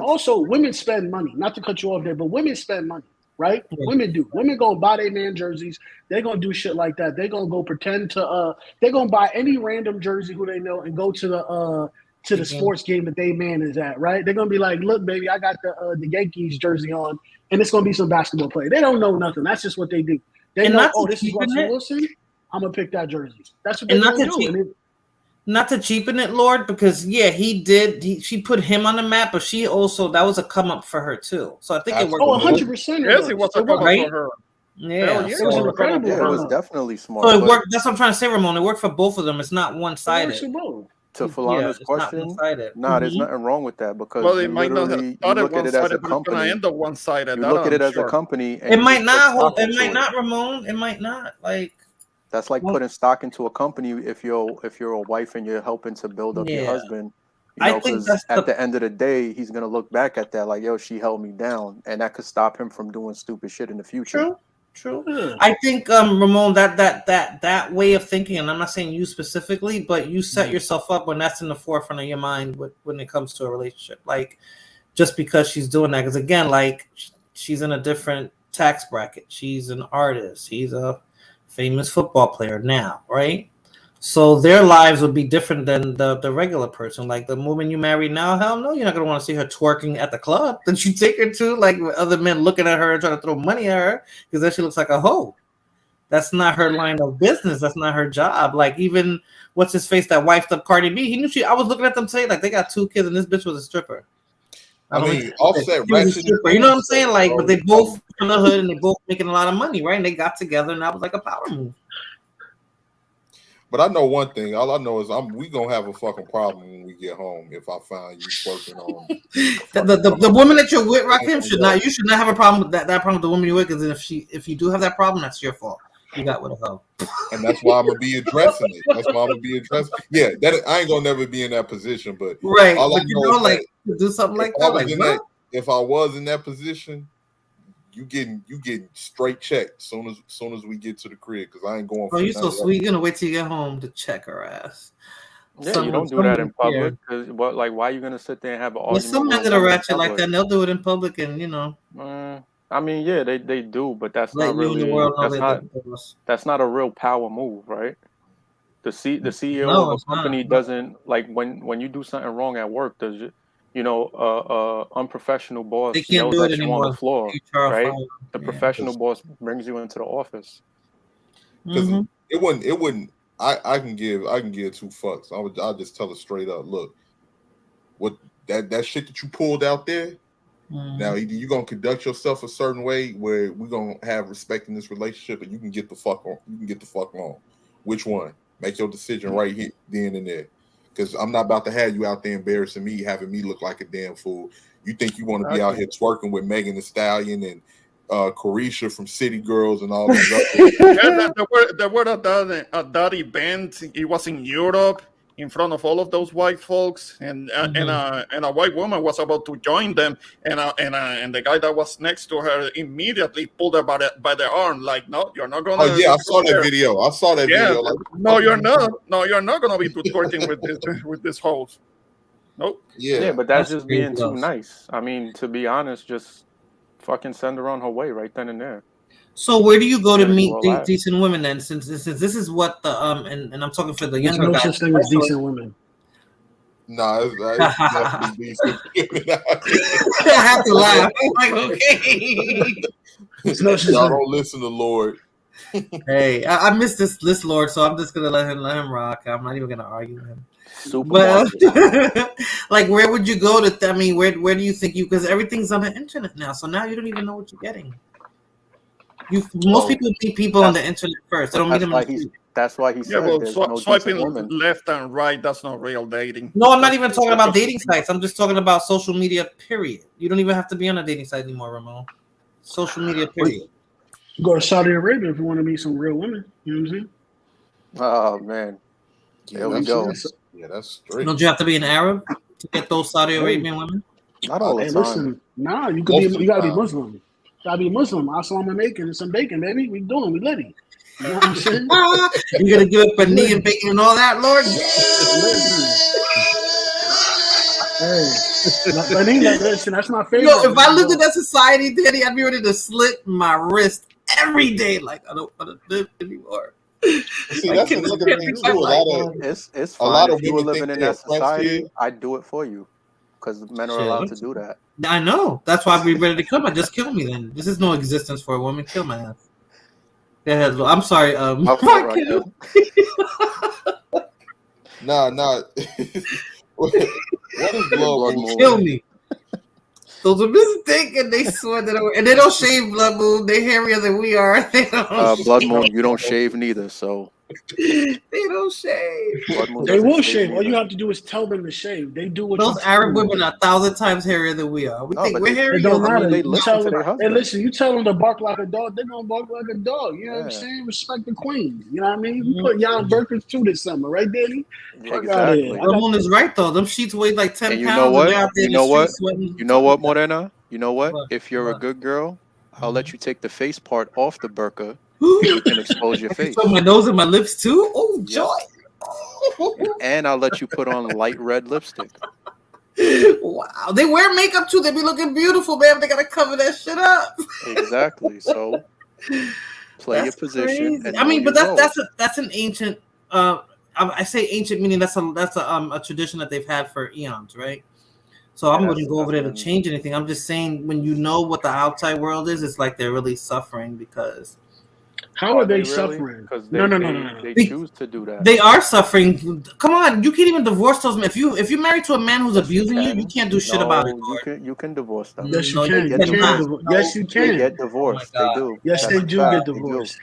also women spend money. Not to cut you off there, but women spend money, right? Yeah. Women do. Women go buy their man jerseys. They're gonna do shit like that. They're gonna go pretend to they're gonna buy any random jersey who they know and go to the sports game that they man is at, right? They're gonna be like, look, baby, I got the Yankees jersey on, and it's gonna be some basketball player. They don't know nothing. That's just what they do. They know, this is Russell Wilson. I'm gonna pick that jersey. That's what they're gonna do. Not to cheapen it, Lord, because he did. She put him on the map, but she also that was a come up for her too. So I think it worked. 100%. Yes, it was a come up for her. Yeah, it was incredible. Yeah, it was definitely smart. So it worked. That's what I'm trying to say, Ramon. It worked for both of them. It's not one sided. To Falana's question, there's nothing wrong with that because it might not have started one-sided, but it's going to end up one-sided. You look at it as a company. And it might not. It might not, Ramon. It might not. That's like putting stock into a company if you're a wife and you're helping to build up your husband. You know, because at the end of the day, he's gonna look back at that like, yo, she held me down, and that could stop him from doing stupid shit in the future. True. Yeah. I think Ramon, that way of thinking, and I'm not saying you specifically, but you set yourself up when that's in the forefront of your mind when it comes to a relationship. Like, just because she's doing that, because again, like, she's in a different tax bracket. She's an artist. He's a famous football player now, right? So their lives would be different than the regular person. Like the woman you marry now, hell no, you're not gonna want to see her twerking at the club that you take her to, like other men looking at her and trying to throw money at her because then she looks like a hoe. That's not her line of business. That's not her job. Like even what's his face that wifed up Cardi B. He knew I was looking at them today, like they got 2 kids and this bitch was a stripper. I mean, Offset ratchet. You know what I'm saying? Like, but they both from the hood and they both making a lot of money, right? And they got together and that was like a power move. But I know one thing. All I know is we gonna have a fucking problem when we get home if I find you twerking on. the woman that you're with, Rakim, should not have a problem with that problem with the woman you're with, because if you do have that problem, that's your fault. You got with a hoe. And that's why I'm gonna be addressing it. That's why I'm gonna be addressing. Yeah, I ain't gonna never be in that position, but right. All but I know is like to do something like that. If I was in that position, you getting straight checked soon as we get to the crib, because I ain't going. Oh, you so sweet. You're gonna wait till you get home to check her ass. Yeah, you don't do that in public. Because why are you gonna sit there and have an argument? There's some men that are ratchet like that, and they'll do it in public, and you know. I mean, yeah, they do, but that's not really that's not a real power move, right? The CEO of a company doesn't like when you do something wrong at work. Does unprofessional boss yells at you on the floor, right? The professional boss brings you into the office. Because it wouldn't. I can give 2 fucks. I'll just tell her straight up. Look, what that shit that you pulled out there. Now either you're gonna conduct yourself a certain way where we're gonna have respect in this relationship, and you can get the fuck on. You can get the fuck on. Which one? Make your decision right here, then and there. Because I'm not about to have you out there embarrassing me, having me look like a damn fool. You think you want to be out here twerking with Megan Thee Stallion and Carisha from City Girls and all these other. There were at that event. It was in Europe, in front of all of those white folks, and a white woman was about to join them, and the guy that was next to her immediately pulled her by the arm, like, no, you're not gonna. Oh yeah, I saw that video. Video. Like, no, you're not. No, you're not gonna be twerking with this host. Nope. Yeah, but that's just being too nice. I mean, to be honest, just fucking send her on her way right then and there. So where do you go to meet decent women then? Since this is what the and I'm talking for the younger guys. There's no such thing as decent women. No, it's definitely decent. I have to laugh. I'm like, okay. Y'all don't listen to Lord. Hey, I missed this Lord, so I'm just gonna let him rock. I'm not even gonna argue with him. Like, where would you go to? I mean, where do you think you? Because everything's on the internet now, so now you don't even know what you're getting. Most people meet people on the internet first. They don't meet them. That's why he said swiping left and right. That's not real dating. No, I'm not even talking about dating sites. I'm just talking about social media. Period. You don't even have to be on a dating site anymore, Ramon. Social media. Period. Go to Saudi Arabia if you want to meet some real women. You know what I'm saying? Oh man, there we go. Yeah, that's straight. Don't you have to be an Arab to get those Saudi Arabian women? Not all the time. Listen, nah, you gotta be Muslim. You gotta be Muslim. Assalamu alaikum and some bacon, baby. We doing, we litty. You know what I'm saying? You're gonna give up paneer and bacon and all that, Lord? Hey, listen, that's my favorite. Yo, if I lived in that society, Daddy, I'd be ready to slit my wrist every day. Like, I don't want to live anymore. See, that's another thing too. It's fine. A lot of people living in that society. I'd do it for you because men are allowed to do that. I know. That's why I'd be ready to kill me. Just kill me then. This is no existence for a woman. Kill my ass. Go ahead. I'm sorry. Nah. What is blood moon? Kill me. Those are mistaken. They swear that, and they don't shave blood moon. They're hairier than we are. Blood moon, you don't shave neither, so They don't shave. They will shave. All you have to do is tell them to shave. They do what those Arab women are 1,000 times hairier than we are. We think we're hairy. It don't matter. They You tell them, hey, listen, you tell them to bark like a dog, they're gonna bark like a dog. You know what I'm saying? Respect the queen. You know what I mean? We put y'all burkas too this summer, right, Danny? Exactly. Ramon is right though. Them sheets weigh like 10 and pounds. you know what? You know what, Morena? You know what? If you're a good girl, I'll let you take the face part off the burqa. You can expose your face. So my nose and my lips too. Oh, joy! And I'll let you put on light red lipstick. Wow, they wear makeup too. They be looking beautiful, man. They gotta cover that shit up. Exactly. So play your position. I mean, but that's an ancient. I say ancient meaning that's a tradition that they've had for eons, right? So I wouldn't go over there to change anything. I'm just saying when you know what the outside world is, it's like they're really suffering because. How are they suffering? Because no. They choose to do that. They are suffering. Come on, you can't even divorce those men. If you're married to a man who's abusing you can't do shit about it. You can divorce them. Yes, you can. Yes, you can. They get divorced. They do. Yes, they do get divorced.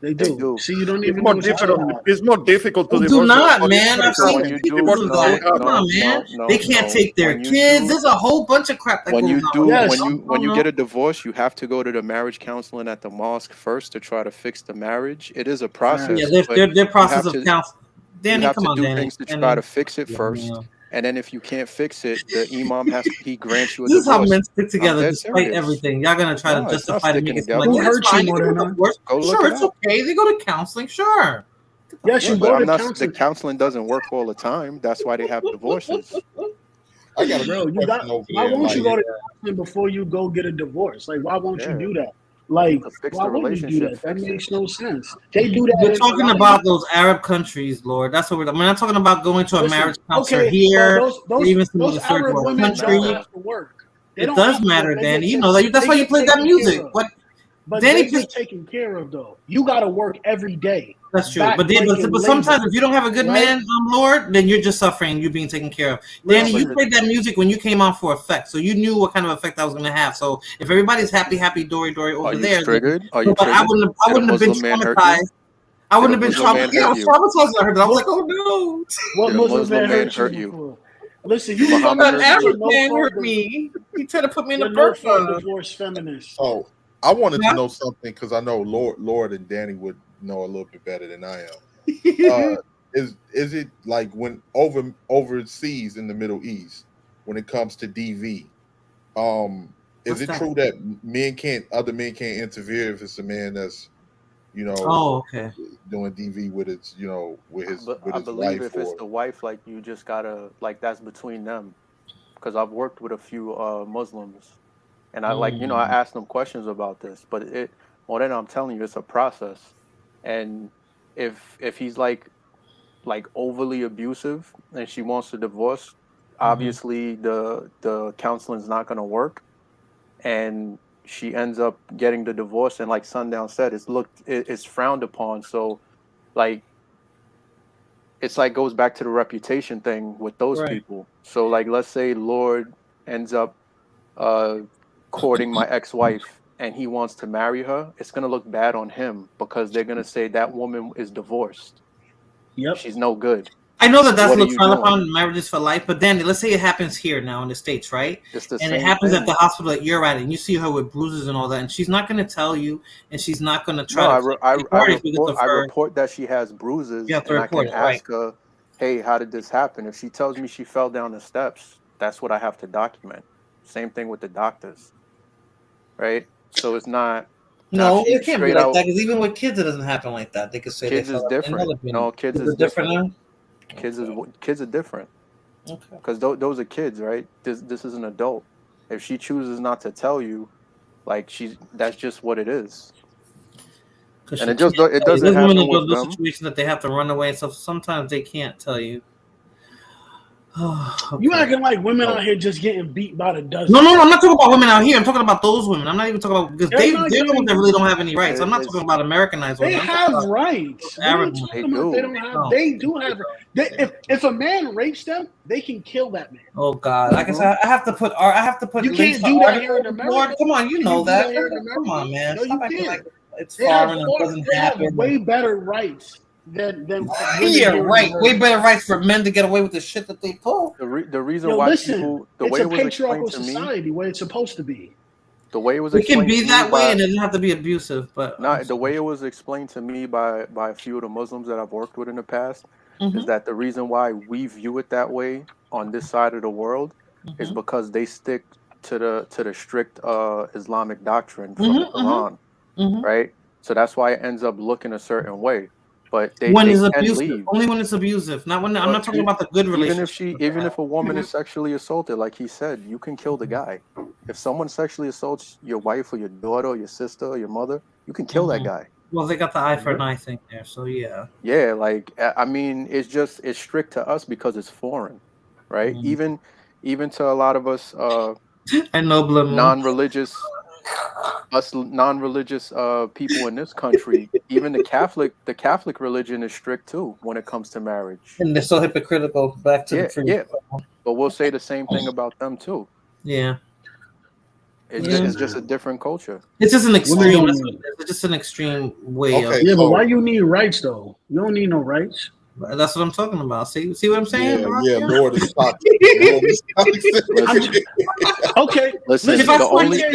They do. See, you don't even. It's more difficult to divorce. Do not, man. I've seen people do that. Come on, man. They can't take their kids. There's a whole bunch of crap that goes on. When you get a divorce, you have to go to the marriage counseling at the mosque first to try to fix the marriage. It is a process. Yeah, their process of counseling. Danny, you have come to on, do Danny. things to try to fix it first. And then if you can't fix it, the imam he grants you a divorce. This is how men stick together together despite everything. Y'all gonna try to justify to make it seem like hurt you more than divorce. Sure, it's okay. They go to counseling. Sure. Yes, you go to counseling. The counseling doesn't work all the time. That's why they have divorces. I got why won't you go to counseling before you go get a divorce? Like, why won't you do that? Like, why won't you do that? That makes no sense. They do that. We're talking about those Arab countries, Lord. That's what we're not talking about going to a marriage counselor here. Even some of the third world countries. It does matter, Danny. You know that. That's why you play that music. But Danny get taken care of though. You got to work every day. That's true. But sometimes if you don't have a good man, Lord, then you're just suffering. You're being taken care of. Danny, you played that music when you came on for effect, so you knew what kind of effect that was going to have. So if everybody's happy, dory over there, triggered? Are you triggered? I wouldn't have been traumatized. I wouldn't have been traumatized. Yeah, I was traumatized. I heard that. I was like, oh no. What Muslim man hurt you? Listen, you an Arab man hurt me. He tried to put me in a burqa. Divorce feminist. Oh, I wanted to know something because I know Lord and Danny would know a little bit better than I am. Is it like when overseas in the Middle East when it comes to DV? Is it true that other men can't interfere if it's a man that's doing DV with its with his wife? I believe if it's the wife, like you just gotta that's between them. Because I've worked with a few Muslims, and I I asked them questions about this, but I'm telling you, it's a process. And if he's like overly abusive and she wants to divorce, obviously the counseling is not going to work, and she ends up getting the divorce. And like Sundown said, it's frowned upon. So it's goes back to the reputation thing with those people. So let's say Lord ends up courting my ex-wife and he wants to marry her, it's going to look bad on him because they're going to say that woman is divorced. Yep. She's no good. I know that's looked frowned upon, marriages for life, but then let's say it happens here now in the States, right? And it happens at the hospital that you're at, and you see her with bruises and all that, and she's not going to tell you, and she's not going to try to... I report that she has bruises, and I can ask her, hey, how did this happen? If she tells me she fell down the steps, that's what I have to document. Same thing with the doctors, right? So it's not... No, it can't be like that, because even with kids, it doesn't happen like that. They could say... Kids is different. No, kids is different. Kids are different. Okay. Because those are kids, right? This is an adult. If she chooses not to tell you, that's just what it is. And it doesn't happen with them. Situations that they have to run away and stuff. Sometimes they can't tell you. Okay. You acting like women out here just getting beat by the dozen. No, I'm not talking about women out here. I'm talking about those women. I'm not even talking about because they're the ones that really don't have any rights. I'm not talking about Americanized women. They have rights. They do have. If a man rapes them, they can kill that man. Oh God! Like I said, I have to put. You can't do that here in America. Lord, come on, you know that. Come on, man. No, you can't. It's foreign. It doesn't happen. Way better rights then Yeah, right. Way better rights for men to get away with the shit that they pull. The reason why people, the way it was explained to me, society where it's supposed to be. The way it was it can explained be to that me way, by, and it doesn't have to be abusive. But not the way it was explained to me by a few of the Muslims that I've worked with in the past is that the reason why we view it that way on this side of the world is because they stick to the strict Islamic doctrine from the Quran, right? So that's why it ends up looking a certain way. But they it's can abusive, leave. only when it's abusive. Not when I'm not talking about the good relationship. Even if a woman is sexually assaulted, like he said, you can kill the guy. If someone sexually assaults your wife or your daughter or your sister or your mother, you can kill that guy. Well, they got the eye for an eye thing there, so yeah. Yeah, like I mean, it's strict to us because it's foreign, right? Even to a lot of us I know non-religious people in this country, even the Catholic religion is strict too when it comes to marriage. And they're so hypocritical. Back to the truth. Yeah. But we'll say the same thing about them too. Yeah. It's just a different culture. It's just an extreme. It's just an extreme way of. Yeah, but why you need rights though? You don't need no rights. That's what I'm talking about. See what I'm saying? Yeah, Lord is toxic. Okay. Listen, if I make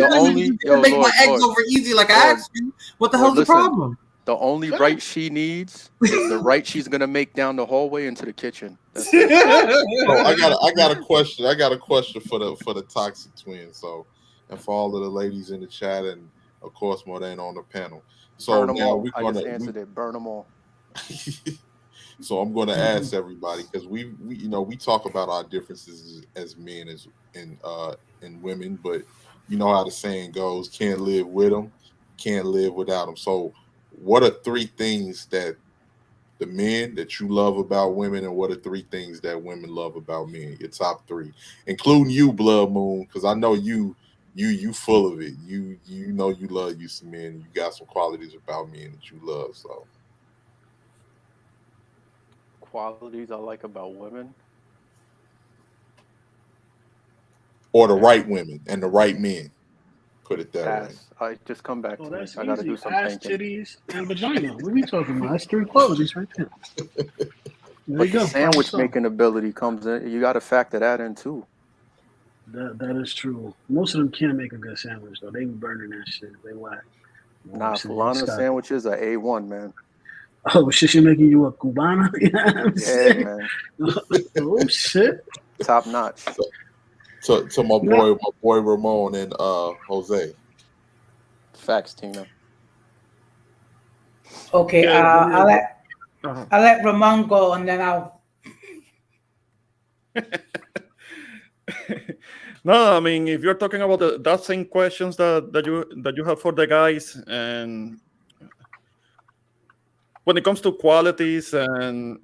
my eggs over easy like I asked you, what the hell's the problem? The only right she needs is the right she's gonna make down the hallway into the kitchen. So I got a question. I got a question for the toxic twins. So, and for all of the ladies in the chat, and of course Moreno on the panel. So now we're gonna answered it. Burn them all. So I'm going to ask everybody, because we talk about our differences as men and women, but you know how the saying goes: can't live with them, can't live without them. So what are 3 things that the men that you love about women, and what are 3 things that women love about men? Your top 3, including you, Blood Moon, because I know you full of it. You know you love you some men. You got some qualities about men that you love. So. Qualities I like about women, or the right women and the right men. Put it that way. I just come back to that's me. I gotta do some ass, thinking. titties, and vagina. What are we talking about? That's 3 qualities right there. But the sandwich making ability comes in. You got to factor that in too. That is true. Most of them can't make a good sandwich though. They be burning that shit. They whack. Nah, Fulana sandwiches are A1, man. Oh shit, she making you a cubana? Yeah, man. Oh shit. Top notch. So my boy Ramon and Jose. Facts, Tina. Okay, I'll let Ramon go, and then I'll. No, I mean, if you're talking about that same questions that you have for the guys, and when it comes to qualities, and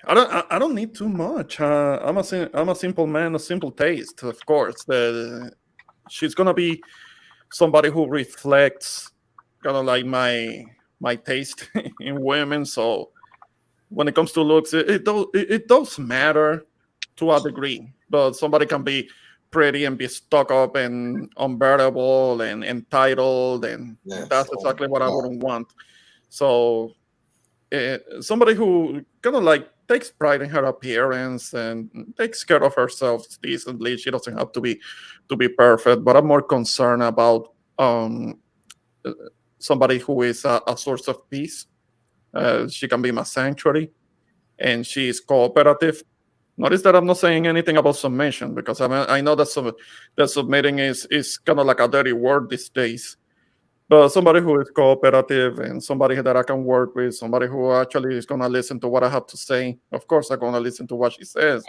I don't need too much. I'm a simple man, a simple taste, of course. She's gonna be somebody who reflects kind of like my taste in women. So when it comes to looks, it does matter to a degree. But somebody can be pretty and be stuck up and unbearable and entitled, and that's exactly what I wouldn't want. So somebody who kind of like takes pride in her appearance and takes care of herself decently. She doesn't have to be perfect, but I'm more concerned about somebody who is a source of peace. She can be my sanctuary, and she is cooperative. Notice that I'm not saying anything about submission, because I know that submitting is kind of like a dirty word these days. But somebody who is cooperative, and somebody that I can work with, somebody who actually is going to listen to what I have to say. Of course, I'm going to listen to what she says,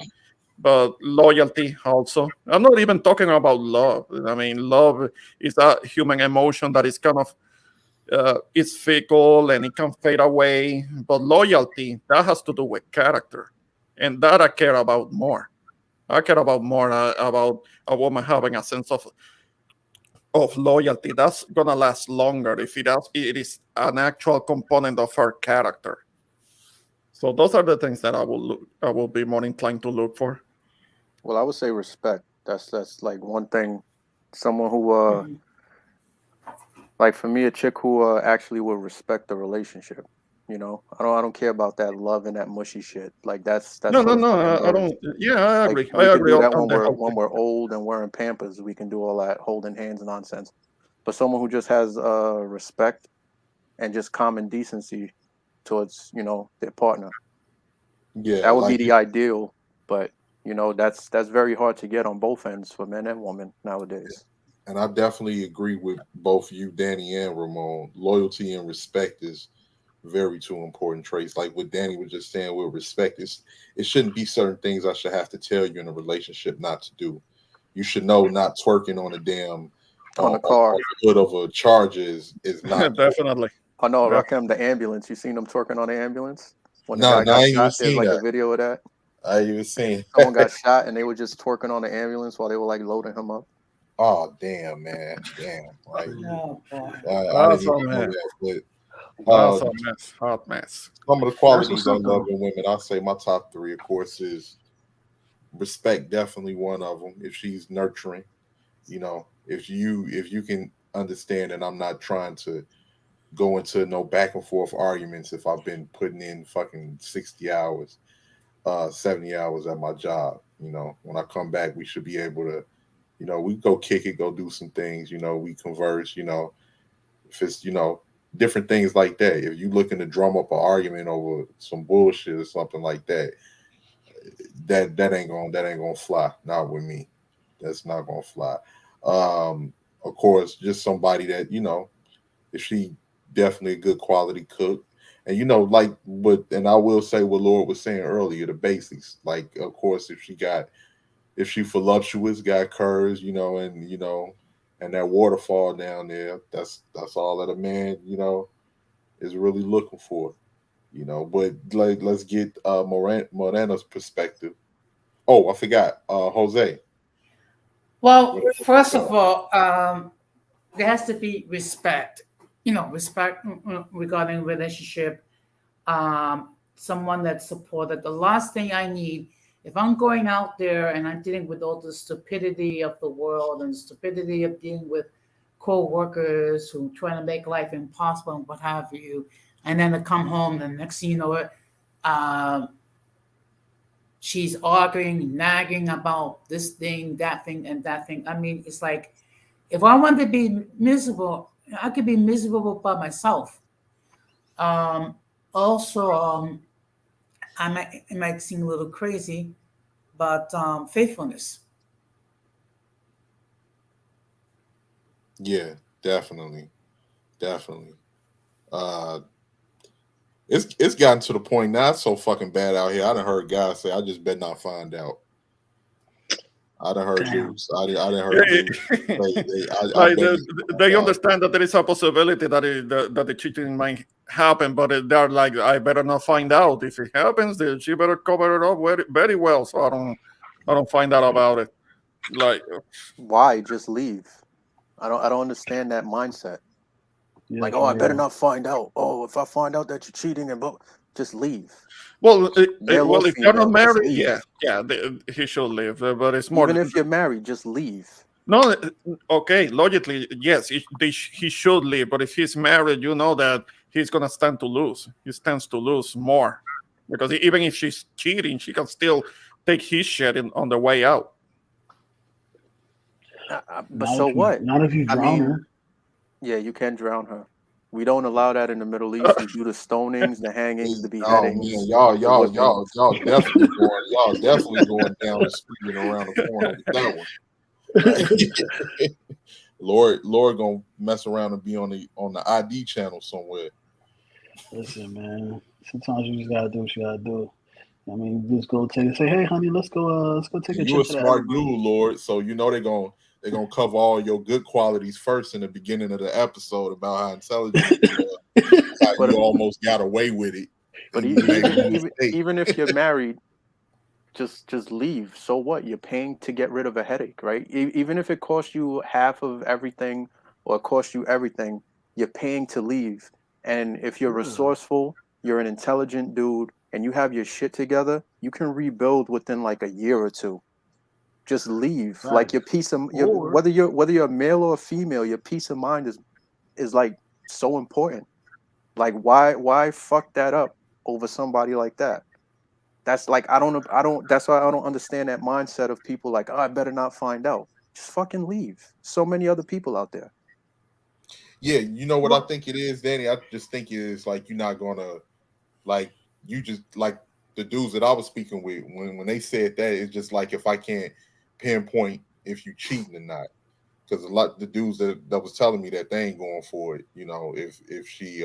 but loyalty also. I'm not even talking about love. I mean, love is a human emotion that is kind of it's fickle and it can fade away. But loyalty, that has to do with character, and that I care about more. I care about more about a woman having a sense of loyalty. That's gonna last longer if it is an actual component of her character. So those are the things that I will be more inclined to look for. Well, I would say respect. That's like one thing. Someone who like for me, a chick who actually will respect the relationship. You know, I don't care about that love and that mushy shit. Like that's No, for the fucking I birds. don't. Yeah, I Like agree. we I can agree do that on the whole when thing. we're old and wearing Pampers. We can do all that holding hands nonsense. But someone who just has respect and just common decency towards, you know, their partner, Yeah, that would like be the ideal. But you know, that's very hard to get on both ends for men and women nowadays. and I definitely agree with both you, Danny and Ramon. Loyalty and respect is very two important traits. Like what Danny was just saying with respect, it shouldn't be certain things I should have to tell you in a relationship not to do. You should know not twerking on a damn On the on car. the hood of a Charger is not Definitely. Oh no, Yeah. Rakim, the ambulance. You seen them twerking on the ambulance when the no, guy no, I got ain't even shot? There's seen like a that. video of that. I ain't even seen. Someone got shot and they were just twerking on the ambulance while they were like loading him up. Oh damn, man, damn! Like Oh boy. I didn't That's even a know mess. that. But That's a mess. Hot mess. some of the That's qualities what's I up, love though. in women, I'll say my top three, of course, is respect. Definitely one of them. If she's nurturing, you know, if you can understand that I'm not trying to go into no back and forth arguments if I've been putting in fucking 60 hours, 70 hours at my job. You know, when I come back, we should be able to, you know, we go kick it, go do some things, you know, we converse, you know, if it's, you know, different things like that. If you looking to drum up an argument over some bullshit or something like that, that ain't gonna fly. Not with me. That's not gonna fly. Of course, just somebody that, you know, if she definitely a good quality cook. And you know, like and I will say what Lord was saying earlier, the basics. Like, of course, if she voluptuous, got curves, you know, and that waterfall down there, that's all that a man, you know, is really looking for. You know, but like let's get Moreno's perspective. Oh, I forgot. Jose. Well, first of all, there has to be respect. You know, respect regarding relationship. Someone that supported. The last thing I need, if I'm going out there and I'm dealing with all the stupidity of the world and stupidity of dealing with co-workers who trying to make life impossible and what have you, and then to come home and next thing you know it, um, she's arguing, nagging about this thing, that thing, and that thing. I mean, it's like if I want to be miserable, I could be miserable by myself. Um, also, it might seem a little crazy, but faithfulness. Yeah, definitely. Definitely. Uh it's gotten to the point now it's so fucking bad out here. I done heard guys say I just better not find out. I done heard Damn. dudes. I done heard dudes say I Like bet they understand that there is a possibility that that the cheating might happen, but they're like, I better not find out. If it happens, then she better cover it up very, very well, so I don't find out about it. Like, Why? Just leave. I don't understand that mindset. Yeah, Like, oh, for I better real. not find out. Oh, if I find out that you're cheating and just leave. well, Male or well, if you're not female, just married, leave. yeah, he should leave. But it's more Even if you're married, just leave. no. Okay, logically, yes, he should leave. But if he's married, you know that he's gonna stand to lose. He stands to lose more because even if she's cheating, she can still take his shit on the way out. But so what? Not if you I drown mean, her. yeah, you can drown her. We don't allow that in the Middle East. We do the stonings, the hangings, the oh man, beheadings, y'all the whippings. y'all definitely going down and screaming around the corner with that one. Right? Lord gonna mess around and be on the ID channel somewhere. Listen, man. Sometimes you just gotta do what you gotta do. I mean, you just go say, hey, honey, let's go take And a you a trip to the smart dude, Everglades. Lord. So you know they're gonna cover all your good qualities first in the beginning of the episode about how intelligent you are, how But you almost got away with it, but and you made one even mistake. even if you're married, just leave. So what? You're paying to get rid of a headache, right? Even if it costs you half of everything or it costs you everything, you're paying to leave. And if you're resourceful, you're an intelligent dude, and you have your shit together, you can rebuild within like a year or two. Just leave. Like your peace of your Or whether you're a male or a female, your peace of mind is like so important. Like, why fuck that up over somebody like that? That's like, that's why I don't understand that mindset of people like, oh, I better not find out. Just fucking leave. So many other people out there. Yeah, you know what I think it is, Danny? I just think it is like you're not gonna like you just like the dudes that I was speaking with when they said that, it's just like if I can't pinpoint if you cheating or not. Because a lot of the dudes that was telling me that they ain't going for it, you know, if she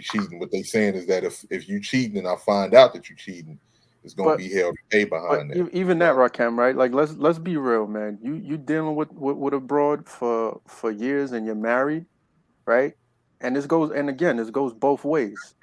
cheating. What they saying is that if you cheating and I find out that you cheating, it's gonna be held to pay behind that. Even that, Rakim, right? Like let's be real, man. You dealing with a broad for years and you're married, right? And this goes both ways.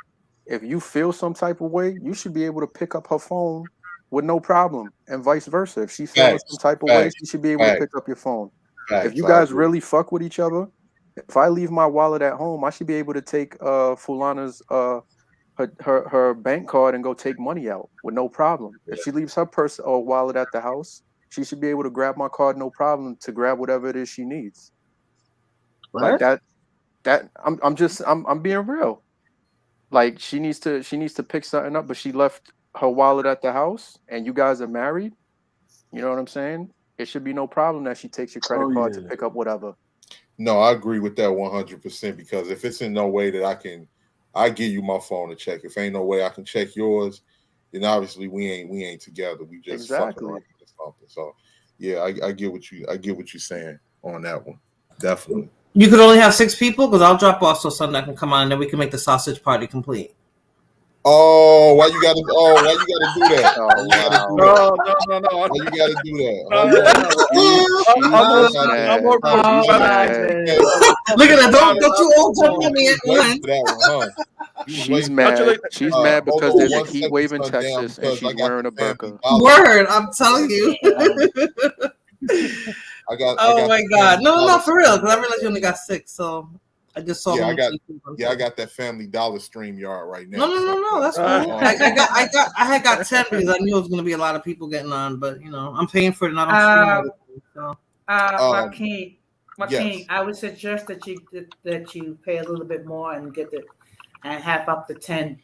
If you feel some type of way, you should be able to pick up her phone with no problem, and vice versa. If she feels some type of way, she should be able to pick up your phone. If you guys really fuck with each other, if I leave my wallet at home, I should be able to take Fulana's her bank card and go take money out with no problem. If she leaves her purse or wallet at the house, she should be able to grab my card no problem to grab whatever it is she needs. What? Like that I'm being real. Like she needs to pick something up, but she left her wallet at the house and you guys are married. You know what I'm saying? It should be no problem that she takes your credit card to pick up whatever. No, I agree with that 100% because if it's in no way that I give you my phone to check. If ain't no way I can check yours, then obviously we ain't together. We just fucking around or something. So yeah, I get what you're saying on that one. Definitely. You could only have 6 people because I'll drop off so Sunday can come on and then we can make the sausage party complete. Oh, why you gotta do that? No. Why you gotta do that? Look at that! Don't you all jump on me at once. She's mad. She's mad because there's a heat wave in Texas and she's wearing a burqa. Word, I'm telling you. Oh my God! No, for real. Because I realized you only got 6, so. I just saw. I got that Family Dollar stream yard right now. No. That's cool. I got 10 because I knew it was going to be a lot of people getting on, but you know, I'm paying for it and I don't stream everything. So. Joaquin, I would suggest that you pay a little bit more and get and half up the 10.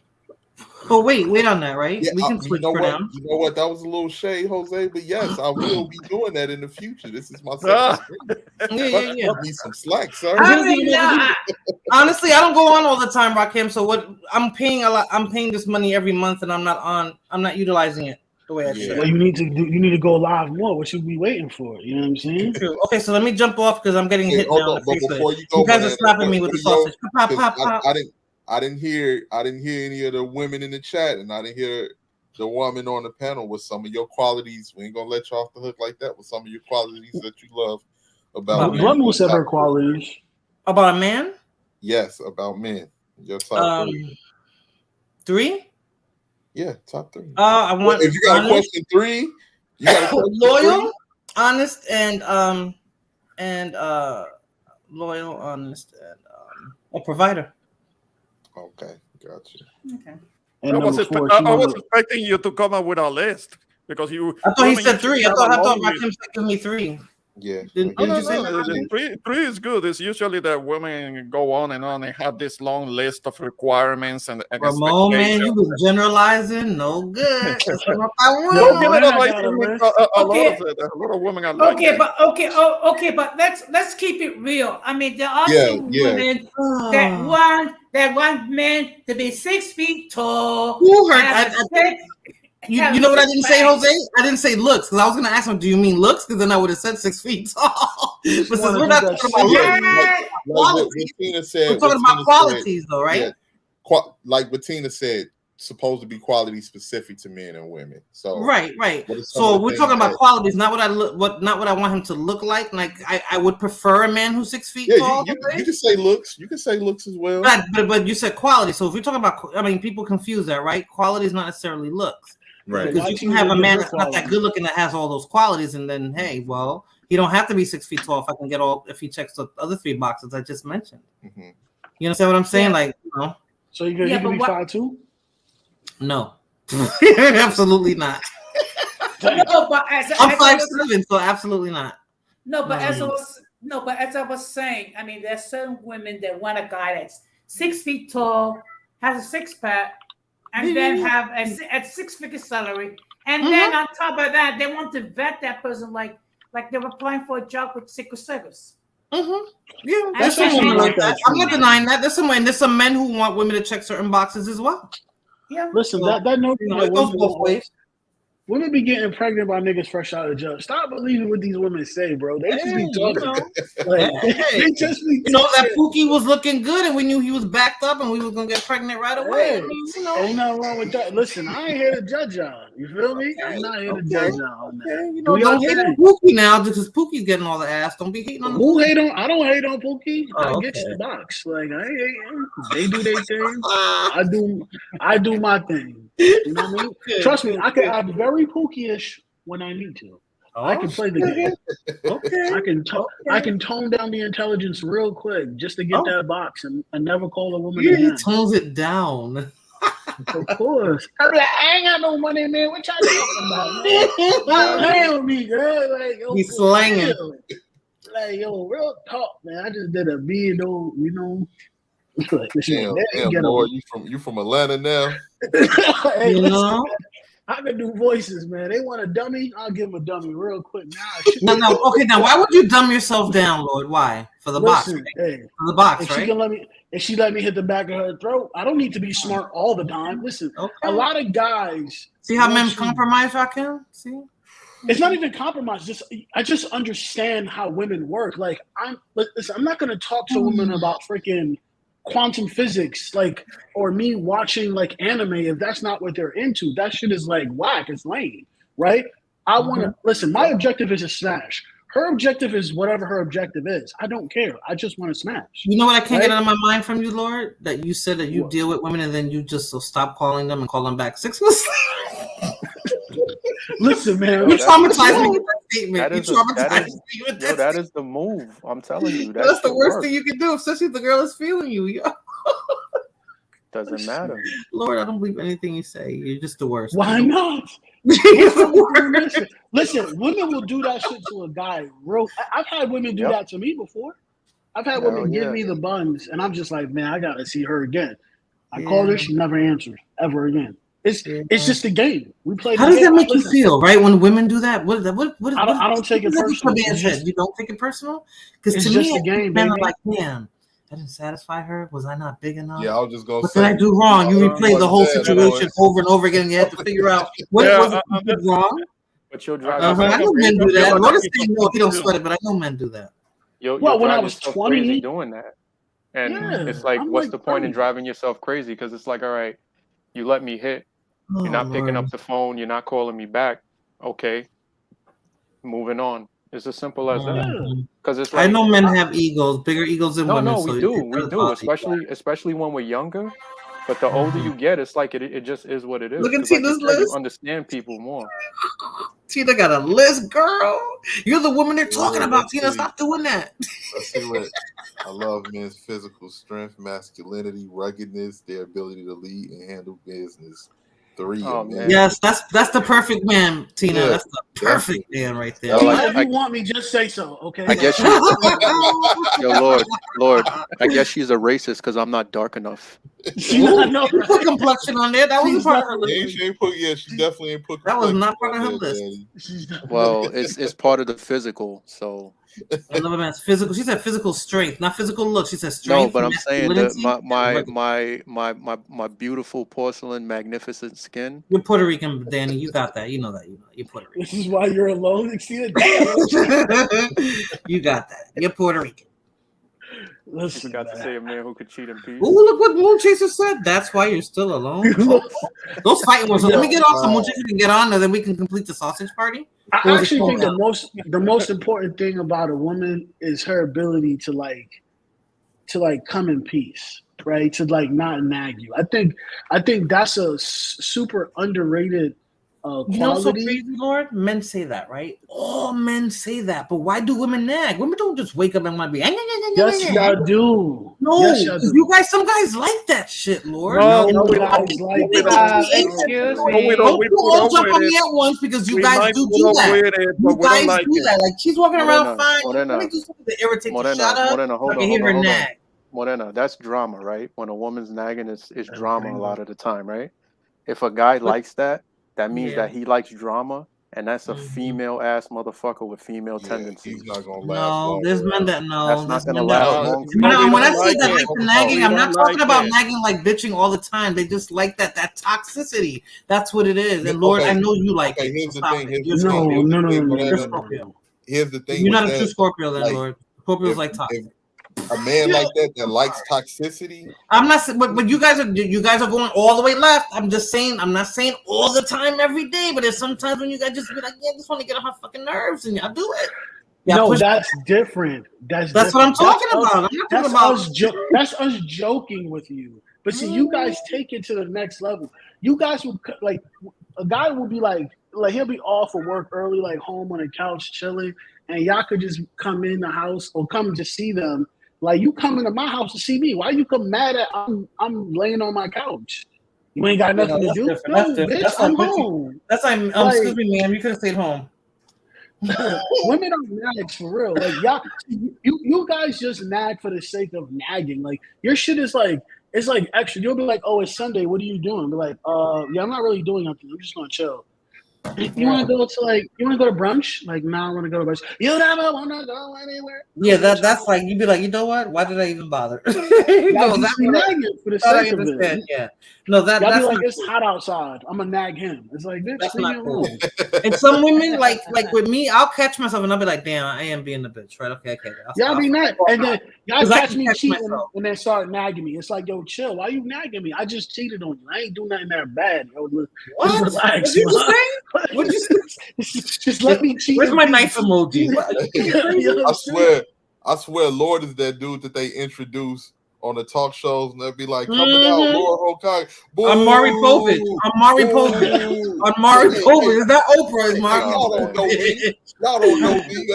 But wait on that, right? Yeah, we can switch for them. You know what? That was a little shade, Jose. But yes, I will be doing that in the future. This is my second stream. Yeah. Need some slack, sir. Honestly, I don't go on all the time, Rakim. So what? I'm paying a lot. I'm paying this money every month, and I'm not utilizing it the way I should. Well, you need to go live more. What should we be waiting for? You know what I'm saying? True. Okay, so let me jump off because I'm getting hit now. But before you go, you guys are slapping me with the sausage. Pop. I didn't hear any of the women in the chat, and I didn't hear the woman on the panel with some of your qualities. We ain't gonna let you off the hook like that with some of your qualities that you love about men. What said her qualities? About a man? Yes, about men. Your top 3? Yeah, top 3. I want. If you got a question 3, you got a question loyal, 3? honest, and loyal, honest, and a provider. Okay, gotcha. Okay. I was expecting you to come up with a list because you. I thought he said 3. I thought Rakim said give me 3. Yeah. Didn't you say that? 3 is good. It's usually that women go on and have this long list of requirements and Ramon, man, you was generalizing. No good. That's what I want. A lot of women are like okay, but let's keep it real. I mean, there are some women that want men to be 6 feet tall. Who heard? You know what I didn't say, Jose? I didn't say looks because I was going to ask him, do you mean looks? Because then I would have said 6 feet tall. But since we're not talking about looks, we're talking about qualities, though, right? Yeah. Like Bettina said, supposed to be quality specific to men and women. So right. So we're talking about qualities, not what I want him to look like. Like I would prefer a man who's 6 feet tall. You can say looks. You can say looks as well. But you said quality. So if we're talking about, I mean, people confuse that, right? Quality is not necessarily looks. Right. Because you can have a man that's not that good looking that has all those qualities, and then hey, well, he don't have to be 6 feet tall if he checks the other 3 boxes I just mentioned. Mm-hmm. You understand what I'm saying? Yeah. Like, you know. So you can be 5'2"? No, absolutely not. No, but I'm 5'7", so absolutely not. As I was saying, I mean, there's certain women that want a guy that's 6 feet tall, has a six-pack, and then have a 6-figure salary. And then on top of that, they want to vet that person like they're applying for a job with Secret Service. Yeah, there's some women like that. I'm not denying that. There's some men who want women to check certain boxes as well. Yeah. Listen, that no, it goes both ways. Women be getting pregnant by niggas fresh out of jail. Stop believing what these women say, bro. They just be talking. They just be that Pookie was looking good, and we knew he was backed up, and we was gonna get pregnant right away. Hey, ain't nothing wrong with that. Listen, I ain't here to judge y'all. You feel me? I'm not here to judge y'all on that. Don't hate on Pookie now because Pookie's getting all the ass. Don't be hating on who hate on. I don't hate on Pookie. I get the box. Like I ain't hating. They do their thing. I do my thing. You know what I mean? Trust me, I can act very Pookie-ish when I need to. I can play the game. I can tone down the intelligence real quick just to get that box and never call a woman again. He tones it down. Of course. I'm like, I ain't got no money, man. What y'all talking about, man? Play with me, girl. Like, yo, he's slanging. Like, yo, real talk, man. I just did a big old, you know. Like, damn, Lord, you from Atlanta now? Hey, listen, I can do voices, man. They want a dummy, I'll give them a dummy real quick. No. Okay, now why would you dumb yourself down, Lord? Why? For the box, right? Hey, for the box, if right? She let me hit the back of her throat. I don't need to be smart all the time. Listen, a lot of guys see how men compromise, Raquel? See? It's not even compromise. I just understand how women work. Like I'm not gonna talk to women about freaking quantum physics, or me watching anime if that's not what they're into. That shit is whack. It's lame, right? I want to listen. My objective is to smash. Her objective is whatever her objective is. I don't care. I just want to smash. You know what I can't get out of my mind from you, Lord? That you said that you deal with women and then you just stop calling them and call them back 6 months. Listen, man, you traumatized me with that statement. That is the move. I'm telling you. That's the worst thing you can do, especially if the girl is feeling you. Doesn't matter. Lord, I don't believe anything you say. You're just the worst. Why not? Listen, women will do that shit to a guy. I've had women do that to me before. I've had women give me the buns, and I'm just like, man, I gotta see her again. I call her, she never answers ever again. It's just a game. We play. How does that make you feel, right? When women do that, what I don't take it personal. You don't take it personal? Because to just me, a game, men are like, man, I didn't satisfy her. Was I not big enough? Yeah, I was just going to say. What did I do wrong? You replay the whole situation over and over again. And you have to figure out what was wrong. But you'll drive. I know men do that. Notice that you don't sweat it, but I know men do that. Well, when I was 20, doing that, and it's like, what's the point in driving yourself crazy? Because it's like, all right, you let me hit. You're not picking up the phone. You're not calling me back. Okay, moving on. It's as simple as that. Because it's like, I know men have egos, bigger egos than women. No, we do, especially when we're younger. But the older you get, it's like it just is what it is. Look at Tina's list. You understand people more. Tina got a list, girl. You're the woman they're talking about. Tina, stop doing that. Let's see what I love: men's physical strength, masculinity, ruggedness, their ability to lead and handle business. 3. Man. Yes, that's the perfect man, Tina. Yeah, that's the perfect man right there. If you want me, just say so. Okay. I guess Lord. I guess she's a racist because I'm not dark enough. You put complexion on there. That was part of her list. She definitely ain't put. That was not part of her list. Well, it's part of the physical. So. I love a man's physical. She said physical strength, not physical look. She said strength. No, but I'm saying that my beautiful porcelain, magnificent skin. You're Puerto Rican, Danny. You got that. You know that. You're Puerto Rican. This is why you're alone. See it? You got that. You're Puerto Rican. Listen, got to say a man who could cheat in peace. Oh, look what Moon Chaser said. That's why you're still alone. Those fighting words. So let me get off so Moon Chaser can get on, and then we can complete the sausage party. I actually think the most important thing about a woman is her ability to come in peace, right? To not nag you. I think that's a super underrated quality. You know what's so crazy, Lord? Men say that, right? All men say that, but why do women nag? Women don't just wake up and want to be. Yes, y'all do. No, yes, you guys. Some guys like that shit, Lord. No, guys like that. Excuse me. Don't all jump on me at once because you guys do that. You guys do that. Like she's walking around fine. Let me do something to irritate the shut up. I can hear her nag. Morena, that's drama, right? When a woman's nagging, it's drama a lot of the time, right? If a guy likes that, that means that he likes drama, and that's a female ass motherfucker with female tendencies. He's not gonna last No, long. there's men that know. That's not There's gonna men that last No, long. no, we when I don't say like that like it. the nagging, We I'm don't not talking like about it. nagging like bitching all the time. They just like that toxicity. That's what it is. And Lord, I know you like it. Here's So the stop thing. it. Here's You're the thing. No. You're Scorpio. Here's the thing. You're with not a that, true Scorpio then, like, Lord. Scorpios if- like toxic. if a man like that likes toxicity. I'm not, but you guys are going all the way left. I'm just saying. I'm not saying all the time, every day, but there's sometimes when you guys just be like, yeah, I just want to get on my fucking nerves, and y'all do it. No, that's different. That's what I'm talking That's about. I'm not talking about. That's us joking with you. But see, you guys take it to the next level. You guys will like a guy will be like he'll be off of work early, like home on the couch chilling, and y'all could just come in the house or come to see them. Like you come into my house to see me. Why you come mad at I'm laying on my couch? You ain't got nothing to do. Different. No, That's different. bitch, That's I'm like home. That's like, excuse me, ma'am, you could have stayed home. Women are nags for real. Like y'all, you guys just nag for the sake of nagging. Like your shit is like it's like extra. You'll be like, oh, it's Sunday. What are you doing? Be like, yeah, I'm not really doing nothing. I'm just gonna chill. You want to go to brunch? Like, nah, I want to go to brunch. You never want to go anywhere. Yeah, that's like you'd be like, you know what? Why did I even bother? No, that's nagging for the sake of it. Yeah, no, that's be like, not it's hot outside. I'm gonna nag him. It's like, bitch, that's leave me not cool. alone. And some women, like with me, I'll catch myself and I'll be like, damn, I am being the bitch, right? Okay. Y'all be mad, and then y'all catch me cheating myself. and then start nagging me. It's like, yo, chill. Why you nagging me? I just cheated on you. I ain't do nothing that bad. Yo, What? Relax. What'd you just say? What'd you say? Just let me cheat. Where's my knife emoji? I swear, Lord is that dude that they introduce on the talk shows, and they'll be like, coming out, Lord Hokage. Amari Povich. Is that Oprah? Is Mari? Y'all don't know me.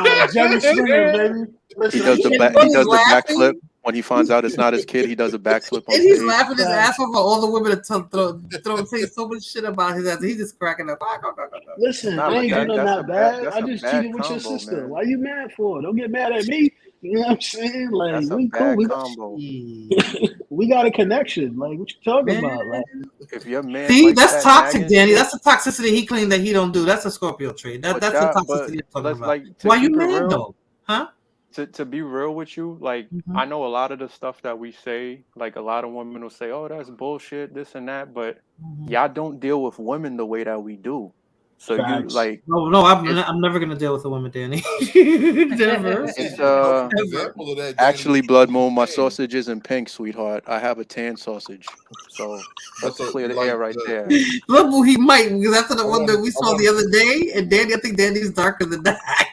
That's Jerry Springer, baby. Listen, he does the backflip. When he finds out it's not his kid, he does a backflip on and he's stage. laughing his ass off at all the women that say so much shit about his ass. He's just cracking up. Listen, I ain't doing that bad. I just cheated with your sister. Man. Why you mad for? Don't get mad at me. You know what I'm saying? Like, that's we cool. We got a connection. Like, what you talking about? Like, if your man, see, that's toxic, Danny. That's the toxicity he claimed that he don't do. That's a Scorpio trait. That's the toxicity I'm talking about. Why you mad though? Huh? To be real with you, like I know a lot of the stuff that we say, like a lot of women will say, "Oh, that's bullshit," this and that, but y'all don't deal with women the way that we do. So facts. You like no, I'm never gonna deal with a woman, Danny. Never. It's example of that, actually, Blood Moon, my sausage isn't pink, sweetheart. I have a tan sausage. So let's clear the air right there. Blood Moon, he might, because after the one that we saw the other day, and Danny, I think Danny's darker than that.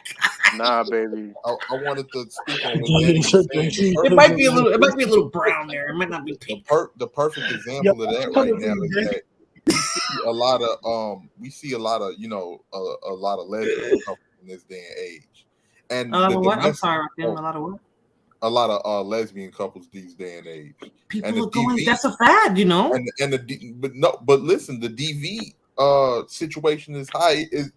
Nah, baby. I wanted to speak on what it might be a little brown there. It might not be pink. The perfect example of that right now is that we see a lot of you know a lot of lesbian couples in this day and age. And I'm sorry, a lot of what? A lot of lesbian couples these day and age. People are going. That's a fad, you know. But listen, the DV situation is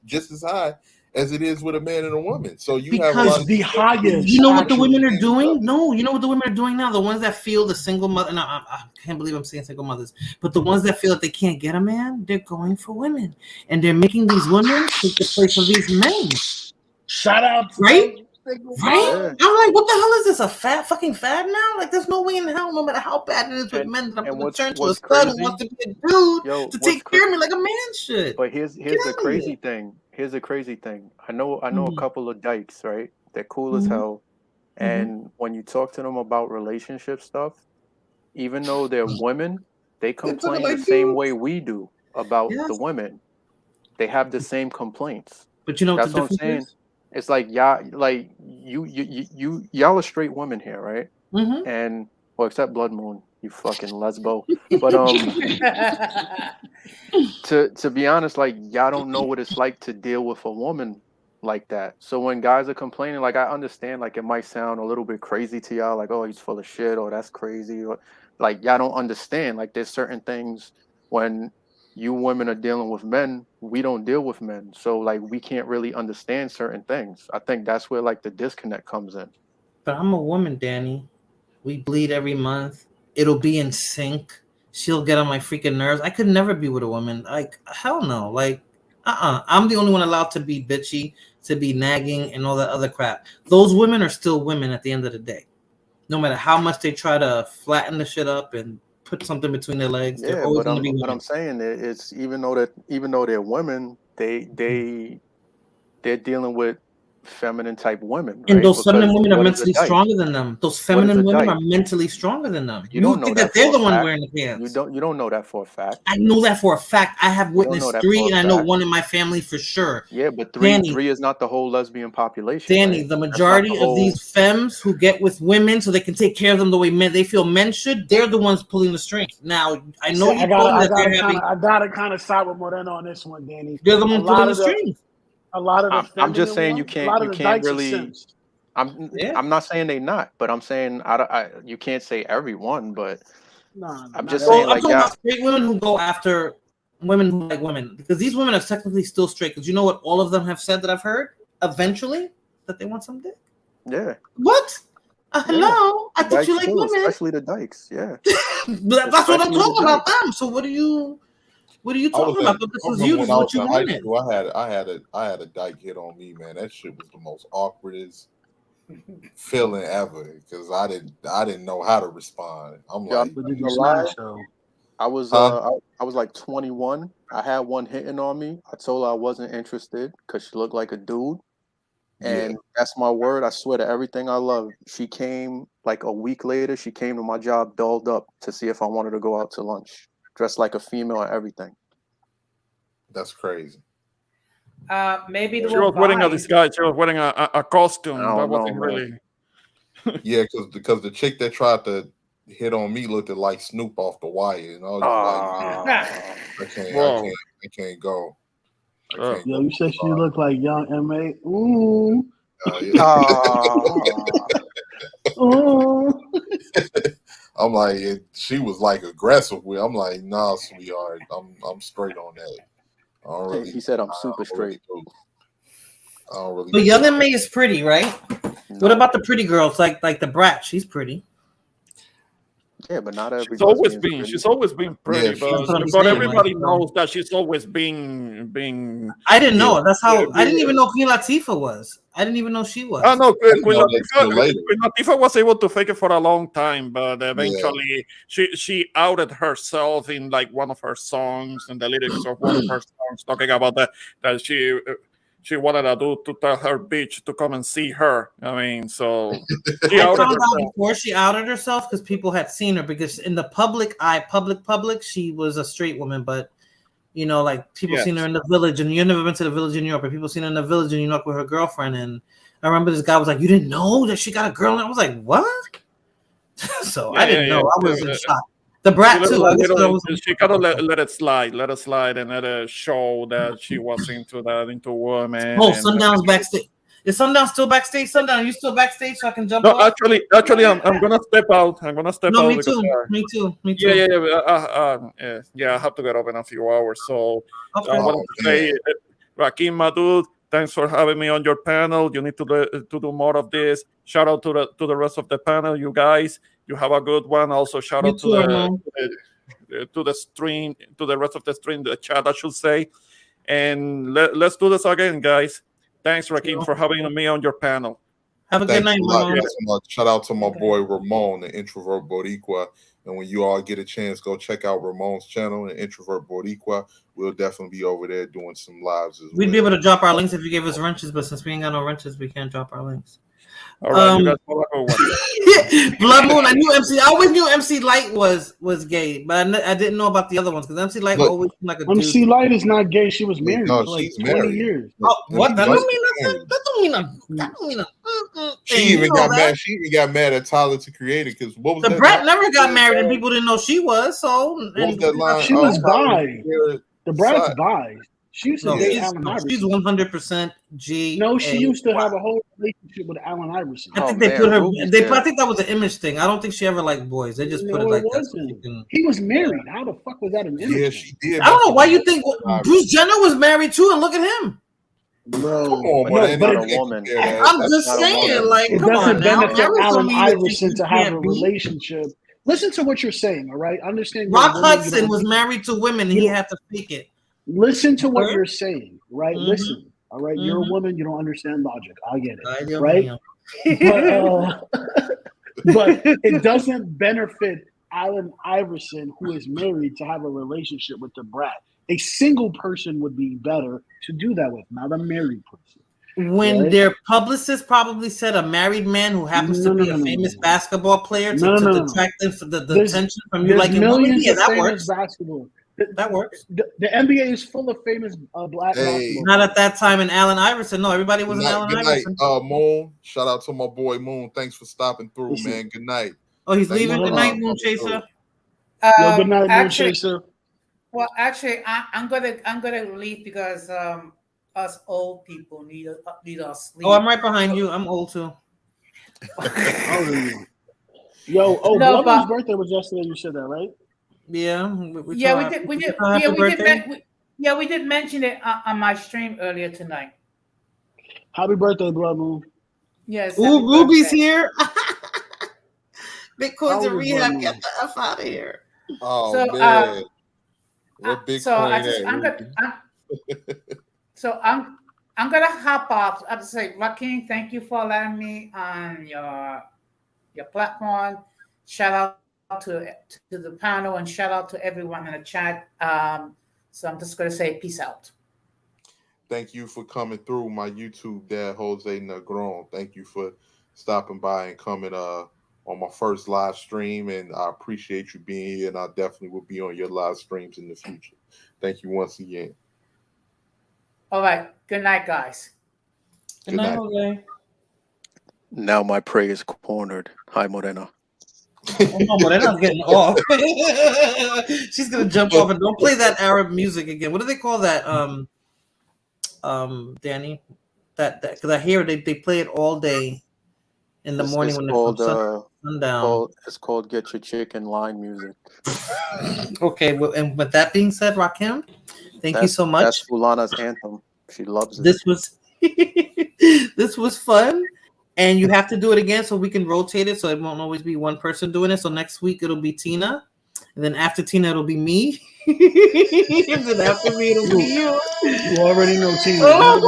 just as high as it is with a man and a woman. So have a lot of the highest. You know what the women are doing? No, you know what the women are doing now? The ones that feel the single mother. No, I can't believe I'm saying single mothers. But the ones that feel that they can't get a man, they're going for women. And they're making these women take the place of these men. Shout out. Right? Right? I'm like, what the hell is this? A fucking fad now? Like, there's no way in hell, no matter how bad it is with men, that I'm going to turn to a stud who wants to be a dude to take care of me like a man should. But here's the crazy thing. Here's the crazy thing. I know a couple of dykes, right? They're cool as hell. And when you talk to them about relationship stuff, even though they're women, they complain the same way we do about the women. They have the same complaints. But you know that's what I'm saying. It's like y'all are straight women here, right? And well, except Blood Moon, you fucking lesbo. But to be honest, like y'all don't know what it's like to deal with a woman like that. So when guys are complaining, like I understand, like it might sound a little bit crazy to y'all, like, oh, he's full of shit, or that's crazy, or like y'all don't understand. Like there's certain things when you women are dealing with men, we don't deal with men. So like we can't really understand certain things. I think that's where like the disconnect comes in. But I'm a woman, Danny. We bleed every month. It'll be in sync. She'll get on my freaking nerves. I could never be with a woman. Like, hell no. Like, I'm the only one allowed to be bitchy, to be nagging, and all that other crap. Those women are still women at the end of the day. No matter how much they try to flatten the shit up and put something between their legs, they're always going to be women. But I'm saying it's even though they're women, they're dealing with feminine type women, and right? those feminine women are what is a mentally dyke? stronger than them. Those What is feminine a women dyke? are mentally stronger than them. You don't know think that they're for the a one fact. wearing the pants. You don't know that for a fact. I know that for a fact. I have You don't know witnessed that 3, for a and I know fact. 1 in my family for sure. Yeah, but Danny, three is not the whole lesbian population. Danny, right? the majority of these femmes who get with women so they can take care of them the way they feel men should, they're the ones pulling the strings. Now, I know I gotta kind of side with Moreno on this one, Danny. They're the ones pulling the strings. A lot of the I'm just saying ones, you can't really. I'm not saying they not, but I'm saying you can't say everyone, but I'm just saying I'm talking about straight women who go after women who like women, because these women are technically still straight. Because you know what all of them have said that I've heard eventually that they want some dick. Yeah. What? Hello? I thought you like women, especially the dykes. Yeah. That's what I'm talking about them. So what are you talking about? This is you. This is what you wanted. I had a dyke hit on me, man. That shit was the most awkwardest feeling ever because I didn't know how to respond. I'm like, I was like 21. I had one hitting on me. I told her I wasn't interested because she looked like a dude. And that's my word. I swear to everything I love. She came like a week later. She came to my job dolled up to see if I wanted to go out to lunch, dressed like a female and everything. That's crazy. Maybe she was wearing a disguise. She was wearing a costume. That wasn't really. Yeah, because the chick that tried to hit on me looked like Snoop off The Wire, and I was like, I can't go. Yo, you said she looked like young M.A. Ooh. I'm like, she was like aggressive with. I'm like, nah, sweetheart, I'm straight on that. He said I'm super straight. But young M.A. is pretty, right? No. What about the pretty girls like the Brat? She's pretty. Yeah, but not every. She's always been pretty, but everybody knows that she's always been. I didn't know. That's how I didn't even know Queen Latifah was. I didn't even know she was. Oh no, Queen Latifah was able to fake it for a long time, but eventually she outed herself in like one of her songs, and the lyrics of one of her songs talking about that she wanted a dude to tell her bitch to come and see her. I mean, so she outed herself before she outed herself because people had seen her. Because in the public eye, public, she was a straight woman. But you know, like people seen her in the Village, and you've never been to the Village in New York, but people seen her in the Village in New York with her girlfriend. And I remember this guy was like, "You didn't know that she got a girl?" And I was like, "What?" So I didn't know. I was in shock. The Brat too. She gotta let it slide, and let it show that she was into women. Oh, Sundown's backstage. Is Sundown still backstage? Sundown, are you still backstage so I can jump? No, actually, I'm gonna step out. No, me too. Yeah. I have to get up in a few hours. So I want to say, Rakim, my dude, thanks for having me on your panel. You need to do more of this. Shout out to the rest of the panel, you guys. You have a good one. Also, shout out to the stream, to the rest of the stream, the chat, I should say. And let's do this again, guys. Thanks, Rakim, for having me on your panel. Have a good night, Ramon. Shout out to my boy Ramon, the Introvert Boricua. And when you all get a chance, go check out Ramon's channel, the Introvert Boricua. We'll definitely be over there doing some lives as well. We'd be able to drop our links if you gave us wrenches, but since we ain't got no wrenches, we can't drop our links. All right, you guys one. Blood Moon. I always knew MC Light was gay, but I didn't know about the other ones because MC Light always seemed like a dude. MC Light is not gay. She was married for like 20 years. Oh, what? That don't mean nothing. She even got mad at Tyler to create it because what was the Brat never got married and people didn't know she was. So what was that line? She was bi. The Brat's bi. She used to date Allen Iverson. She's 100% G. No, she used to have a whole relationship with Allen Iverson. I think they put her. I think that was an image thing. I don't think she ever liked boys. They just put it like that. He was married. How the fuck was that an image? Yeah, she did. I don't know why you think Bruce Jenner was married too, and look at him. Bro. Come on, No, man. but Not a woman. I'm just not a saying, woman. like, it come on doesn't now. benefit Iris don't Allen mean that Iverson you to have a can't be. relationship. Listen to what you're saying, all right? Understand. you're a Rock woman, you Hudson don't- was married to women, and he had to fake it. Listen to what Okay. you're saying, right? Mhm. Listen, all right? You're a Mhm. woman, you don't understand logic. I get it, Ay, Dios right? mío. But it doesn't benefit Allen Iverson, who is married, to have a relationship with the brat. A single person would be better to do that with, not a married person. When Right? their publicist probably said a married man who happens to be a famous basketball player to detract them for the attention from you liking women, millions yeah, of that famous works. basketball. That works. The NBA is full of famous black basketball. Not at that time in Allen Iverson. No, everybody was Good an night, Allen good night, Iverson. Moon. Shout out to my boy Moon. Thanks for stopping through, man. Good night. Oh, he's Thanks leaving for good night, coming Moon through. Chaser. Yo, good night, Moon Actually, Chaser. well, actually, I'm gonna leave because us old people need our sleep. Oh, I'm right behind you. I'm old too. How old are you? Yo, No, Bloodman's but birthday was yesterday. You said that, right? Yeah, we did mention it on my stream earlier tonight. Happy birthday, Blood Moon. Yes. Ooh, Ruby's here. Bitcoin's How in old is rehab. Blood Get Moon? the F out of here. Oh So, man. What Bitcoin so I at, just Ruby? I'm gonna hop off. I have to say, Joaquin, thank you for allowing me on your platform. Shout out to the panel and shout out to everyone in the chat. So I'm just gonna say peace out. Thank you for coming through, my YouTube dad, Jose Negron. Thank you for stopping by and coming on my first live stream, and I appreciate you being here, and I definitely will be on your live streams in the future. Thank you once again. All right. Good night, guys. Good night, Jose. Now my prey is cornered. Hi, Morena. Oh, no, Morena's getting off. She's gonna jump off and don't play that Arab music again. What do they call that? Danny, that because I hear they play it all day in the morning when called, it's sundown. It's called Get Your Chicken Line music. Okay, well, and with that being said, Rakim, thank you so much. That's Fulana's anthem. She loves it. This was fun. And you have to do it again so we can rotate it so it won't always be one person doing it. So next week it'll be Tina. And then after Tina it'll be me. And then after me it'll be you. You already know Tina. No,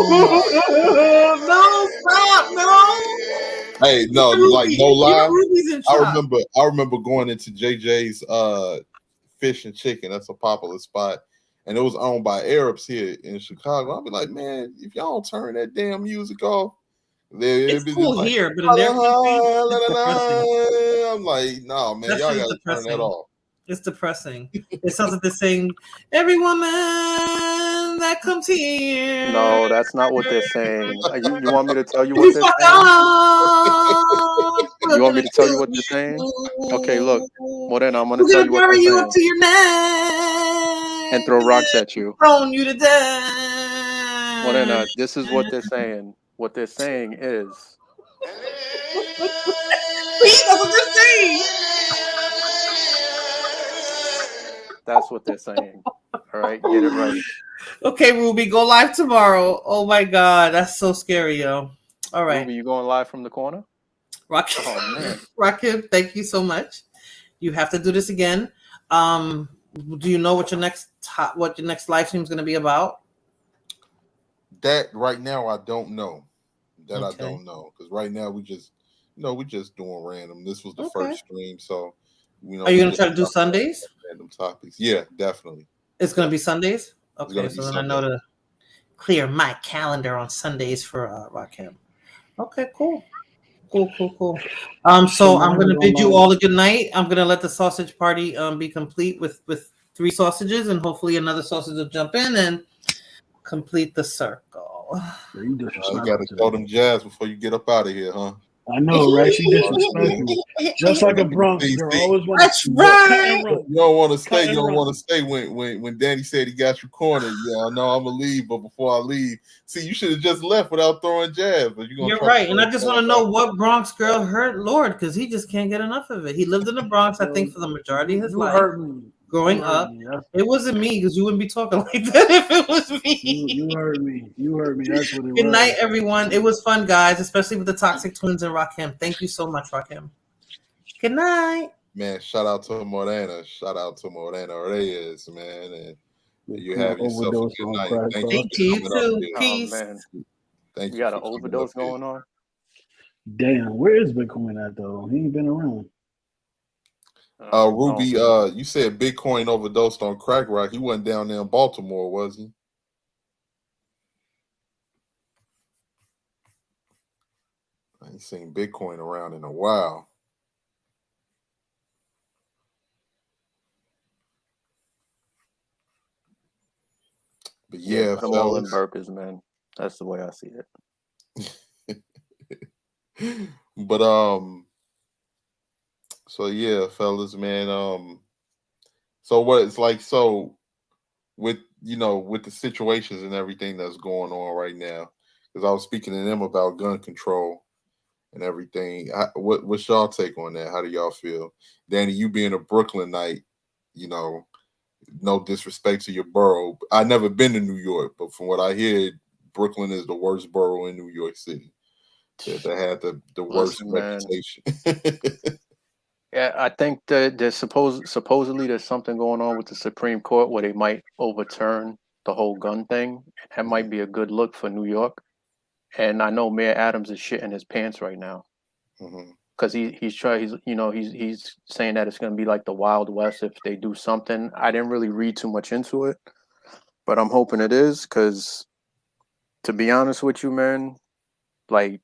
stop, no. Hey, no, like no lie. I remember going into JJ's Fish and Chicken. That's a popular spot. And it was owned by Arabs here in Chicago. I'll be like, man, if y'all don't turn that damn music off. It's cool like, here, but in their country, I'm like, no, man, y'all gotta turn that off. It's depressing. It sounds like they're saying, every woman that comes here. No, that's not what they're saying. You want me to tell you what they're saying? You want me to tell you what they're saying? Okay, look, Morena, I'm gonna tell you what they're saying. Up to your neck and throw rocks at you. Throwing you to death. Morena, this is what they're saying. What they're saying is. That's what they're saying. All right, get it right. Okay, Ruby, go live tomorrow. Oh my God, that's so scary, yo. All right. Ruby, you going live from the corner? Rakim, oh, man. Rakim, thank you so much. You have to do this again. Do you know what your next live stream is going to be about? That right now I don't know. I don't know because right now we just doing random. This was the first stream, so Are you going to try to do Sundays? Random topics, yeah, definitely. It's going to be Sundays. Okay, so then I know to clear my calendar on Sundays for Rakim. Okay, cool. So I'm going to bid you all a good night. I'm going to let the sausage party be complete with 3 sausages, and hopefully another sausage will jump in and complete the circle. You got to throw them jabs before you get up out of here, huh? I know, right? She disrespectful. Just like a Bronx girl. Always want That's right. You don't want to stay. You don't want to stay when Danny said he got you cornered. Yeah, I know I'm going to leave, but before I leave, see, you should have just left without throwing jabs. But you're right. And I just want to know what Bronx girl hurt Lord, because he just can't get enough of it. He lived in the Bronx, I think, for the majority of his life. growing up. It wasn't me because you wouldn't be talking like that if it was me. You heard me. You heard me. That's what it was. Good night, everyone. It was fun, guys, especially with the Toxic Twins and Rakim. Thank you so much, Rakim. Good night. Man, shout out to Morena. Shout out to Morena Reyes, man. And you have yourself a good night. Thank you too. Peace. Oh, man. Thank you you. Got an overdose going on? Damn, where is Bitcoin at though? He ain't been around. Ruby, you said Bitcoin overdosed on crack rock. He wasn't down there in Baltimore, was he? I ain't seen Bitcoin around in a while. But yeah, put them all in burgers, man. That's the way I see it. But so yeah, fellas, man. So what it's like, so with with the situations and everything that's going on right now, because I was speaking to them about gun control and everything. What's y'all take on that? How do y'all feel? Danny, you being a Brooklynite, no disrespect to your borough. I've never been to New York, but from what I hear, Brooklyn is the worst borough in New York City. That had the worst reputation. Yeah, I think that there's supposedly there's something going on with the Supreme Court where they might overturn the whole gun thing. That might be a good look for New York. And I know Mayor Adams is shitting his pants right now because he's saying that it's going to be like the Wild West if they do something. I didn't really read too much into it, but I'm hoping it is because, to be honest with you, man, like,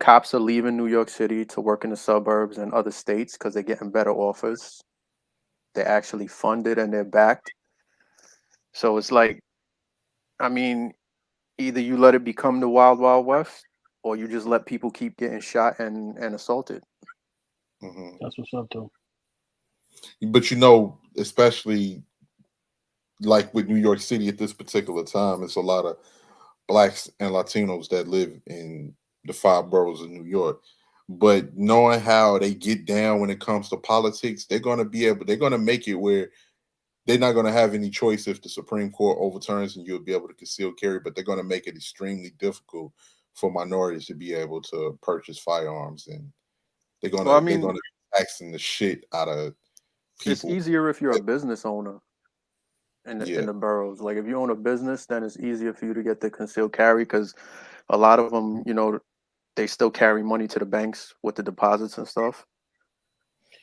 cops are leaving New York City to work in the suburbs and other states because they're getting better offers. They're actually funded and they're backed. So it's like, I mean, either you let it become the Wild Wild West or you just let people keep getting shot and assaulted. That's what's up, though. But especially like with New York City at this particular time, it's a lot of Blacks and Latinos that live in the 5 boroughs of New York. But knowing how they get down when it comes to politics, they're going to make it where they're not going to have any choice if the Supreme Court overturns and you'll be able to conceal carry, but they're going to make it extremely difficult for minorities to be able to purchase firearms, and they're going to be taxing the shit out of people. It's easier if you're a business owner in the boroughs. Like if you own a business, then it's easier for you to get the concealed carry because a lot of them, they still carry money to the banks with the deposits and stuff.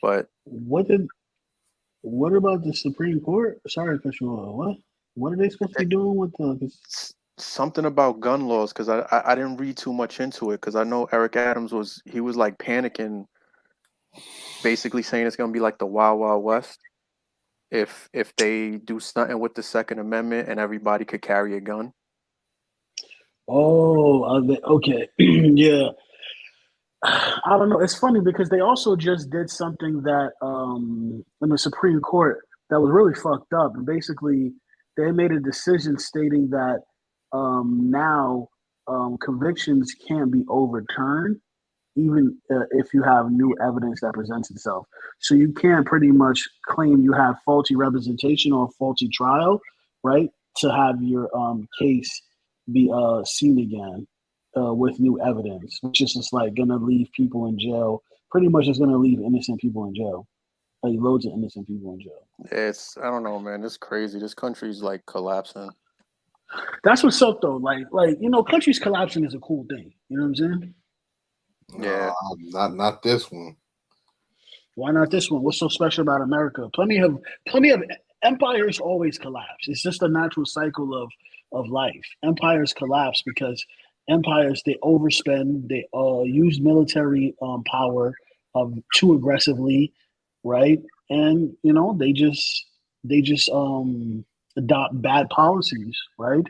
But what about the Supreme Court? Sorry to cut you off. What are they supposed to be doing with something about gun laws? Because I didn't read too much into it because I know Eric Adams was like panicking, basically saying it's going to be like the Wild Wild West if they do something with the Second Amendment and everybody could carry a gun. Oh, okay. Yeah. I don't know. It's funny because they also just did something that in the Supreme Court that was really fucked up. And basically, they made a decision stating that now convictions can't be overturned, even if you have new evidence that presents itself. So you can't pretty much claim you have faulty representation or faulty trial, right, to have your case be seen again with new evidence, which is just like gonna leave people in jail. Pretty much, it's gonna leave innocent people in jail, like loads of innocent people in jail. I don't know, man. It's crazy. This country's like collapsing. That's what's up, though. Like countries collapsing is a cool thing. You know what I'm saying? Yeah. Not this one. Why not this one? What's so special about America? Plenty of empires always collapse. It's just a natural cycle of life. Empires collapse because empires, they overspend, they use military power too aggressively, right? And they just adopt bad policies, right?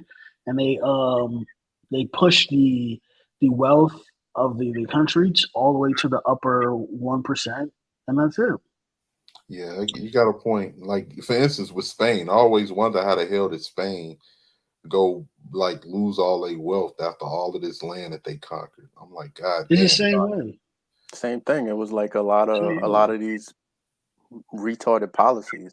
And they push the wealth of the countries all the way to the upper 1%, and that's it. Yeah, you got a point. Like, for instance, with Spain, I always wonder how the hell did Spain go like lose all their wealth after all of this land that they conquered. I'm like, God, it's the same way. Same thing. It was like a lot of these retarded policies.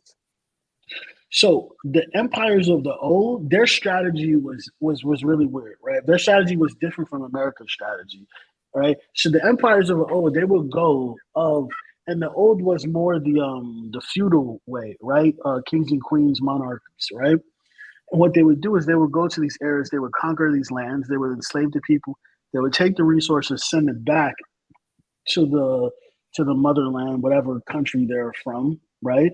So the empires of the old, their strategy was really weird, right? Their strategy was different from America's strategy, right? So the empires of the old, they would go of, and the old was more the feudal way, right? Kings and queens, monarchs, right? And what they would do is they would go to these areas, they would conquer these lands, they would enslave the people, they would take the resources, send it back to the motherland, whatever country they're from, right?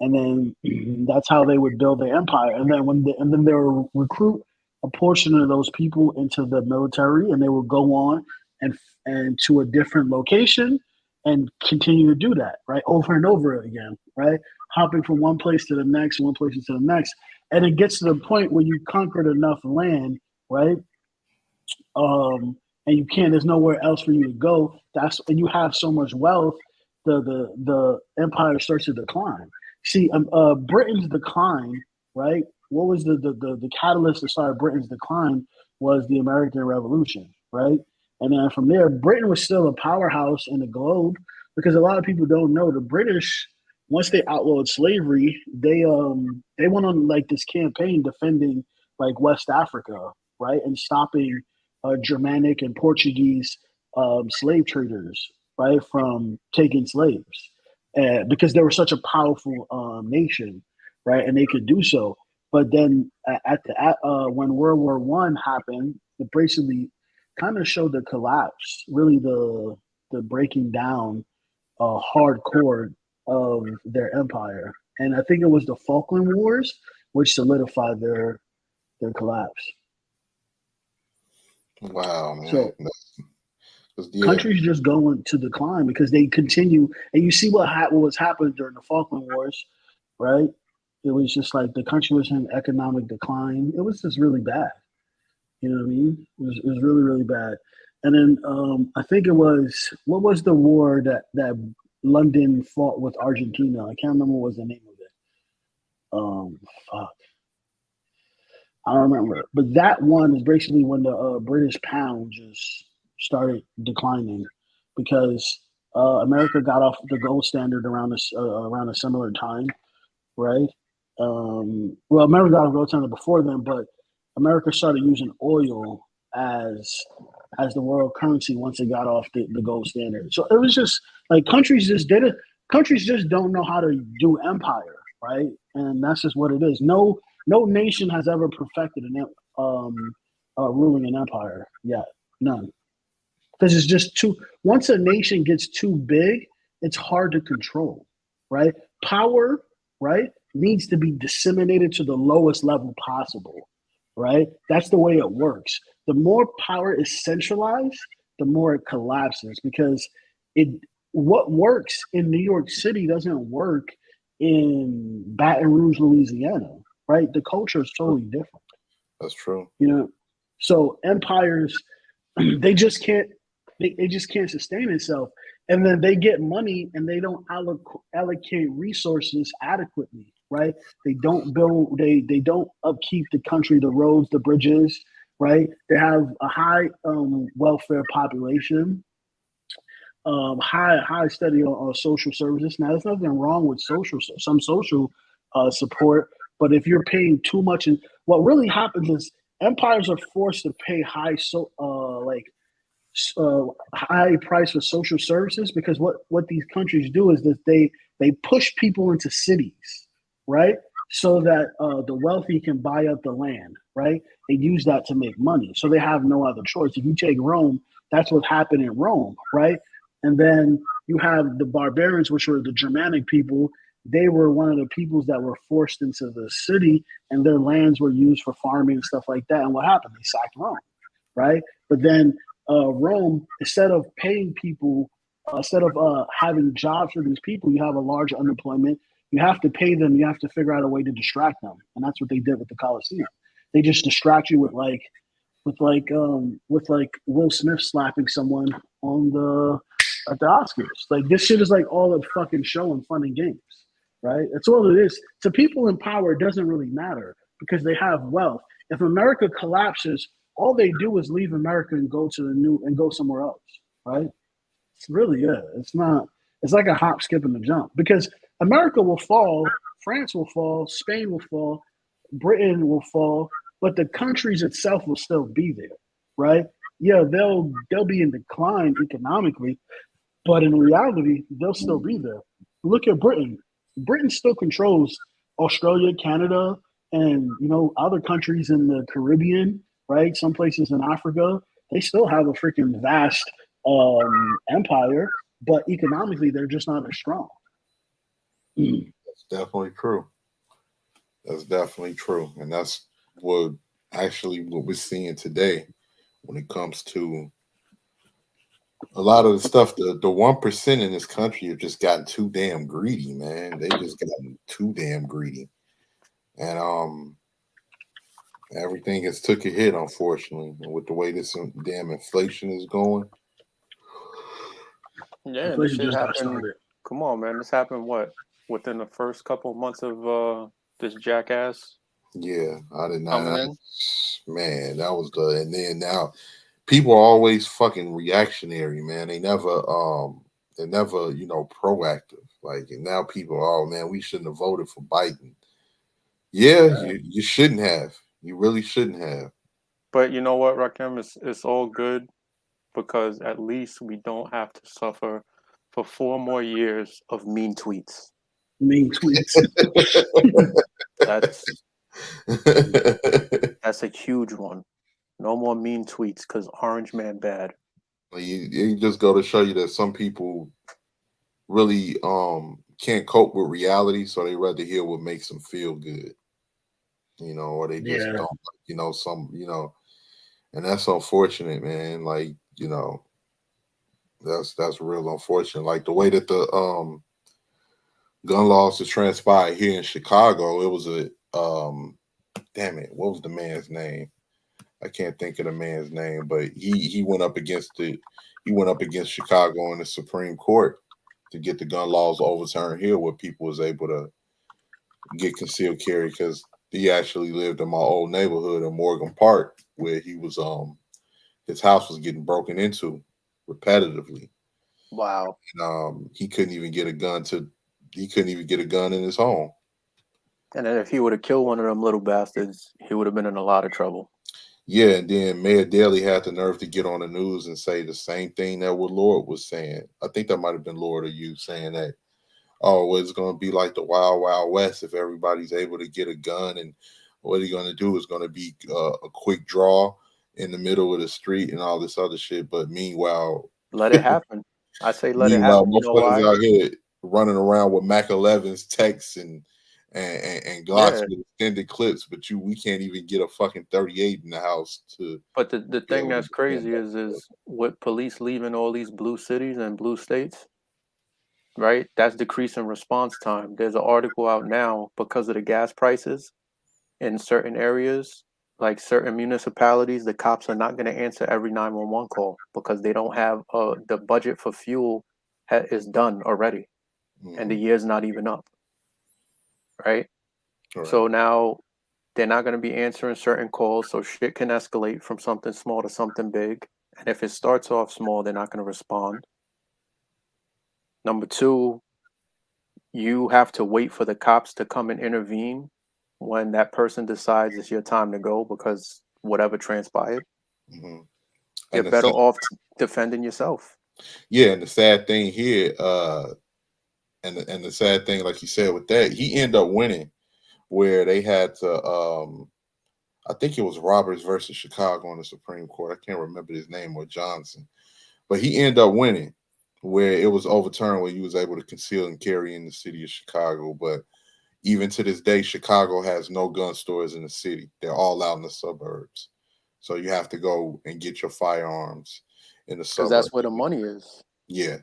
And then that's how they would build their empire. And then they would recruit a portion of those people into the military, and they would go on and to a different location and continue to do that, right, over and over again, right, hopping from one place to the next, one place to the next, and it gets to the point where you conquered enough land, right, and you can't. There's nowhere else for you to go. And you have so much wealth, the empire starts to decline. See, Britain's decline, right? What was the catalyst that started Britain's decline was the American Revolution, right? And then from there, Britain was still a powerhouse in the globe because a lot of people don't know the British. Once they outlawed slavery, they went on like this campaign defending like West Africa, right, and stopping Germanic and Portuguese slave traders, right, from taking slaves. Because they were such a powerful nation, right, and they could do so. But then when World War I happened, it basically kind of showed the collapse, really the breaking down hardcore of their empire. And I think it was the Falkland Wars which solidified their collapse. Wow, man. So countries just go into decline because they continue, and you see what was happening during the Falkland Wars, right? It was just like the country was in economic decline. It was just really bad. You know what I mean? It was really, really bad. And then I think it was, what was the war that London fought with Argentina? I can't remember what was the name of it. Fuck. I don't remember. But that one is basically when the British pound just started declining because America got off the gold standard around a similar time, right? Well, America got off the gold standard before then, but America started using oil as the world currency once it got off the gold standard. So it was just like countries just don't know how to do empire, right? And that's just what it is. No nation has ever perfected ruling an empire yet. None. Because it's just once a nation gets too big, it's hard to control, right? Power, right, needs to be disseminated to the lowest level possible, right? That's the way it works. The more power is centralized, the more it collapses because what works in New York City doesn't work in Baton Rouge, Louisiana, right? The culture is totally different. That's true. You know, so empires, they just can't sustain itself, and then they get money and they don't allocate resources adequately, right? They don't build, they don't upkeep the country, the roads, the bridges, right? They have a high welfare population, high study on social services. Now, there's nothing wrong with some social support, but if you're paying too much, and what really happens is empires are forced to pay high price for social services because what these countries do is that they push people into cities, right? So that the wealthy can buy up the land, right? They use that to make money. So they have no other choice. If you take Rome, that's what happened in Rome, right? And then you have the barbarians, which were the Germanic people. They were one of the peoples that were forced into the city, and their lands were used for farming and stuff like that. And what happened? They sacked Rome, right? But then Rome, instead of paying people, instead of having jobs for these people, you have a large unemployment. You have to pay them. You have to figure out a way to distract them, and that's what they did with the Colosseum. They just distract you with Will Smith slapping someone at the Oscars. Like, this shit is like all a fucking show and fun and games, right? That's all it is. To people in power, it doesn't really matter because they have wealth. If America collapses, all they do is leave America and go somewhere else, right? It's really, yeah. It's not. It's like a hop, skip, and a jump because America will fall, France will fall, Spain will fall, Britain will fall, but the countries itself will still be there, right? Yeah, they'll be in decline economically, but in reality, they'll still be there. Look at Britain. Britain still controls Australia, Canada, and other countries in the Caribbean, right? Some places in Africa. They still have a freaking vast empire, but economically, they're just not as strong. That's definitely true. That's definitely true, and that's what we're seeing today when it comes to a lot of the stuff. The 1% in this country have just gotten too damn greedy, man. They just gotten too damn greedy, and everything has took a hit, unfortunately, with the way this damn inflation is going. Yeah, this shit happened. Come on, man. This happened within the first couple of months of this jackass. Yeah, I did not. Coming in? Man, that was and then now people are always fucking reactionary, man. They never proactive. Like, and now people, oh man, we shouldn't have voted for Biden. Yeah, you shouldn't have. You really shouldn't have. But you know what, Rakim? It's all good because at least we don't have to suffer for 4 more years of mean tweets. Mean tweets. That's a huge one. No more mean tweets because Orange Man bad. You just go to show you that some people really can't cope with reality, so they rather hear what makes them feel good. Or they just don't, and that's unfortunate, man. Like, that's real unfortunate. Like the way that the gun laws have transpired here in Chicago, it was damn it, what was the man's name? I can't think of the man's name, but he went up against Chicago in the Supreme Court to get the gun laws overturned here, where people was able to get concealed carry, because he actually lived in my old neighborhood in Morgan Park, where he was his house was getting broken into repetitively. Wow. And he couldn't even get a gun in his home. And then if he would have killed one of them little bastards, he would have been in a lot of trouble. Yeah, and then Mayor Daley had the nerve to get on the news and say the same thing that what Lord was saying. I think that might have been Lord or you saying that, oh, it's going to be like the Wild Wild West if everybody's able to get a gun, and what he's going to do is going to be a quick draw in the middle of the street and all this other shit. But meanwhile, let it happen. I say let it happen. You know why? Out here running around with Mac 11s, texts, and Glocks with extended clips, but we can't even get a fucking 38 in the house to. But the thing that's crazy is with police leaving all these blue cities and blue states, right? That's decreasing response time. There's an article out now because of the gas prices in certain areas, like certain municipalities, the cops are not going to answer every 911 call because they don't have the budget for fuel is done already, and the year's not even up. Right? So now they're not going to be answering certain calls, so shit can escalate from something small to something big. And if it starts off small, they're not going to respond. Number 2, you have to wait for the cops to come and intervene when that person decides it's your time to go because whatever transpired. You're better off defending yourself. Yeah, and the sad thing here, and the sad thing, like you said, with that, he ended up winning, where they had to, I think it was Roberts versus Chicago on the Supreme Court. I can't remember his name, or Johnson, but he ended up winning, where it was overturned, where he was able to conceal and carry in the city of Chicago. But even to this day, Chicago has no gun stores in the city. They're all out in the suburbs. So you have to go and get your firearms in the suburbs. Because that's where the money is. Yeah.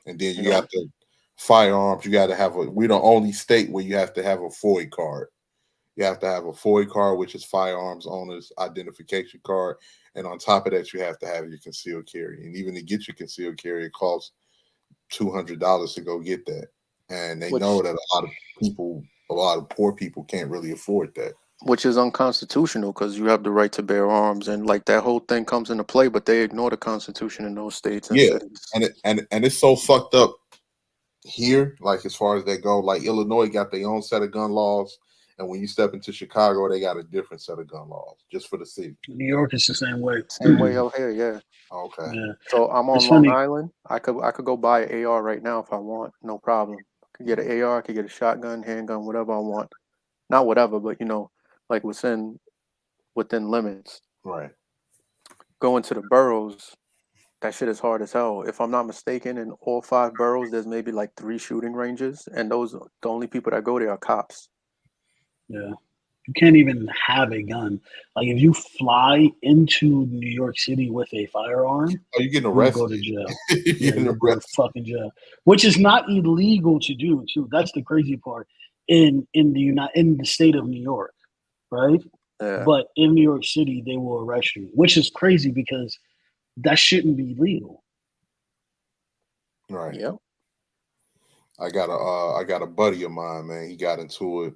And then you have to firearms. You got to have we're the only state where you have to have a FOID card. You have to have a FOID card, which is firearms owner's identification card. And on top of that, you have to have your concealed carry. And even to get your concealed carry, it costs $200 to go get that. And they know that a lot of poor people can't really afford that. Which is unconstitutional because you have the right to bear arms, and like that whole thing comes into play, but they ignore the Constitution in those states and cities. And it's so fucked up here, like as far as they go, like Illinois got their own set of gun laws, and when you step into Chicago, they got a different set of gun laws just for the city. New York is the same way. Same way out here, yeah. Okay. Yeah. So I'm on It's Long funny. Island. I could go buy an AR right now if I want, no problem. I could get an AR, I could get a shotgun, handgun, whatever I want. Not whatever, but like within limits. Right. Going to the boroughs, that shit is hard as hell. If I'm not mistaken, in all 5 boroughs, there's maybe like 3 shooting ranges, and the only people that go there are cops. Yeah. You can't even have a gun. Like if you fly into New York City with a firearm, you're getting you'll arrested. go to jail. You're You'll go to fucking jail. Which is not illegal to do too. That's the crazy part. In the state of New York, right? Yeah. But in New York City, they will arrest you, which is crazy because that shouldn't be legal. Right. Yep. I got a buddy of mine, man. He got into it.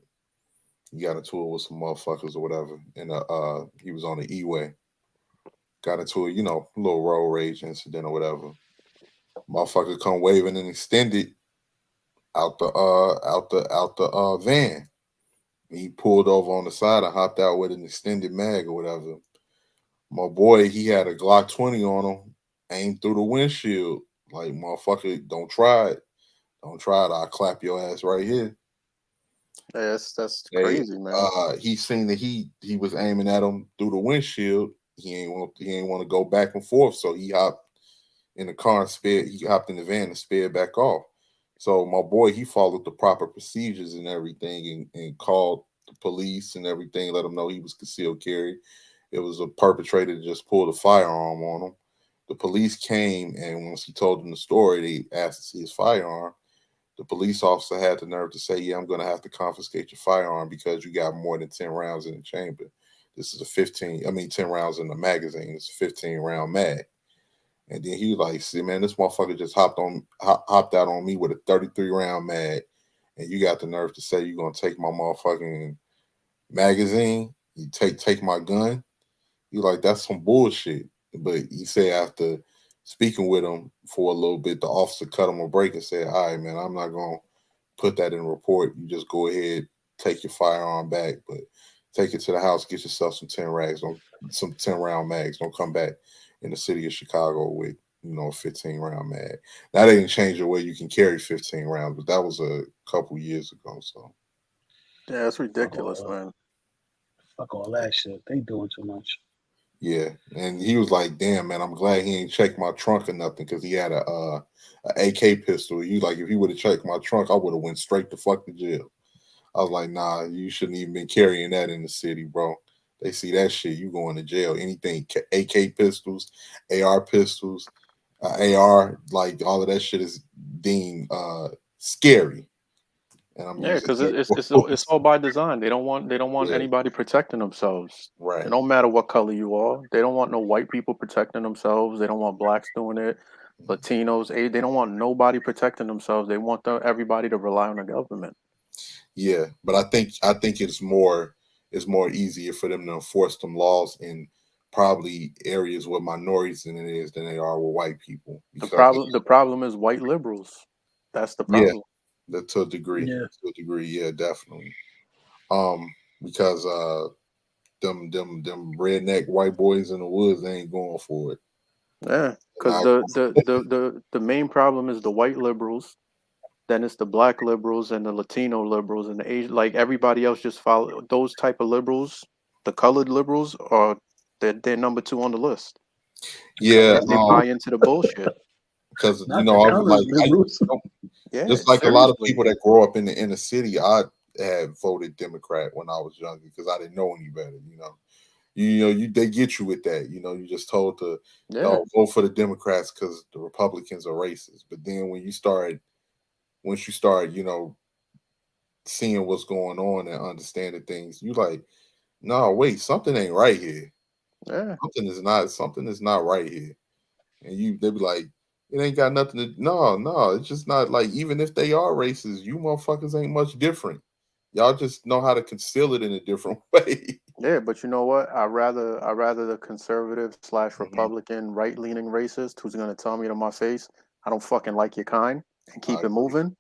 With some motherfuckers or whatever, and he was on the E-way. Got into a little road rage incident or whatever. Motherfucker come waving and extended out the van. He pulled over on the side and hopped out with an extended mag or whatever. My boy, he had a Glock 20 on him, aimed through the windshield. Like, motherfucker, don't try it. Don't try it. I'll clap your ass right here. Yeah, that's crazy, man. He seen that he was aiming at him through the windshield. He ain't want to go back and forth, so he hopped in the car and sped. He hopped in the van and sped back off. So my boy, he followed the proper procedures and everything, and called the police and everything. Let them know he was concealed carry. It was a perpetrator that just pulled a firearm on him. The police came, and once he told them the story, they asked to see his firearm. The police officer had the nerve to say, "Yeah, I'm going to have to confiscate your firearm because you got more than 10 rounds in the chamber. This is 10 rounds in the magazine. It's a 15-round mag." And then he was like, "See, man, this motherfucker just hopped out on me with a 33-round mag, and you got the nerve to say you're going to take my motherfucking magazine? You take my gun?" You like, that's some bullshit. But he said after speaking with him for a little bit, the officer cut him a break and said, "All right, man, I'm not going to put that in a report. You just go ahead, take your firearm back, but take it to the house, get yourself some 10-round mags. Don't come back in the city of Chicago with, a 15-round mag." That ain't changed the way you can carry 15 rounds, but that was a couple years ago. So yeah, that's ridiculous, man. Fuck all that shit. They doing too much. Yeah, and he was like, "Damn, man, I'm glad he ain't checked my trunk or nothing because he had a AK pistol. You like, if he would have checked my trunk, I would have went straight to fuck the jail." I was like, "Nah, you shouldn't even been carrying that in the city, bro. They see that shit, you going to jail. Anything AK pistols, AR pistols, AR, like all of that shit is deemed scary." And I'm because it's all by design. They don't want anybody protecting themselves. Right. It don't matter what color you are. They don't want no white people protecting themselves. They don't want blacks doing it. Latinos, they don't want nobody protecting themselves. They want everybody to rely on the government. Yeah, but I think it's more easier for them to enforce them laws in probably areas with minorities than it is than they are with white people. The problem is white liberals. That's the problem. Yeah, to a degree. Yeah. To a degree, yeah, definitely. Because them redneck white boys in the woods, they ain't going for it. Yeah, because the main problem is the white liberals. Then it's the black liberals and the Latino liberals and the Asian. Like everybody else, just follow those type of liberals. The colored liberals are they're number 2 on the list. Yeah, they buy into the bullshit. Because I was like, just like seriously. A lot of people that grow up in the inner city, I had voted Democrat when I was younger because I didn't know any better. They get you with that. You just told to vote for the Democrats because the Republicans are racist. But then once you start, seeing what's going on and understanding things, you like, no, wait, something ain't right here. Yeah, something is not right here. And they be like, it ain't got nothing to. No, it's just not like. Even if they are racist, you motherfuckers ain't much different. Y'all just know how to conceal it in a different way. Yeah, but you know what? I rather the conservative / Republican right-leaning racist who's gonna tell me to my face, I don't fucking like your kind. and keep it moving,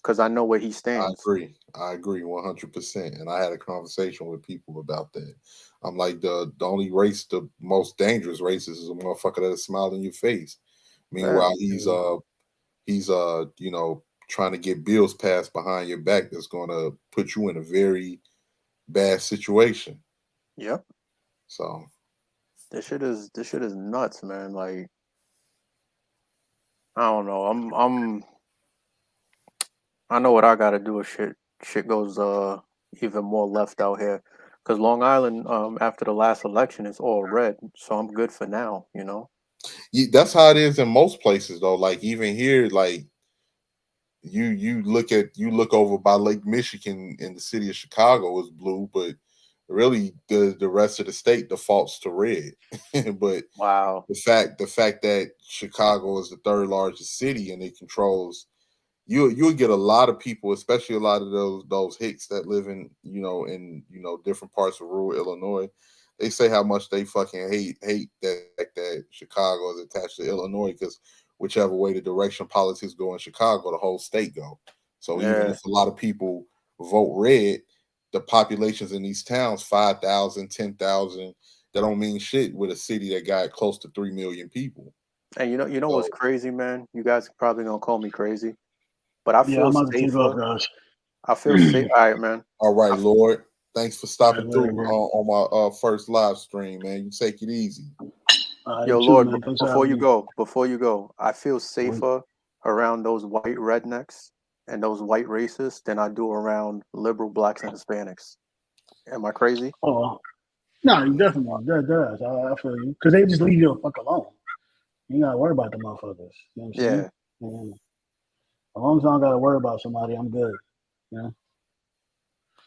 because I know where he stands. I agree 100%. And I had a conversation with people about that. I'm like, the only race, the most dangerous race is a motherfucker that'll smile in your face. Meanwhile, he's you know, trying to get bills passed behind your back that's gonna put you in a very bad situation. Yep. So this shit is nuts, man. Like, I don't know. I know what I gotta do if shit goes even more left out here. Because Long Island, after the last election, is all red, so I'm good for now. You know. that's how it is in most places, though. Like even here, like you look over by Lake Michigan in the city of Chicago is blue, but really the rest of the state defaults to red. But wow, the fact that Chicago is the third largest city and it controls, you'll get a lot of people, especially a lot of those hicks that live in different parts of rural Illinois. They say how much they fucking hate that Chicago is attached to Illinois, because whichever way the direction politics go in Chicago, the whole state go. So even if a lot of people vote red, the populations in these towns, 5,000, 10,000, that don't mean shit with a city that got close to 3 million people. And you know what's crazy, man? You guys are probably gonna call me crazy, but I feel I'm about to take off, safer. guys. I feel safe. All right, man. All right, Lord. Thanks for stopping through later, on my first live stream, man. You take it easy. Yo, Lord, before you go, I feel safer around those white rednecks and those white racists than I do around liberal blacks and Hispanics. Am I crazy? Oh, no, you definitely does. I feel you, because they just leave you the fuck alone. You ain't gotta worry about the motherfuckers. You know what I'm saying? Yeah. As long as I don't gotta worry about somebody, I'm good. You know?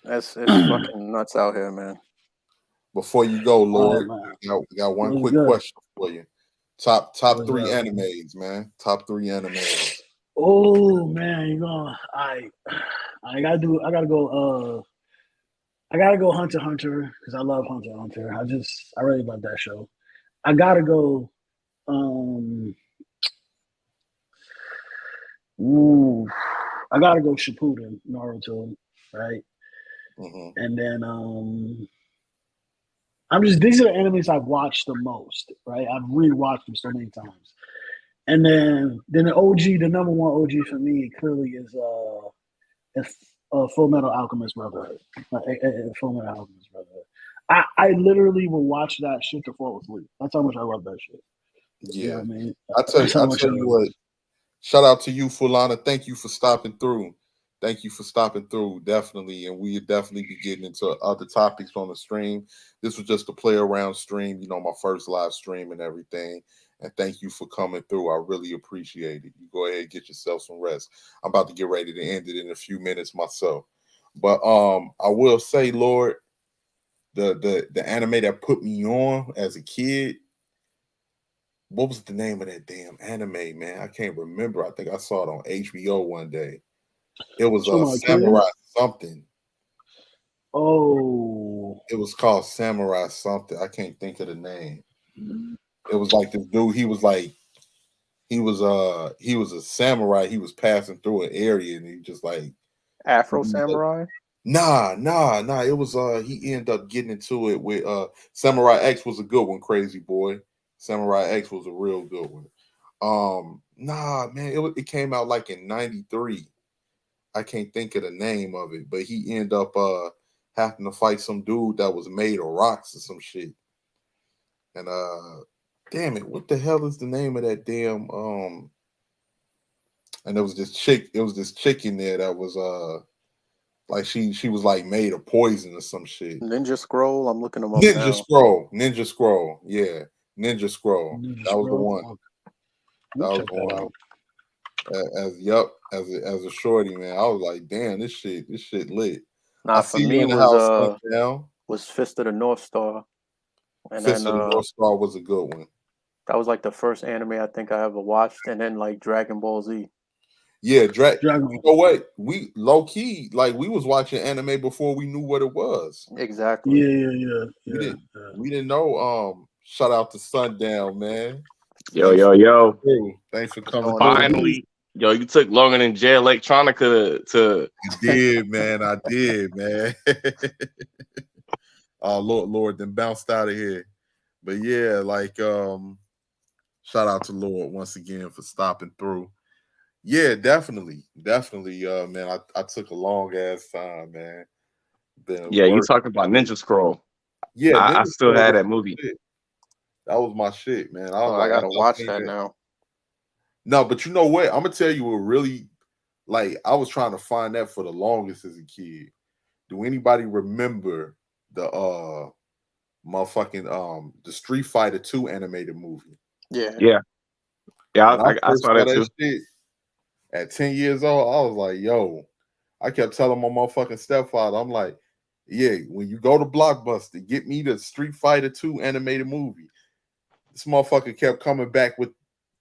It's fucking nuts out here, man. Before you go, Lord, we got one quick question for you. Top 3 animes, man. Top 3 animes. Oh man, you know, I gotta go Hunter x Hunter, because I love Hunter x Hunter. I really love that show. I gotta go I gotta go Shippuden, Naruto, right? Mm-hmm. And then these are the animes I've watched the most, right? I've rewatched them so many times. And then the OG, the number one OG for me clearly is Full Metal Alchemist Brotherhood. Full Metal Alchemist Brotherhood. I literally will watch that shit to fall asleep. That's how much I love that shit. Yeah. You know what I mean? I tell you what, shout out to you, Fulana. Thank you for stopping through. Definitely. And we'll definitely be getting into other topics on the stream. This was just a play around stream, my first live stream and everything. And thank you for coming through. I really appreciate it. You go ahead and get yourself some rest. I'm about to get ready to end it in a few minutes myself. But I will say, Lord, the anime that put me on as a kid, what was the name of that damn anime, man? I can't remember. I think I saw it on HBO one day. It was Samurai something. Oh. It was called Samurai something. I can't think of the name. It was like this dude. He was a samurai. He was passing through an area, and he just like Afro Samurai. Nah. It was he ended up getting into it with Samurai X was a good one, crazy boy. Samurai X was a real good one. Nah, man, it came out like in '93. I can't think of the name of it, but he ended up having to fight some dude that was made of rocks or some shit. And damn it, what the hell is the name of that damn and there was this chick in there that was like she was like made of poison or some shit. Ninja Scroll, I'm looking them up Ninja now. Scroll, yeah. Ninja Scroll. That was the one. That was the one. As a shorty, man, I was like, damn, this shit lit. Nah, for me was Fist of the North Star. And Fist of the North Star was a good one. That was like the first anime I think I ever watched, and then like Dragon Ball Z. Yeah, Dragon. You know what? We low key, like we was watching anime before we knew what it was. Exactly. Yeah. We didn't know. Shout out to Sundown, man. Yo. Thanks for coming. Finally, Yo, you took longer than Jay Electronica to. I did, man. I did, man. Oh Lord, then bounced out of here. But yeah, like shout out to Lord once again for stopping through. Yeah, definitely, man. I took a long ass time, man. Yeah, you talking about Ninja Scroll? Yeah, I still had that movie. That was my shit, man. I was I gotta watch that now. No, but you know what? I'm gonna tell you what really, like, I was trying to find that for the longest as a kid. Do anybody remember the motherfucking the Street Fighter 2 animated movie? Yeah. I saw that too. Shit, at 10 years old, I was like, yo, I kept telling my motherfucking stepfather, I'm like, yeah, when you go to Blockbuster, get me the Street Fighter 2 animated movie. This motherfucker kept coming back with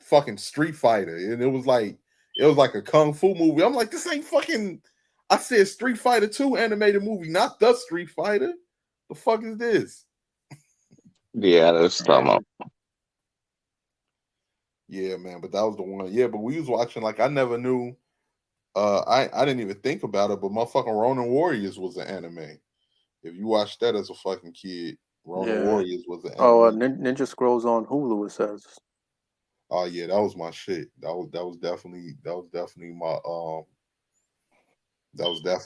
fucking Street Fighter, and it was like a kung fu movie. I'm like, this ain't fucking. I said Street Fighter 2 animated movie, not the Street Fighter. The fuck is this? Yeah, that's talking about. Yeah, man, but that was the one. Yeah, but we was watching, like, I never knew. I didn't even think about it, but motherfucking Ronin Warriors was an anime. If you watched that as a fucking kid, Ronin Warriors was an anime. Ninja Scrolls on Hulu, it says. Oh yeah, that was my shit. That was definitely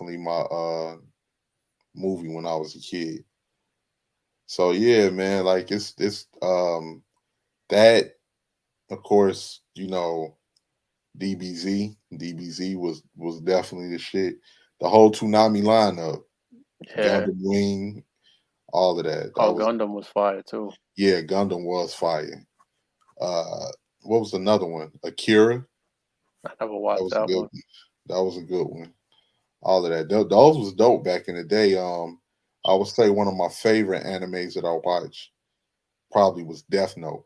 my movie when I was a kid. So yeah, man, like it's that, of course, you know, DBZ was definitely the shit. The whole Toonami lineup, Gundam Wing, all of that. Gundam was fire too. Yeah, Gundam was fire. What was another one? Akira. I never watched that one. That was a good one. All of that. Those was dope back in the day. I would say one of my favorite animes that I watched probably was Death Note.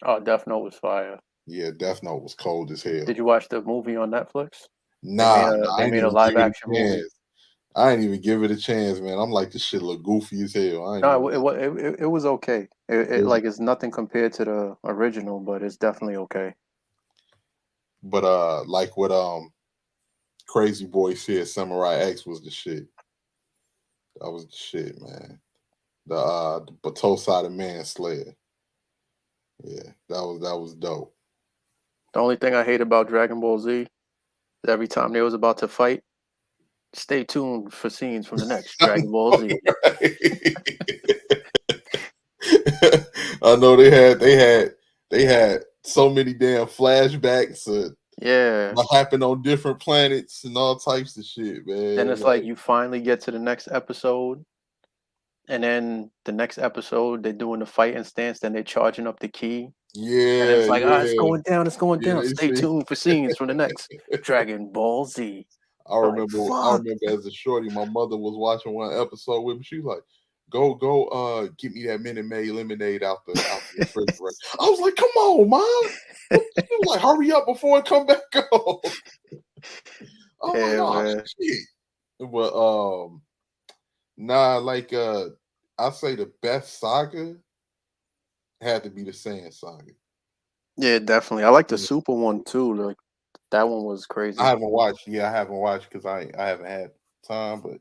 Oh, Death Note was fire. Yeah, Death Note was cold as hell. Did you watch the movie on Netflix? Nah, they made a live action movie. I didn't even give it a chance, man. I'm like, this shit look goofy as hell. It was okay. It's nothing compared to the original, but it's definitely okay. But like what Crazy Boy said, Samurai X was the shit. That was the shit, man. The Batosai the Manslayer. Yeah, that was dope. The only thing I hate about Dragon Ball Z is every time they was about to fight, stay tuned for scenes from the next Dragon Ball Z. I know they had so many damn flashbacks. What happened on different planets and all types of shit, man. Then it's like you finally get to the next episode, and then the next episode they're doing the fighting stance, then they're charging up the ki. Yeah, and it's like, it's going down, it's going down. Stay tuned for scenes from the next Dragon Ball Z. I remember as a shorty, my mother was watching one episode with me. She was like, go get me that Minute Maid lemonade out the refrigerator. I was like, come on, Mom. She was like, hurry up before it come back on. Oh my gosh, shit. But like I say the best saga had to be the Saiyan saga. Yeah, definitely. I like the Super one too. Like that one was crazy. I haven't watched because I haven't had time, but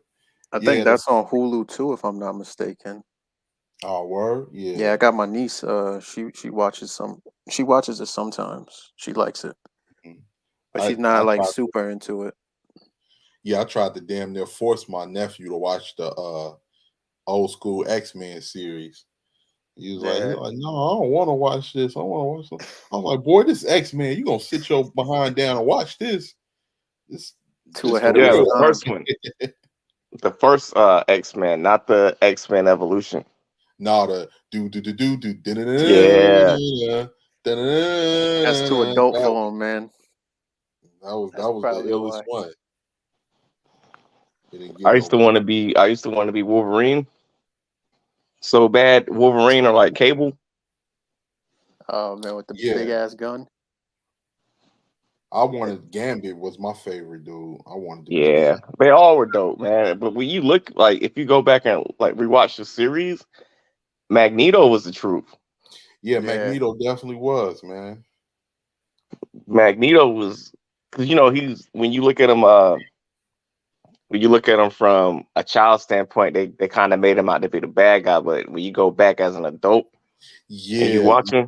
I think that's on Hulu too, if I'm not mistaken. Oh, word? Yeah. Yeah, I got my niece. She watches it sometimes. She likes it, but she's not like super into it. Yeah, I tried to damn near force my nephew to watch the old school X-Men series. He was like, no, I don't want to watch this. I want to watch this. I'm like, boy, this X-Men, you gonna sit your behind down and watch this. Too ahead of the first one. The first X-Men, not the X-Men Evolution. No, the Yeah. That's too adult for him, man. That was the illest one. I used to want to be Wolverine. So bad, Wolverine or like Cable. Oh man, with the big ass gun. I wanted Gambit was my favorite dude. I wanted. They all were dope, man. But when you look, like, if you go back and like rewatch the series, Magneto was the truth. Yeah, Magneto definitely was, man. Magneto was because he's when you look at him from a child standpoint, they kind of made him out to be the bad guy. But when you go back as an adult and you watch him,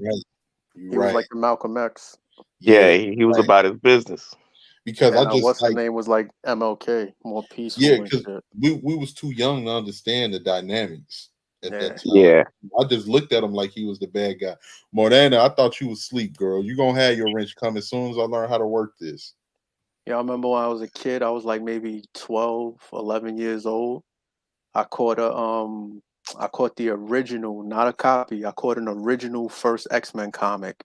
he was like the Malcolm X. Yeah, he was about his business. Because and, I just what's his name was like MLK, more peaceful. Yeah, because we was too young to understand the dynamics at that time. Yeah, I just looked at him like he was the bad guy. Morena, I thought you was asleep, girl. You gonna have your wrench come as soon as I learn how to work this. Yeah, I remember when I was a kid, I was like maybe 12, 11 years old. I caught the original, not a copy. I caught an original first X-Men comic,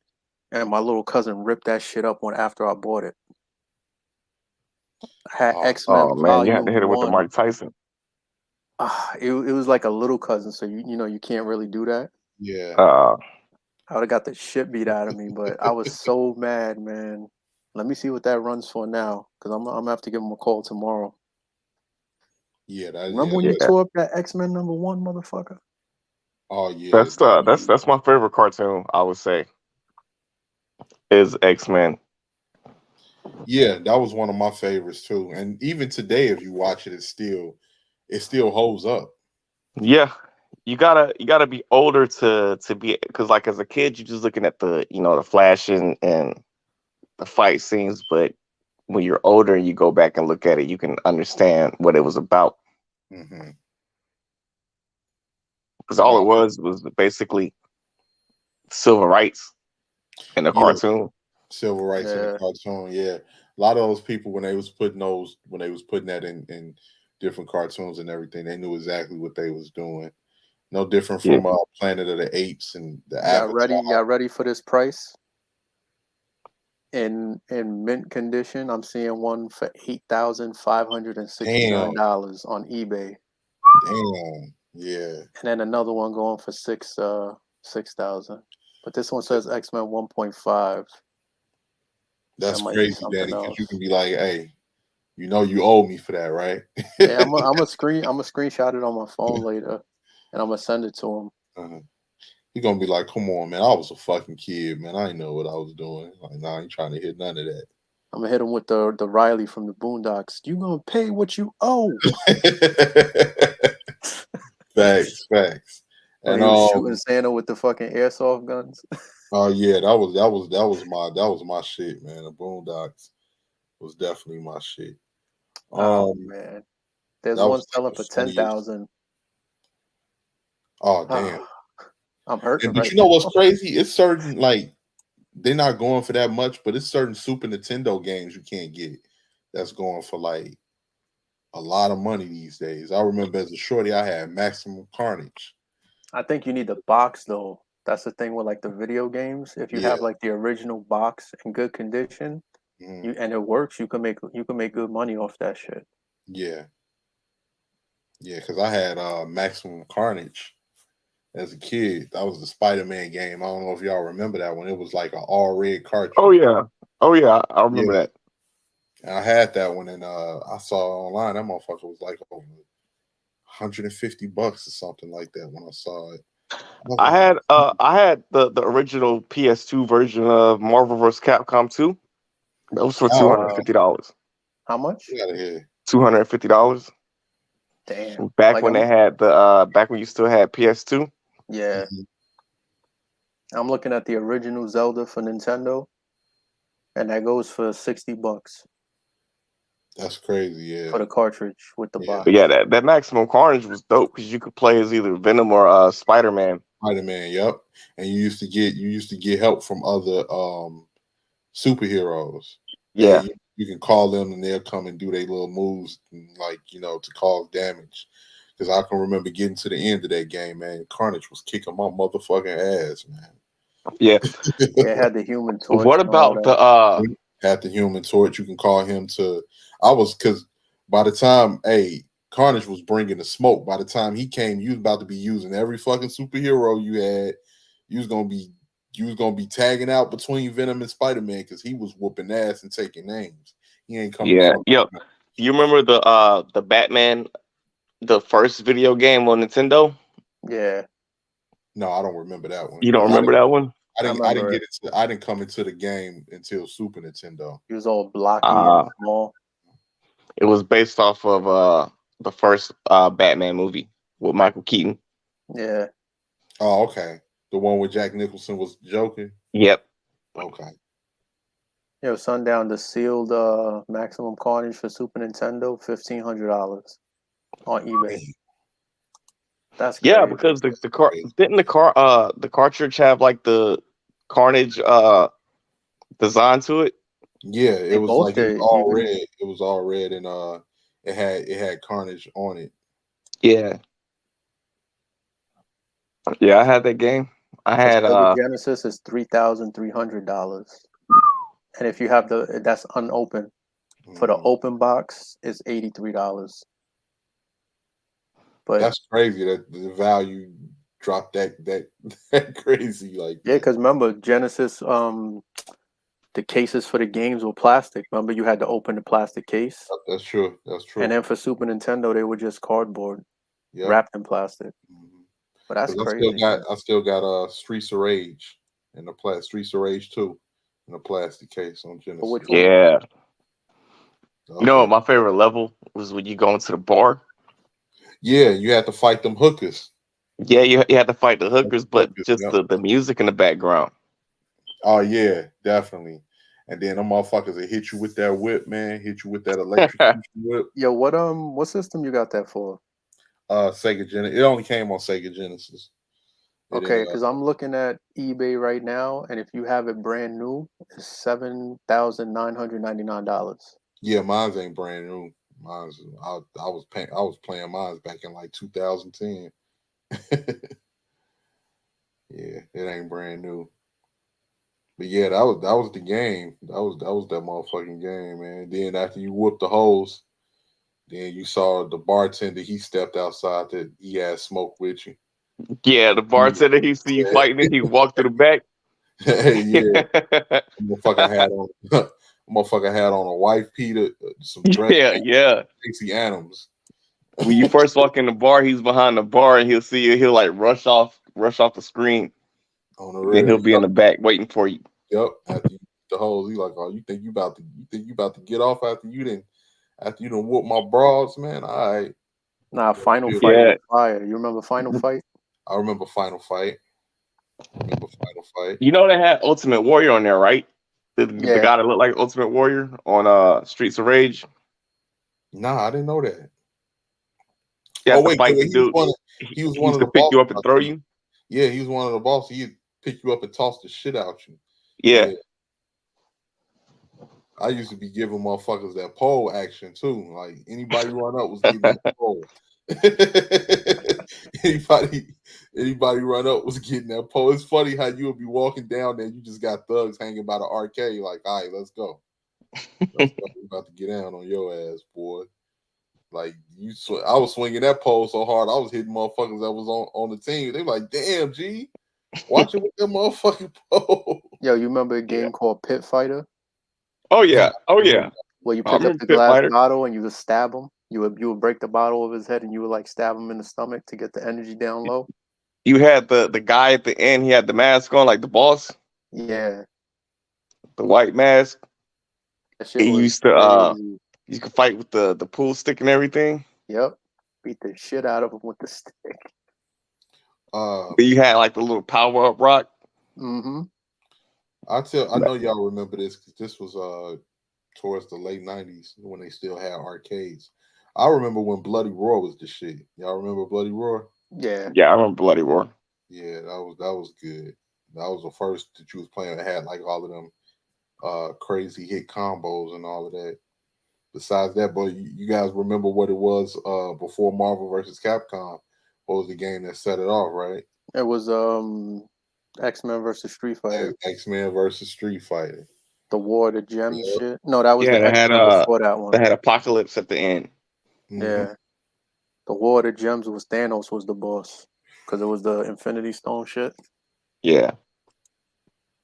and my little cousin ripped that shit up after I bought it. I had X-Men. Oh man, you had to hit it with the Mike Tyson. It was like a little cousin, so you can't really do that. Yeah. I would have got the shit beat out of me, but I was so mad, man. Let me see what that runs for now, because I'm gonna have to give him a call tomorrow. Yeah, remember when you tore up that X-Men #1, motherfucker? Oh yeah, that's my favorite cartoon. I would say is X-Men. Yeah, that was one of my favorites too. And even today, if you watch it, it still holds up. Yeah, you gotta be older to be, because like as a kid, you're just looking at the the flash and the fight scenes, but when you're older and you go back and look at it, you can understand what it was about. Because all it was basically civil rights in the cartoon. Civil rights in the cartoon, yeah. A lot of those people when they was putting that in different cartoons and everything, they knew exactly what they was doing. No different from Planet of the Apes and the Avatar. Y'all ready for this price? In mint condition, I'm seeing one for $8,569 on eBay. Damn, yeah. And then another one going for $6,000. But this one says X-Men 1.5. That's crazy, Danny, because you can be like, hey, you owe me for that, right? Yeah, I'm a screenshot it on my phone later, and I'm gonna send it to him. You're gonna be like, come on, man, I was a fucking kid, man. I didn't know what I was doing. Like, nah, I ain't trying to hit none of that. I'm gonna hit him with the Riley from the Boondocks. You gonna pay what you owe. Facts. And he was shooting Santa with the fucking airsoft guns. Oh yeah, that was my shit, man. The Boondocks was definitely my shit. Oh man, there's one selling for $10,000. Oh damn, I'm hurting. But you know what's crazy? It's certain, like, they're not going for that much, but it's certain Super Nintendo games you can't get that's going for like a lot of money these days. I remember as a shorty, I had Maximum Carnage. I think you need the box though. That's the thing with like the video games. If you have like the original box in good condition, and it works, you can make good money off that shit. Yeah, because I had Maximum Carnage as a kid. That was the Spider-Man game. I don't know if y'all remember that one. It was like an all red cartridge. Oh yeah, I remember that. And I had that one, and I saw online that motherfucker was like over $150 or something like that when I saw it. I had the original PS2 version of Marvel vs. Capcom 2. That was for $250. How much? $250. Damn. Back when they had back when you still had PS2. Yeah. I'm looking at the original Zelda for Nintendo, and that goes for $60. That's crazy, yeah. For the cartridge with the box. But yeah, that Maximum Carnage was dope because you could play as either Venom or Spider-Man. Spider-Man, yep. And you used to get help from other superheroes. Yeah. You can call them and they'll come and do their little moves, like, to cause damage. Because I can remember getting to the end of that game, man. Carnage was kicking my motherfucking ass, man. Yeah. It had the Human Torch. What about had the Human Torch? You can call him to. Because by the time Carnage was bringing the smoke, by the time he came, you was about to be using every fucking superhero you had. You was gonna be tagging out between Venom and Spider-Man because he was whooping ass and taking names. He ain't coming. Yeah, yo, you remember the Batman, the first video game on Nintendo? Yeah. No, I don't remember that one. You don't remember that one? I didn't get it. I didn't come into the game until Super Nintendo. He was all blocky and small. It was based off of the first Batman movie with Michael Keaton. Yeah. Oh, okay. The one where Jack Nicholson was joking. Yep. Okay. Yo, Sundown, the sealed Maximum Carnage for Super Nintendo, $1,500 on eBay. That's crazy. Yeah, because the car didn't the cartridge have like the Carnage design to it. Yeah, it was like it was all red. It was all red, and it had Carnage on it. Yeah. Yeah, I had that game. I had Genesis is $3,300, and if you have that's unopened. For the open box, it's $83. But that's crazy that the value dropped that crazy. Like, yeah, because remember Genesis, the cases for the games were plastic. Remember, you had to open the plastic case. That's true. That's true. And then for Super Nintendo, they were just cardboard, wrapped in plastic. But that's crazy. I still got Streets of Rage in the Streets of Rage 2 in a plastic case on Genesis. Which one? Yeah. Okay. You know what my favorite level was when you go into the bar? Yeah, you had to fight them hookers. Yeah, you had to fight the hookers, but just the music in the background. Oh yeah, definitely. And then them motherfuckers that hit you with that whip, man, hit you with that electric whip. Yo, what system you got that for? Sega Genesis. It only came on Sega Genesis. Okay, because I'm looking at eBay right now, and if you have it brand new, it's $7,999. Yeah, mine's ain't brand new. Mine's I was playing mine back in like 2010. Yeah, it ain't brand new. But yeah, that was the game. That was that motherfucking game, man. Then after you whooped the hoes, then you saw the bartender. He stepped outside that he had smoke with you. Yeah, the bartender. He see you fighting. He walked to the back. Yeah, motherfucker had on a wife Peter, some dress. Yeah. Stacey Adams. When you first walk in the bar, he's behind the bar, and he'll see you. He'll like rush off the screen. Then he'll be in the back waiting for you. Yep. After you the hoes, he like, oh, you think you about to get off after you done whoop my broads, man? All right. Nah, Final Fight was fire. You remember Final Fight? I remember Final Fight. You know they had Ultimate Warrior on there, right? The guy that looked like Ultimate Warrior on Streets of Rage. Nah, I didn't know that. Yeah, he was one of the pick you up and throw you. Yeah, he was one of the bosses. He'd pick you up and toss the shit out you. Yeah. I used to be giving motherfuckers that pole action too. Like anybody run up was getting that pole. anybody run up was getting that pole. It's funny how you would be walking down there, you just got thugs hanging by the arcade, like, all right, let's go. We're about to get down on your ass, boy. Like I was swinging that pole so hard, I was hitting motherfuckers that was on the team. They were like, damn, G, watch it with that motherfucking pole. Yo, you remember a game called Pit Fighter? Oh yeah. Where you pick up the glass bottle and you would stab him. You would break the bottle over his head and you would like stab him in the stomach to get the energy down low. You had the guy at the end. He had the mask on, like the boss. Yeah. The white mask. He used to you could fight with the pool stick and everything. Yep. Beat the shit out of him with the stick. You had like the little power up rock. Mm-hmm. I know y'all remember this because this was towards the late 90s when they still had arcades. I remember when Bloody Roar was the shit. Y'all remember Bloody Roar? Yeah. Yeah, I remember Bloody Roar. Yeah, that was good. That was the first that you was playing that had like all of them crazy hit combos and all of that. Besides that, boy, you guys remember what it was before Marvel vs. Capcom? What was the game that set it off, right? It was X-Men versus Street Fighter. X-Men versus Street Fighter. The War of the Gems shit. No, that was the X-Men before that one. They had Apocalypse at the end. Mm-hmm. Yeah. The War of the Gems was Thanos was the boss. Because it was the Infinity Stone shit. Yeah.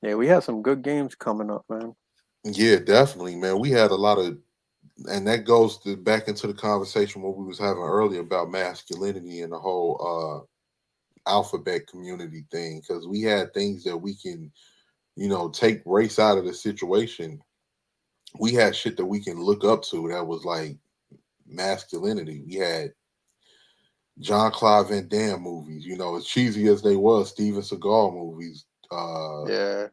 Yeah, we had some good games coming up, man. Yeah, definitely, man. We had a lot of, and that goes back into the conversation what we was having earlier about masculinity and the whole alphabet community thing, because we had things that we can, take race out of the situation. We had shit that we can look up to that was like masculinity. We had John Claude Van Damme movies, as cheesy as they was, Steven Seagal movies, Yeah.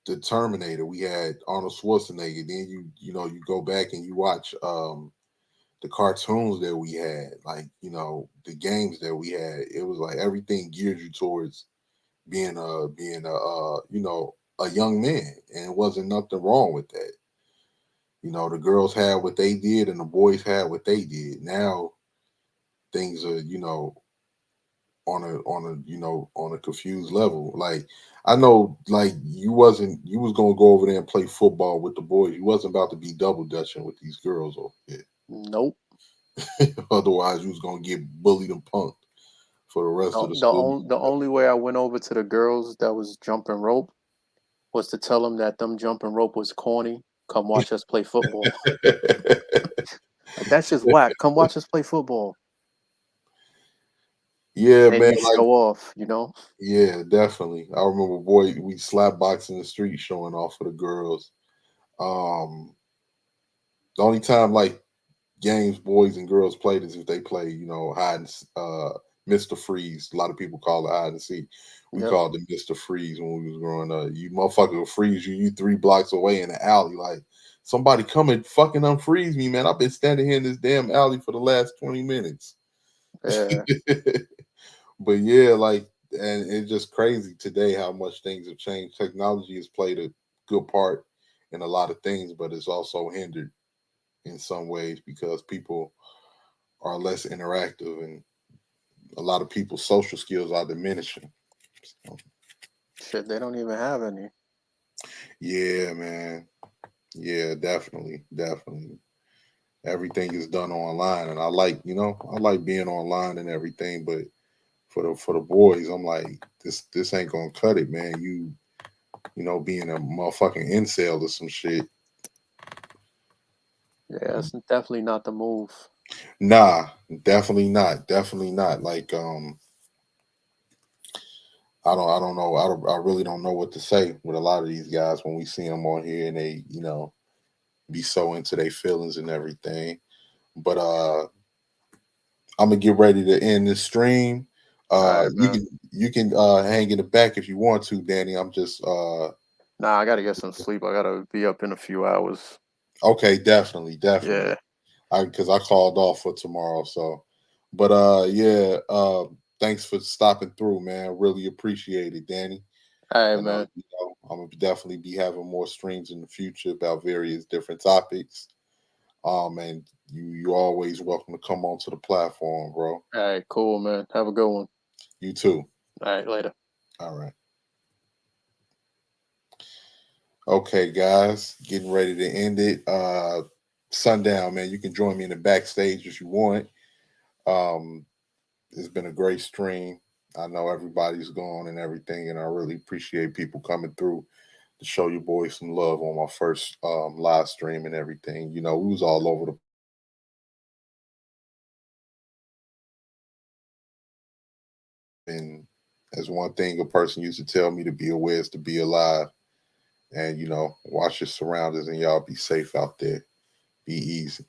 the Terminator. We had Arnold Schwarzenegger. Then you go back and you watch the cartoons that we had, like the games that we had. It was like everything geared you towards being a young man, and it wasn't nothing wrong with that. The girls had what they did and the boys had what they did. Now things are on a confused level. Like, I know, like, you was gonna go over there and play football with the boys. You wasn't about to be double dutching with these girls over here. Nope. Otherwise you was gonna get bullied and punked for the rest of the school. The only way I went over to the girls that was jumping rope was to tell them that them jumping rope was corny. Come watch us play football. Like, that's just whack. Come watch us play football. Yeah, Made man. me show off, Yeah, definitely. I remember, boy, we slap box in the street showing off for the girls. The only time like games boys and girls played is if they play, hide and Mr. Freeze. A lot of people call it hide and seek. We called it Mr. Freeze when we was growing up. You motherfucker will freeze you 3 blocks away in the alley. Like, somebody come and fucking unfreeze me, man. I've been standing here in this damn alley for the last 20 minutes. Yeah. But yeah, like, and it's just crazy today how much things have changed. Technology has played a good part in a lot of things, but it's also hindered in some ways because people are less interactive and a lot of people's social skills are diminishing. So, shit, they don't even have any. Yeah, man. Yeah, definitely. Everything is done online, and I like being online and everything, but for the boys, I'm like, this ain't gonna cut it, man. Being a motherfucking incel or some shit. Yeah, it's definitely not the move. Nah, definitely not. Definitely not. Like, I don't know. I really don't know what to say with a lot of these guys when we see them on here and they, be so into their feelings and everything. But I'm gonna get ready to end this stream. Right, you can hang in the back if you want to, Danny. I'm just Nah, I gotta get some sleep. I gotta be up in a few hours. Okay, definitely. Yeah. Because I called off for tomorrow. So, but thanks for stopping through, man. Really appreciate it, Danny. All right, man. I'm gonna definitely be having more streams in the future about various different topics. And you always welcome to come onto the platform, bro. All right, cool, man. Have a good one. You too. All right, later. All right. Okay, guys, getting ready to end it. Sundown, man. You can join me in the backstage if you want. It's been a great stream. I know everybody's gone and everything, and I really appreciate people coming through to show you boys some love on my first live stream and everything. We was all over the and as one thing a person used to tell me, to be aware is to be alive. And watch your surroundings and y'all be safe out there. Be easy.